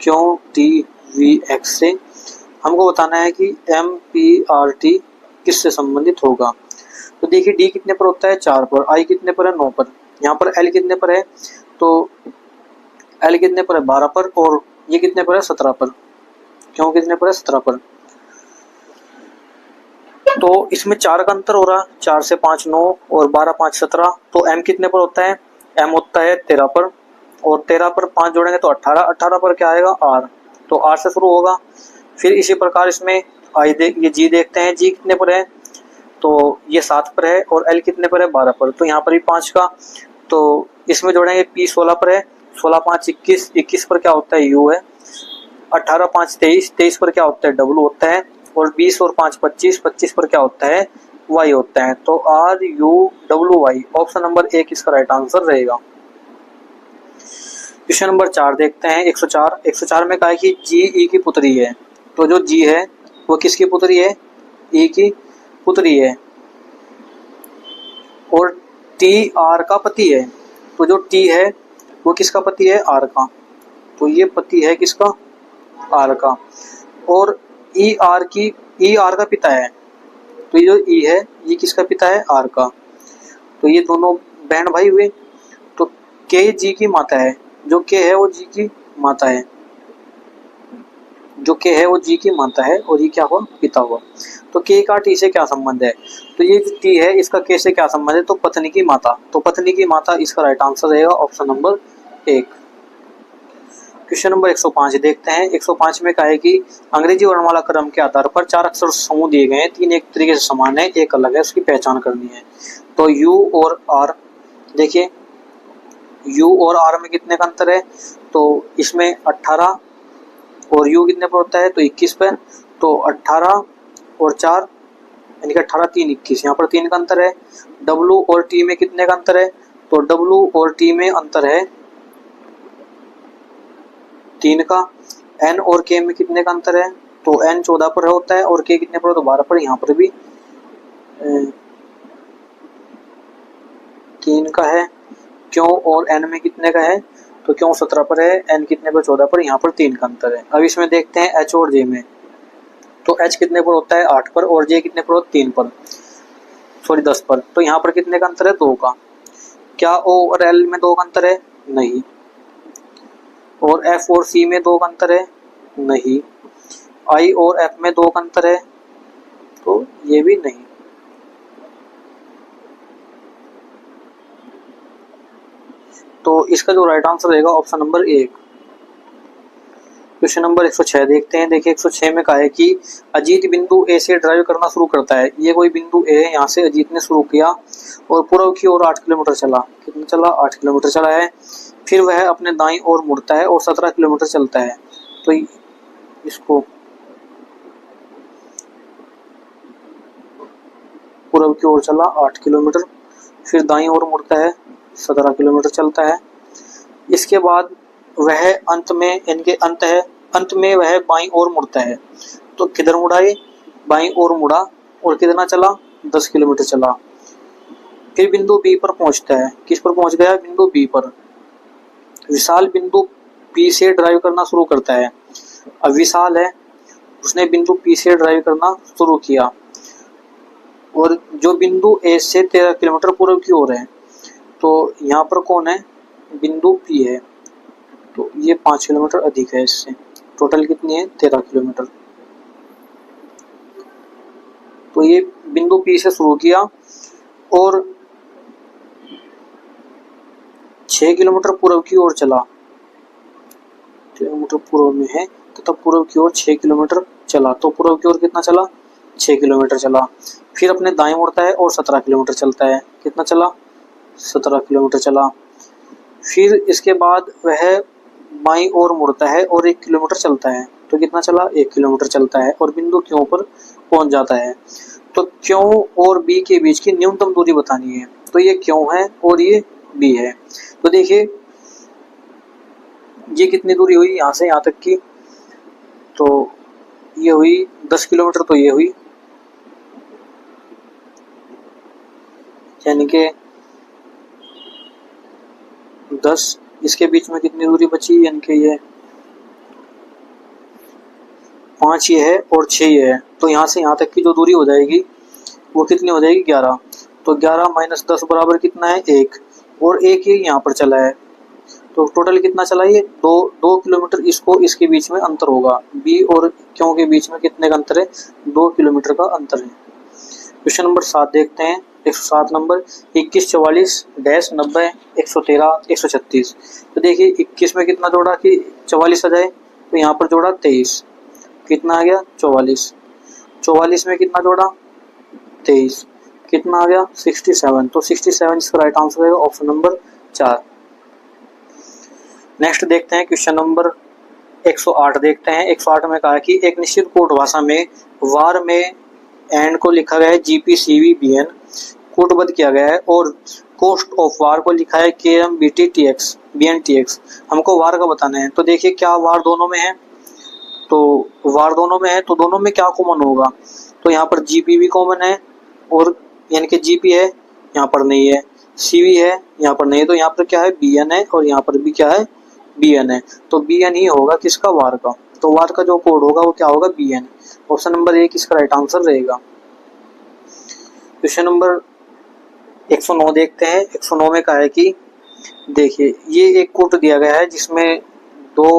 क्यों टी वी एक्स से। हमको बताना है कि एम पी आर टी किससे संबंधित होगा। तो देखिए डी कितने पर होता है? 4 पर। आई कितने पर है? 9 पर। यहाँ पर एल कितने पर है? तो एल कितने पर है? 12 पर, और ये कितने पर है? 17 पर। क्यों कितने पर है? 17 पर। तो इसमें 4 का अंतर हो रहा है, 4 से 5 9 और 12 5 17। तो एम कितने पर होता है? एम होता है 13 पर, और 13 पर 5 जोड़ेंगे तो 18, 18 पर क्या आएगा? आर, तो आर से शुरू होगा। फिर इसी प्रकार इसमें ये जी देखते हैं, जी कितने पर है? तो ये 7 पर है, और एल कितने पर है? 12 पर, तो यहाँ पर भी 5 का। तो इसमें जोड़ेंगे पी 16 पर है, 16 5 21, 21 पर क्या होता है? यू है। 18 5 23, 23 पर क्या होता है? डब्लू होता है, और 20 और 5 25, 25 पर क्या होता है? वाई होता है। तो R U W Y, option number 1 इसका राइट आंसर रहेगा। क्वेश्चन नंबर 4 देखते हैं। 104। 104 में कहा है कि जी ई की पुत्री है, तो जो जी है वो किसकी पुत्री है? ई की पुत्री है, और टी आर का पति है, तो जो टी है वो किसका पति है? आर का, तो ये पति है किसका? आर का। और ई आर का पिता है, तो ये जो ई है ये किसका पिता है? आर का, तो ये दोनों बहन भाई हुए। तो के जी की माता है, जो के है वो जी की माता है, जो के है वो जी की माता है, और ये क्या हुआ? पिता हुआ। तो के का टी से क्या संबंध है? तो ये जो टी है इसका के से क्या संबंध है? तो पत्नी की माता, तो पत्नी की माता इसका राइट आंसर रहेगा ऑप्शन नंबर 1। क्वेश्चन नंबर 105 देखते हैं। 105 में कहा है कि अंग्रेजी वर्णमाला क्रम के आधार पर 4 अक्षर समूह दिए गए हैं, 3 एक तरीके से समान है, एक अलग है, उसकी पहचान करनी है। तो यू और आर, देखिए यू और आर में कितने का अंतर है? तो इसमें 18 और U कितने पर होता है, तो 21 पर। तो 18 और 4 यानी कि 18 3 21, यहाँ पर 3 का अंतर है। W और T में कितने का अंतर है, तो W और T में अंतर है 3 का। N और K में कितने का अंतर है, तो N 14 पर होता है और K कितने पर, तो 12 पर। यहाँ पर भी 3 का है। Q और N में कितने का है, तो Q 17 पर है, N कितने पर, 14 पर। यहाँ पर 3 का अंतर है। अब इसमें देखते हैं H और J में, तो H कितने पर होता है, 8 पर, और J कितने पर होता है, 3 पर, सॉरी 10 पर। तो यहाँ पर कितने का अंतर है, 2 का। क्या O और L में 2 का अंतर है, नहीं। और F और C में 2 का अंतर है, नहीं। I और F में 2 का अंतर है, तो ये भी नहीं। तो इसका जो राइट आंसर रहेगा ऑप्शन नंबर 1। क्वेश्चन नंबर 106 देखते हैं। देखिए 106 में कहा है कि अजीत बिंदु ए से ड्राइव करना शुरू करता है। ये कोई बिंदु ए है, यहाँ से अजीत ने शुरू किया और पूर्व की ओर 8 किलोमीटर चला। कितना चला, 8 किलोमीटर चला है। फिर वह अपने दाईं ओर मुड़ता है और 17 किलोमीटर चलता है। तो इसको पूर्व की ओर चला 8 किलोमीटर, फिर दाईं ओर मुड़ता है, 17 किलोमीटर चलता है। इसके बाद वह अंत में, इनके अंत है, अंत में वह बाईं ओर मुड़ता है। तो किधर मुड़ा ये, बाईं ओर मुड़ा और कितना चला, 10 किलोमीटर चला। फिर बिंदु बी पर पहुंचता है। किस पर पहुंच गया, बिंदु बी पर। विशाल बिंदु पी से ड्राइव करना शुरू करता है। अब विशाल है, उसने बिंदु पी से ड्राइव करना शुरू किया और जो बिंदु ए से 13 किलोमीटर पूर्व की ओर है। तो यहाँ पर कौन है, बिंदु पी है, तो ये 5 किलोमीटर अधिक है इससे। टोटल कितनी है, 13 किलोमीटर। तो ये बिंदु पी से शुरू किया और 6 किलोमीटर पूर्व की ओर चला। किलोमीटर पूर्व में है तो पूर्व की ओर 6 किलोमीटर चला। तो पूर्व की ओर कितना चला, 6 किलोमीटर चला। फिर अपने दाएं मुड़ता है और 17 किलोमीटर चलता है। कितना चला, 17 किलोमीटर चला। फिर इसके बाद वह बाईं ओर मुड़ता है और 1 किलोमीटर चलता है। तो कितना चला, 1 किलोमीटर चलता है और बिंदु क्यों पर पहुंच जाता है। तो क्यों और बी के बीच की न्यूनतम दूरी बतानी है। तो ये क्यों है और ये बी है। तो देखिए ये कितनी दूरी हुई यहाँ से यहाँ तक की, तो ये हुई 10 किलोमीटर। तो ये हुई यानी कि 10, इसके बीच में कितनी दूरी बची, यानी कि ये 5 ये है और 6 ये है। तो यहाँ से यहाँ तक की जो दूरी हो जाएगी वो कितनी हो जाएगी, 11। तो 11 माइनस 10 बराबर कितना है, 1। और 1 ये यहाँ पर चला है। तो टोटल कितना चला, ये 2 किलोमीटर इसको इसके बीच में अंतर होगा। बी और क्यों के बीच में कितने का अंतर है, 2 किलोमीटर का अंतर है। क्वेश्चन नंबर 7 देखते हैं। 107 नंबर, 21 44 डैश 90 113 136। तो देखिए 21 में कितना जोड़ा कि 44 आ जाए, तो यहाँ पर जोड़ा 23, कितना आ गया 44। 44 में कितना जोड़ा 23, कितना आ गया 67। तो 67 इसका राइट आंसर है ऑप्शन नंबर 4। नेक्स्ट देखते हैं क्वेश्चन नंबर 108 देखते हैं। 108 में कहा कि एक निश्चित कोड भाषा में वार में एंड को लिखा गया है GPCVBN, कोडबद्ध किया गया है, और कॉस्ट ऑफ वार को लिखा है KMBTTX BNTX। हमको वार का बताना है। तो देखिए क्या वार दोनों में है, तो वार दोनों में है, तो दोनों में क्या कॉमन होगा। तो यहाँ पर GP भी कॉमन है और यानी कि GP है, यहाँ पर नहीं है। CV है, यहाँ पर नहीं है। तो यहाँ पर क्या है, BN है, और यहाँ पर भी क्या है, BN है। तो BN ही होगा किसका, वार का। तो वार का जो कोड होगा वो क्या होगा, BN। ऑप्शन नंबर 1 इसका राइट आंसर रहेगा। क्वेश्चन नंबर 109 देखते हैं। 109 में कहा है कि देखिए ये एक कोड दिया गया है जिसमें 2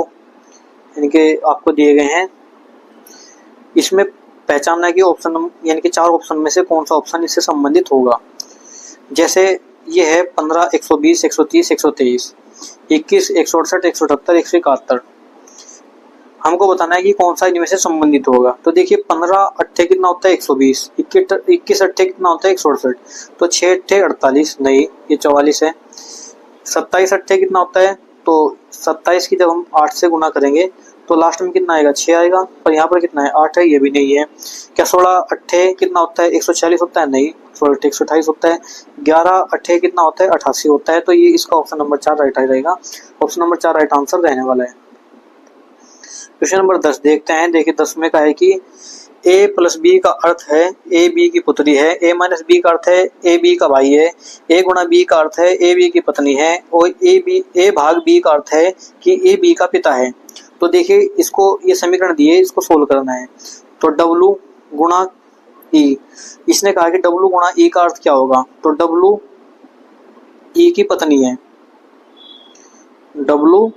यानी कि आपको दिए गए हैं। इसमें पहचानना है कि ऑप्शन यानी कि 4 ऑप्शन में से कौन सा ऑप्शन इससे संबंधित होगा। जैसे ये है 15 120 130 123 21 168 178 171। हमको बताना है कि कौन सा इनमें से संबंधित होगा। तो देखिए 15 अट्ठे कितना होता है 120, 21 अट्ठे कितना होता है 168, तो 6 अट्ठे 48, नहीं ये 44 है। 27 अट्ठे कितना होता है, तो 27 की जब हम 8 से गुना करेंगे तो लास्ट में कितना आएगा 6 आएगा, पर यहाँ पर कितना है 8 है, ये भी नहीं है। क्या 16 अट्ठे कितना होता है 146 होता है, नहीं 16 अट्ठे 128 होता है। 11 अट्ठे कितना होता है 88 होता है। तो ये इसका ऑप्शन नंबर 4 राइट रहेगा, ऑप्शन नंबर 4 राइट आंसर रहने वाला है। क्वेश्चन नंबर 10 देखते हैं। देखिए 10 में कहा है कि a प्लस बी का अर्थ है ए बी की पुत्री है, a माइनस बी का अर्थ है ए बी का भाई है, a गुणा बी का अर्थ है ए बी की पत्नी है, और ए भाग बी का अर्थ है कि ए बी का पिता है। तो देखिए इसको ये समीकरण दिए, इसको सोल्व करना है। तो W गुणा ई, इसने कहा कि W गुणा ई का अर्थ क्या होगा, तो W ई की पत्नी है, W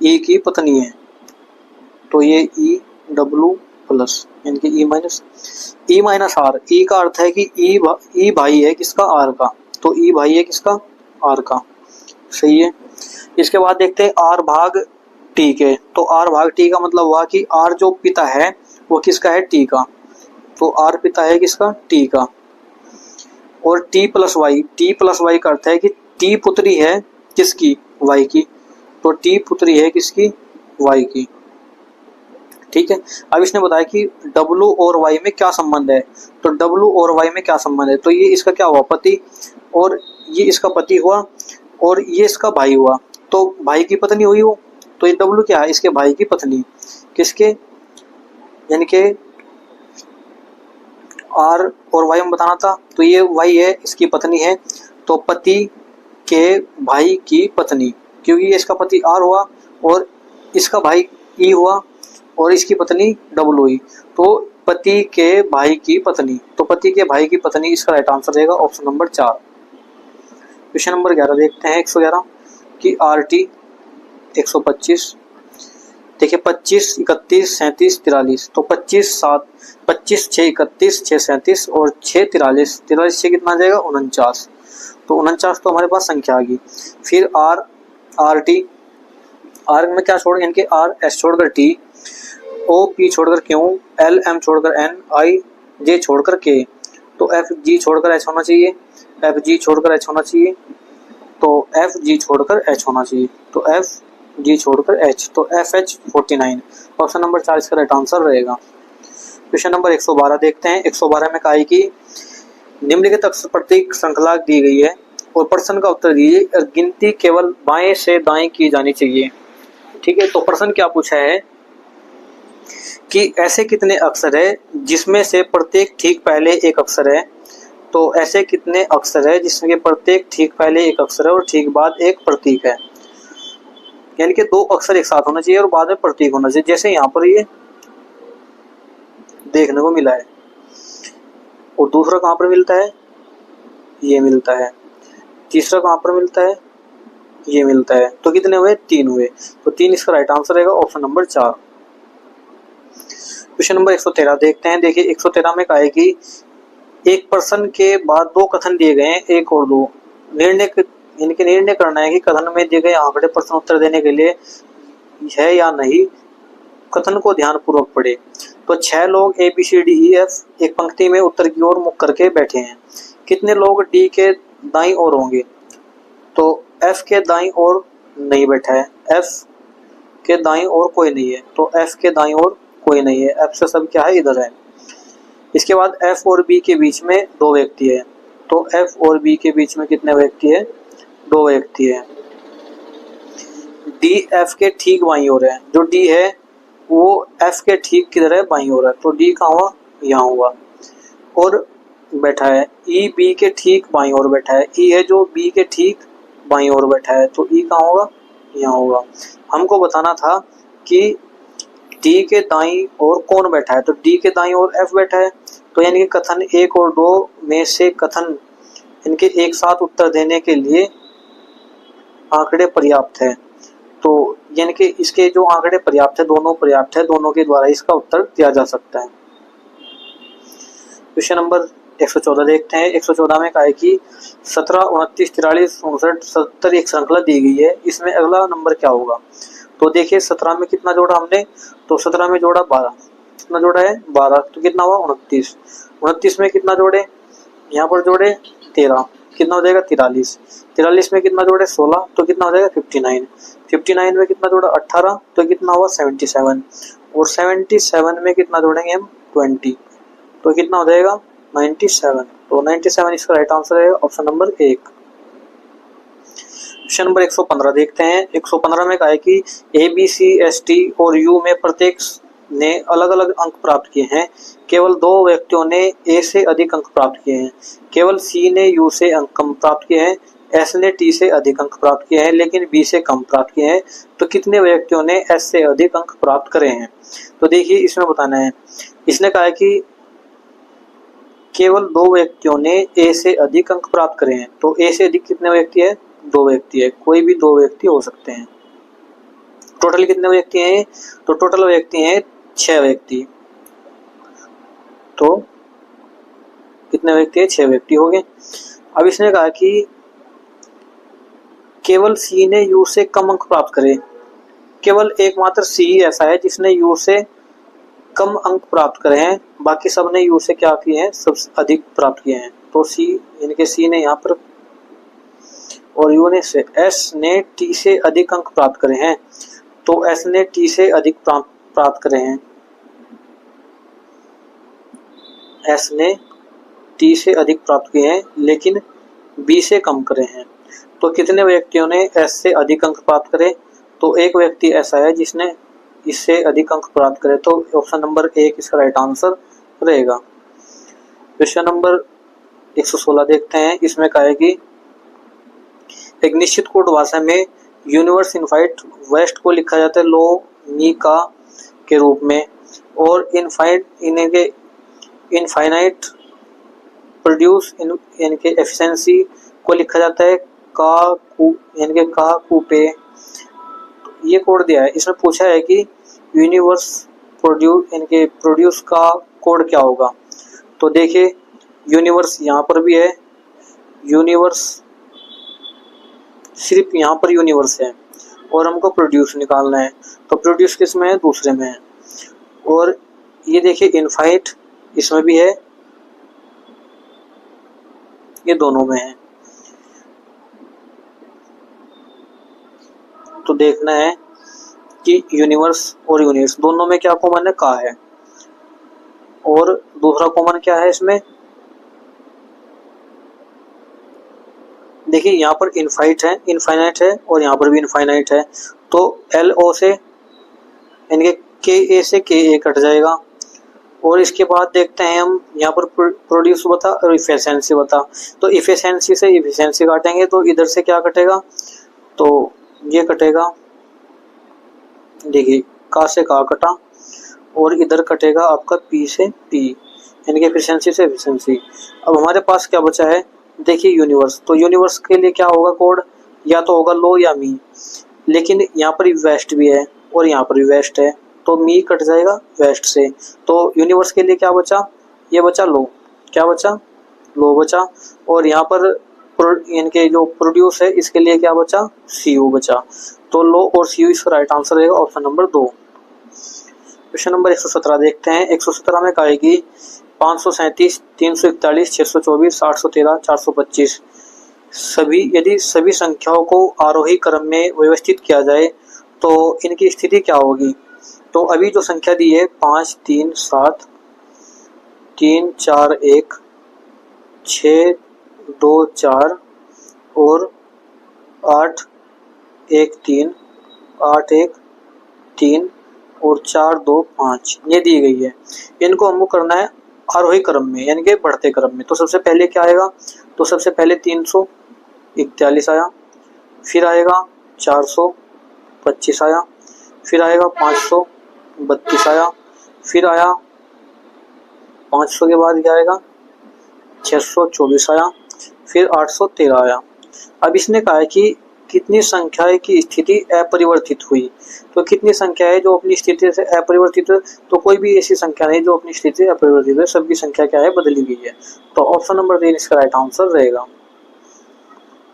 ई की पत्नी है, तो ये ई डब्लू प्लस यानी कि ई माइनस आर। ई का अर्थ है कि ई भाई है किसका आर का, तो ई भाई है किसका आर का, सही है। इसके बाद देखते हैं आर भाग टी के। तो आर भाग टी का मतलब हुआ कि आर जो पिता है वो किसका है टी का, तो आर पिता है किसका टी का। और टी प्लस वाई का अर्थ है कि टी पुत्री है किसकी वाई की, तो टी पुत्री है किसकी वाई की, ठीक है। अब इसने बताया कि W और Y में क्या संबंध है, तो W और Y में क्या संबंध है, तो ये इसका क्या हुआ पति, और ये इसका पति हुआ, और ये इसका भाई हुआ, तो भाई की पत्नी हुई वो, तो ये W क्या है इसके भाई की पत्नी, किसके यानी कि R और Y में बताना था, तो ये Y है इसकी पत्नी है, तो पति के भाई की पत्नी, क्योंकि ये इसका पति R हुआ और इसका भाई E हुआ और इसकी पत्नी W हुई, तो पति के भाई की पत्नी, तो पति के भाई की पत्नी इसका राइट आंसर रहेगा ऑप्शन नंबर 4। क्वेश्चन नंबर 11 देखते हैं। 111 कि RT 125, देखिए 25 31 37 43, तो 25 6 31 6 37 और 6 43 6 कितना आ जाएगा 49, तो 49 तो हमारे पास संख्या आ गई। फिर RT R में क्या छोड़ यानी कि R S छोड़कर T, O P छोड़कर Q, L M छोड़कर N, I J छोड़कर K, तो F G छोड़कर H होना चाहिए, F G छोड़कर H होना चाहिए, तो F G छोड़कर H होना चाहिए, तो F G छोड़कर H, तो F H 49, ऑप्शन नंबर 4 इसका राइट आंसर रहेगा। क्वेश्चन नंबर 112 देखते हैं। 112 में कहा है कि निम्नलिखित अक्षर प्रतीक श्रृंखला दी गई है और प्रश्न का उत्तर दीजिए, गिनती केवल बाएं से दाएं की जानी चाहिए, ठीक है। तो प्रश्न क्या पूछा है कि ऐसे कितने अक्षर है जिसमें से प्रत्येक ठीक पहले एक अक्षर है, तो ऐसे कितने अक्षर है जिसमें प्रत्येक ठीक पहले एक अक्षर है और ठीक बाद एक प्रतीक है, यानी कि 2 अक्षर एक साथ होना चाहिए और बाद में प्रतीक होना चाहिए। जैसे यहाँ पर ये देखने को मिला है, और दूसरा कहाँ पर मिलता है ये मिलता है, तीसरा कहाँ पर मिलता है ये मिलता है, तो कितने हुए 3 हुए, तो 3 इसका राइट आंसर रहेगा ऑप्शन नंबर 4। क्वेश्चन नंबर 113 देखते हैं। देखिए 113 में कहा है कि एक प्रश्न के बाद 2 कथन दिए गए हैं, 1 और 2, निर्णय करना है कि कथन में दिए गए आंकड़े प्रश्न उत्तर देने के लिए है या नहीं, कथन को ध्यान पूर्वक पढ़े। तो 6 लोग ABCDEF एक पंक्ति में उत्तर की ओर मुख करके बैठे हैं, कितने लोग D के दाईं ओर होंगे, तो F के दाईं ओर नहीं बैठा है, F के दाईं ओर कोई नहीं है, तो F के दाईं ओर कोई नहीं है, F से सब क्या है इधर है। इसके बाद F और B के बीच में 2 व्यक्ति है, तो F और B के बीच में कितने व्यक्ति है 2 व्यक्ति है। D F के ठीक बाईं ओर है, जो D है वो F के ठीक किधर है बाईं ओर है, तो D कहाँ हुआ यहाँ हुआ, और बैठा है E B के ठीक बाईं ओर बैठा है, E है जो B के ठीक बाईं ओर बैठा है, तो E कहाँ होगा यहाँ होगा। हमको बताना था कि D के दाईं ओर कौन बैठा है, तो D के दाईं ओर F बैठा है, तो यानी कि कथन 1 और 2 में से कथन इनके एक साथ उत्तर देने के लिए आंकड़े पर्याप्त है, तो यानी कि इसके जो आंकड़े पर्याप्त है दोनों पर्याप्त है, दोनों के द्वारा इसका उत्तर दिया जा सकता है। क्वेश्चन नंबर 114 देखते हैं। 114 में कहा है कि 17 29 43 59 70 एक श्रृंखला दी गई है, इसमें अगला नंबर क्या होगा, तो देखिए 17 में कितना जोड़ा हमने, तो 17 में जोड़ा 12, कितना जोड़ा है 12, तो कितना हुआ 29 में कितना जोड़े यहाँ पर जोड़े 13, कितना हो जाएगा 43। 43 में कितना जोड़े 16 तो कितना हो जाएगा 59। 59 में कितना जोड़ा 18 तो कितना हुआ 77। और 77 में कितना जोड़ेंगे हम 20 तो कितना हो जाएगा 97। तो 97 इसका राइट आंसर है ऑप्शन नंबर 1। क्वेश्चन नंबर 115 देखते हैं। 115 में कहा है कि A B C S T और यू में प्रत्येक ने अलग अलग अंक प्राप्त किए हैं। केवल 2 व्यक्तियों ने ए से अधिक अंक प्राप्त किए हैं। केवल सी ने यू से अंक कम प्राप्त किए हैं। एस ने टी से अधिक अंक प्राप्त किए हैं लेकिन बी से कम प्राप्त किए हैं। तो कितने व्यक्तियों ने एस से अधिक अंक प्राप्त करे हैं? तो देखिए इसमें बताना है। इसने कहा है कि केवल 2 व्यक्तियों ने ए से अधिक अंक प्राप्त करे हैं। तो ए से अधिक कितने व्यक्ति है? 2 व्यक्ति है। कोई भी 2 व्यक्ति हो सकते हैं। टोटल कितने व्यक्ति हैं? तो टोटल व्यक्ति हैं 6 व्यक्ति। तो कितने व्यक्ति है? 6 व्यक्ति हो गए। अब इसने कहा कि केवल सी ने यू से कम अंक प्राप्त करे। केवल एकमात्र सी ऐसा है जिसने यू से कम अंक प्राप्त करे हैं, बाकी सब ने यू से क्या किए हैं? सबसे अधिक प्राप्त किए हैं। तो सी इनके सी ने यहाँ पर और यू ने से एस ने टी से अधिक अंक प्राप्त करे हैं। तो एस ने टी से अधिक प्राप्त करे हैं। एस ने टी से अधिक प्राप्त किए हैं लेकिन बी से कम करे हैं। तो कितने व्यक्तियों ने एस से अधिक अंक प्राप्त करे? तो एक व्यक्ति ऐसा है जिसने इससे अधिक अंक प्राप्त करे। तो ऑप्शन नंबर 1 इसका राइट आंसर रहेगा। क्वेश्चन नंबर 116 देखते हैं। इसमें कहा है कि एक निश्चित कोड भाषा में यूनिवर्स इनफाइट वेस्ट को लिखा जाता है लो मी का के रूप में और इनफाइनाइट प्रोड्यूस इनके एफिशिएंसी को लिखा जाता है का कूपे। ये कोड दिया है। इसमें पूछा है कि यूनिवर्स प्रोड्यूस का कोड क्या होगा। तो देखिए यूनिवर्स यहाँ पर भी है, यूनिवर्स सिर्फ यहाँ पर यूनिवर्स है और हमको प्रोड्यूस निकालना है। तो प्रोड्यूस किस में है? दूसरे में है। और ये देखिए इनफाइट इसमें भी है, ये दोनों में है। तो देखना है कि यूनिवर्स और यूनिवर्स दोनों में क्या कॉमन है? का है। और दूसरा कॉमन क्या है इसमें? देखिए यहाँ पर इनफाइनाइट है और यहाँ पर भी इनफाइनाइट है। तो एल ओ से इनके के ए से के ए कट जाएगा। और इसके बाद देखते हैं हम यहाँ पर प्रोड्यूस बता और इफिशिएंसी बता। तो इफिशिएंसी से इफिशिएंसी काटेंगे तो इधर से क्या कटेगा? तो ये कटेगा, देखिए का से का कटा और इधर कटेगा आपका पी से पी, इनके एफिशिएंसी से एफिशिएंसी। अब हमारे पास क्या बचा है? देखिए यूनिवर्स। तो यूनिवर्स के लिए क्या होगा कोड? या तो होगा लो या मी, लेकिन यहाँ पर वेस्ट भी है और यहाँ पर भी वेस्ट है। तो मी कट जाएगा वेस्ट से। तो यूनिवर्स के लिए क्या बचा? ये बचा लो। क्या बचा? लो बचा। और यहाँ पर इनके जो प्रोड्यूस है इसके लिए क्या बचा? सी यू बचा। तो लो और सी यू इसका राइट आंसर रहेगा ऑप्शन नंबर 2। क्वेश्चन नंबर 117 देखते हैं। 117 में कहा है कि 537, 341, 624, 813, 425 यदि सभी संख्याओं को आरोही क्रम में व्यवस्थित किया जाए तो इनकी स्थिति क्या होगी? तो अभी जो संख्या दी है 5, 3, 7, 3, 4, 1, 6, 2, 4 और 8, 1, 3, 8, 1, 3 और 4, 2, 5 ये दी गई है। इनको हमको करना है आरोही क्रम में यानी कि बढ़ते क्रम में। तो सबसे पहले क्या आएगा? तो सबसे पहले 341 आया, फिर आएगा 425 आया, फिर आएगा 532 आया, फिर आया 500 के बाद क्या आएगा? 624 आया, फिर 813 आया। अब इसने कहा है कि कितनी संख्याएं की स्थिति अपरिवर्तित हुई। तो कितनी संख्या है जो अपनी स्थिति से अपरिवर्तित है? तो कोई भी ऐसी संख्या नहीं जो अपनी स्थिति से अपरिवर्तित है, सबकी संख्या क्या है? बदली गई है। तो ऑप्शन नंबर 3 इसका राइट आंसर रहेगा।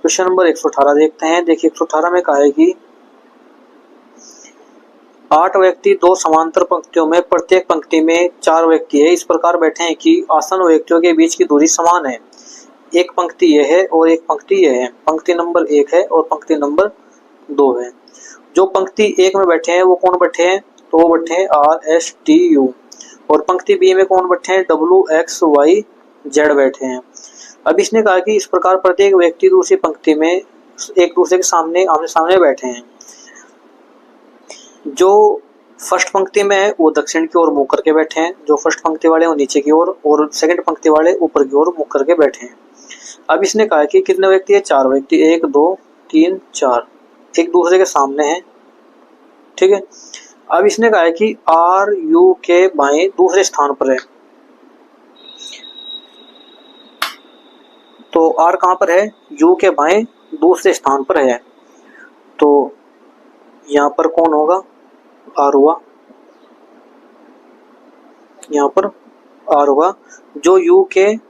क्वेश्चन नंबर 118 देखते हैं। देखिए 118 में कहा है कि 8 व्यक्ति 2 समांतर पंक्तियों में प्रत्येक पंक्ति में 4 व्यक्ति है इस प्रकार बैठे हैं कि आसन व्यक्तियों के बीच की दूरी समान है। एक पंक्ति ये है और एक पंक्ति ये है। पंक्ति नंबर 1 है और पंक्ति नंबर 2 है। जो पंक्ति 1 में बैठे हैं वो कौन बैठे हैं, तो वो बैठे हैं RSTU। और पंक्ति बी में कौन बैठे हैं, WXYZ बैठे हैं। अब इसने कहा कि इस प्रकार प्रत्येक व्यक्ति दूसरी पंक्ति में एक दूसरे के सामने आमने सामने बैठे हैं। जो फर्स्ट पंक्ति में है वो दक्षिण की ओर मुंह करके बैठे हैं, जो फर्स्ट पंक्ति वाले वो नीचे की ओर, और सेकंड पंक्ति वाले ऊपर की ओर मुंह करके बैठे हैं। अब इसने कहा कि कितने व्यक्ति है, 4 व्यक्ति, 1 2 3 4 एक दूसरे के सामने हैं, ठीक है। अब इसने कहा है कि RU के बाएं दूसरे स्थान पर है। तो R कहां पर है, U के बाएं दूसरे स्थान पर है। तो यहां पर कौन होगा, R हुआ, यहाँ पर R होगा। जो U के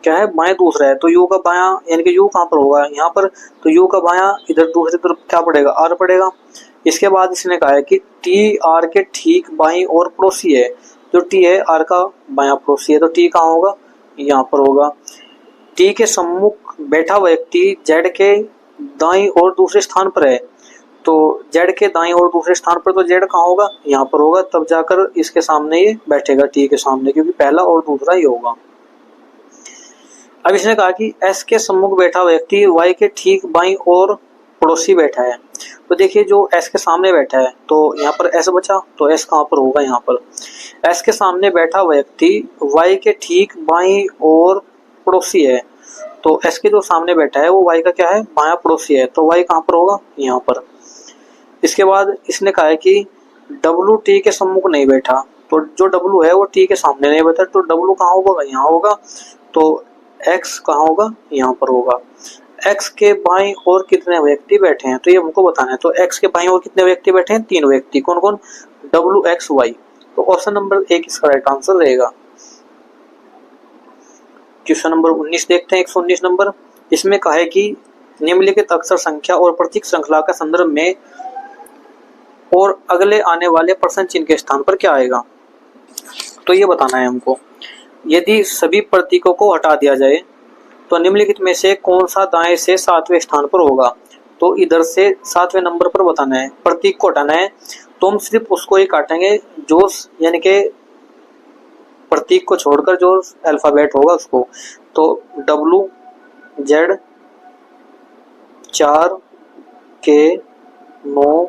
क्या है, बाएं दूसरा है, तो U का बायां यानी कि U कहाँ पर होगा, यहाँ पर। तो U का बायां इधर दूसरी तरफ क्या पड़ेगा, R पड़ेगा। इसके बाद इसने कहा है कि T R के ठीक बाईं और पड़ोसी है। जो T है R का बायां पड़ोसी है, तो T कहाँ होगा, यहाँ पर होगा। T के सम्मुख बैठा व्यक्ति Z के दाईं और दूसरे स्थान पर है। तो Z के दाईं और दूसरे स्थान पर, तो Z कहाँ होगा, यहाँ पर होगा। तब जाकर इसके सामने ये बैठेगा, T के सामने, क्योंकि पहला और दूसरा ही होगा। अब इसने कहा कि S के सम्मुख बैठा व्यक्ति Y के ठीक बाईं और पड़ोसी बैठा है। तो देखिए जो S के सामने बैठा है, तो यहाँ पर S बचा, तो S कहाँ पर होगा, यहाँ पर। S के सामने बैठा व्यक्ति Y के ठीक बाईं और पड़ोसी है। तो S के जो सामने बैठा है वो Y का क्या है, बायां पड़ोसी है। तो Y कहाँ पर होगा, यहाँ पर। इसके बाद इसने कहा है कि W T के सम्मुख नहीं बैठा। तो जो W है वो T के सामने नहीं बैठा, तो W कहाँ होगा, यहाँ होगा। तो X कहाँ होगा, यहाँ पर होगा। X के बाईं और कितने व्यक्ति बैठे हैं, तो ये हमको बताना है। तो X के बाईं और कितने व्यक्ति बैठे हैं, 3 व्यक्ति। कौन कौन, WXY। तो ऑप्शन नंबर 1 इसका राइट आंसर रहेगा। क्वेश्चन नंबर 19 देखते हैं, 119 नंबर। इसमें कहा है कि निम्नलिखित अक्षर संख्या और प्रतीक श्रृंखला का संदर्भ में और अगले आने वाले प्रश्न चिन्ह के स्थान पर क्या आएगा, तो ये बताना है हमको। यदि सभी प्रतीकों को हटा दिया जाए तो निम्नलिखित में से कौन सा दाएं से 7वें स्थान पर होगा, तो इधर से 7वें नंबर पर बताना है। प्रतीक को हटाना है तो हम सिर्फ उसको ही काटेंगे जो यानी कि प्रतीक को छोड़कर जो अल्फाबेट होगा उसको। तो WZ 4 K 9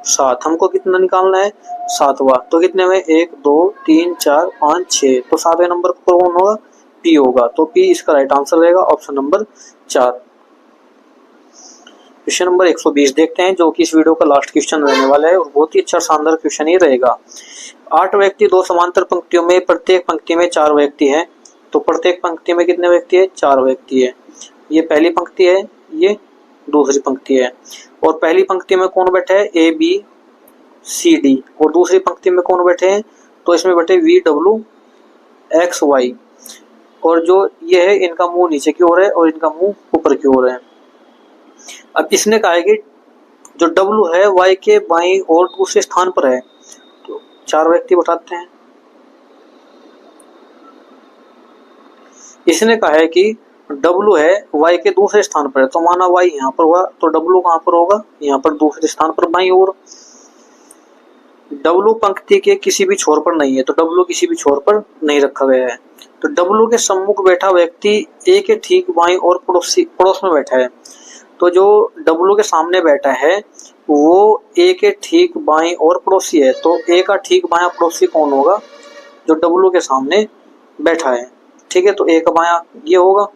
7, हमको कितना निकालना है, 7वां। तो कितने में, 1 2 3 4 5 6। तो 7वें नंबर पर कौन होगा, P होगा। तो P इसका राइट आंसर रहेगा, ऑप्शन नंबर 4। क्वेश्चन नंबर 120 देखते हैं, जो कि इस वीडियो का लास्ट क्वेश्चन रहने वाला है और बहुत ही अच्छा शानदार क्वेश्चन ही रहेगा। 8 व्यक्ति 2 समांतर पंक्तियों में, प्रत्येक पंक्ति में 4 व्यक्ति हैं। तो प्रत्येक पंक्ति में कितने व्यक्ति है, 4 व्यक्ति है। ये पहली पंक्ति है, ये दूसरी पंक्ति है। और पहली पंक्ति में कौन बैठे हैं, ABCD। और दूसरी पंक्ति में कौन बैठे हैं, तो इसमें बैठे VWXY। और जो ये है इनका मुंह नीचे की ओर है और इनका मुंह ऊपर की ओर है। अब इसने कहा है कि जो W है Y के बाईं और दूसरे स्थान पर है। तो 4 व्यक्ति बैठाते हैं। इसने कहा है कि W है Y के दूसरे स्थान पर है, तो माना Y यहाँ पर हुआ, तो W कहाँ पर होगा, यहाँ पर दूसरे स्थान पर बाईं ओर। W पंक्ति के किसी भी छोर पर नहीं है, तो W किसी भी छोर पर नहीं रखा गया है। तो W के सम्मुख बैठा व्यक्ति A के ठीक बाईं और पड़ोस में बैठा है। तो जो W के सामने बैठा है वो A के ठीक बाईं और पड़ोसी है। तो A का ठीक बायां पड़ोसी कौन होगा, जो W के सामने बैठा है, ठीक है। तो A का बायां ये होगा।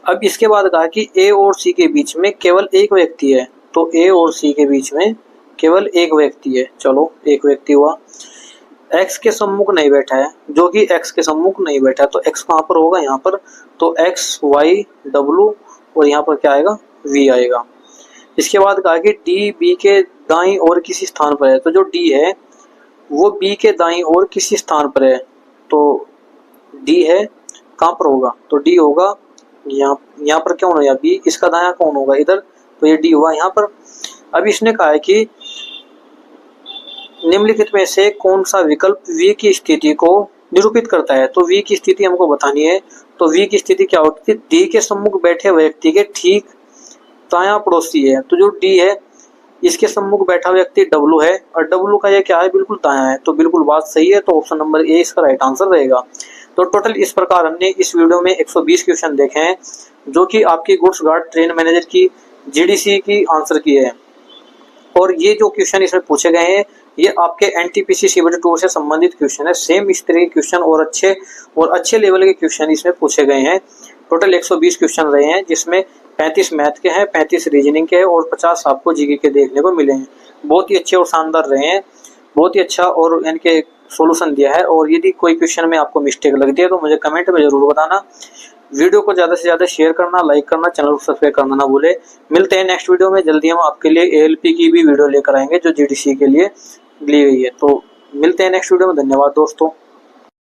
अब इसके बाद कहा कि A और C के बीच में केवल एक व्यक्ति है। तो A और C के बीच में केवल एक व्यक्ति है, चलो एक व्यक्ति हुआ। X के सम्मुख नहीं बैठा है, जो कि X के सम्मुख नहीं बैठा है, तो X कहाँ पर होगा, यहाँ पर। तो X Y W और यहाँ पर क्या आएगा, V आएगा। इसके बाद कहा कि D B के दाईं और किसी स्थान पर है। तो जो D है वो B के दाईं और किसी स्थान पर है। तो D है कहाँ पर होगा, तो D होगा यहाँ पर। क्या होगा, B इसका दायां कौन होगा, इधर। तो ये D हुआ यहाँ पर। अब इसने कहा है कि निम्नलिखित में से कौन सा विकल्प V की स्थिति को निरूपित करता है। तो वी की स्थिति हमको बतानी है। तो वी की स्थिति क्या होती है, डी के सम्मुख बैठे व्यक्ति के ठीक दायां पड़ोसी है। तो जो डी है इसके सम्मुख बैठा व्यक्ति डब्लू है और डब्लू का ये क्या है, बिल्कुल दायां है। तो बिल्कुल बात सही है। तो ऑप्शन नंबर ए इसका राइट आंसर रहेगा। तो टोटल इस प्रकार हमने इस वीडियो में 120 क्वेश्चन देखे हैं जो कि आपकी गुड्स गार्ड ट्रेन मैनेजर की जीडीसी की आंसर की है। और ये जो क्वेश्चन इसमें पूछे गए हैं ये आपके एनटीपीसी सीबीटी 2 से संबंधित क्वेश्चन है। सेम इस तरह के क्वेश्चन और अच्छे लेवल के क्वेश्चन इसमें पूछे गए हैं। टोटल 120 क्वेश्चन रहे हैं जिसमें 35 मैथ के हैं, 35 रीजनिंग के हैं और 50 आपको जीके के देखने को मिले हैं। बहुत ही अच्छे और शानदार रहे हैं, बहुत ही अच्छा और इनके सॉल्यूशन दिया है। और यदि कोई क्वेश्चन में आपको मिस्टेक लगती है तो मुझे कमेंट में जरूर बताना। वीडियो को ज़्यादा से ज़्यादा शेयर करना, लाइक करना, चैनल को सब्सक्राइब करना ना भूले। मिलते हैं नेक्स्ट वीडियो में। जल्दी हम आपके लिए एएलपी की भी वीडियो लेकर आएंगे जो जीडीसी के लिए ली गई है। तो मिलते हैं नेक्स्ट वीडियो में। धन्यवाद दोस्तों।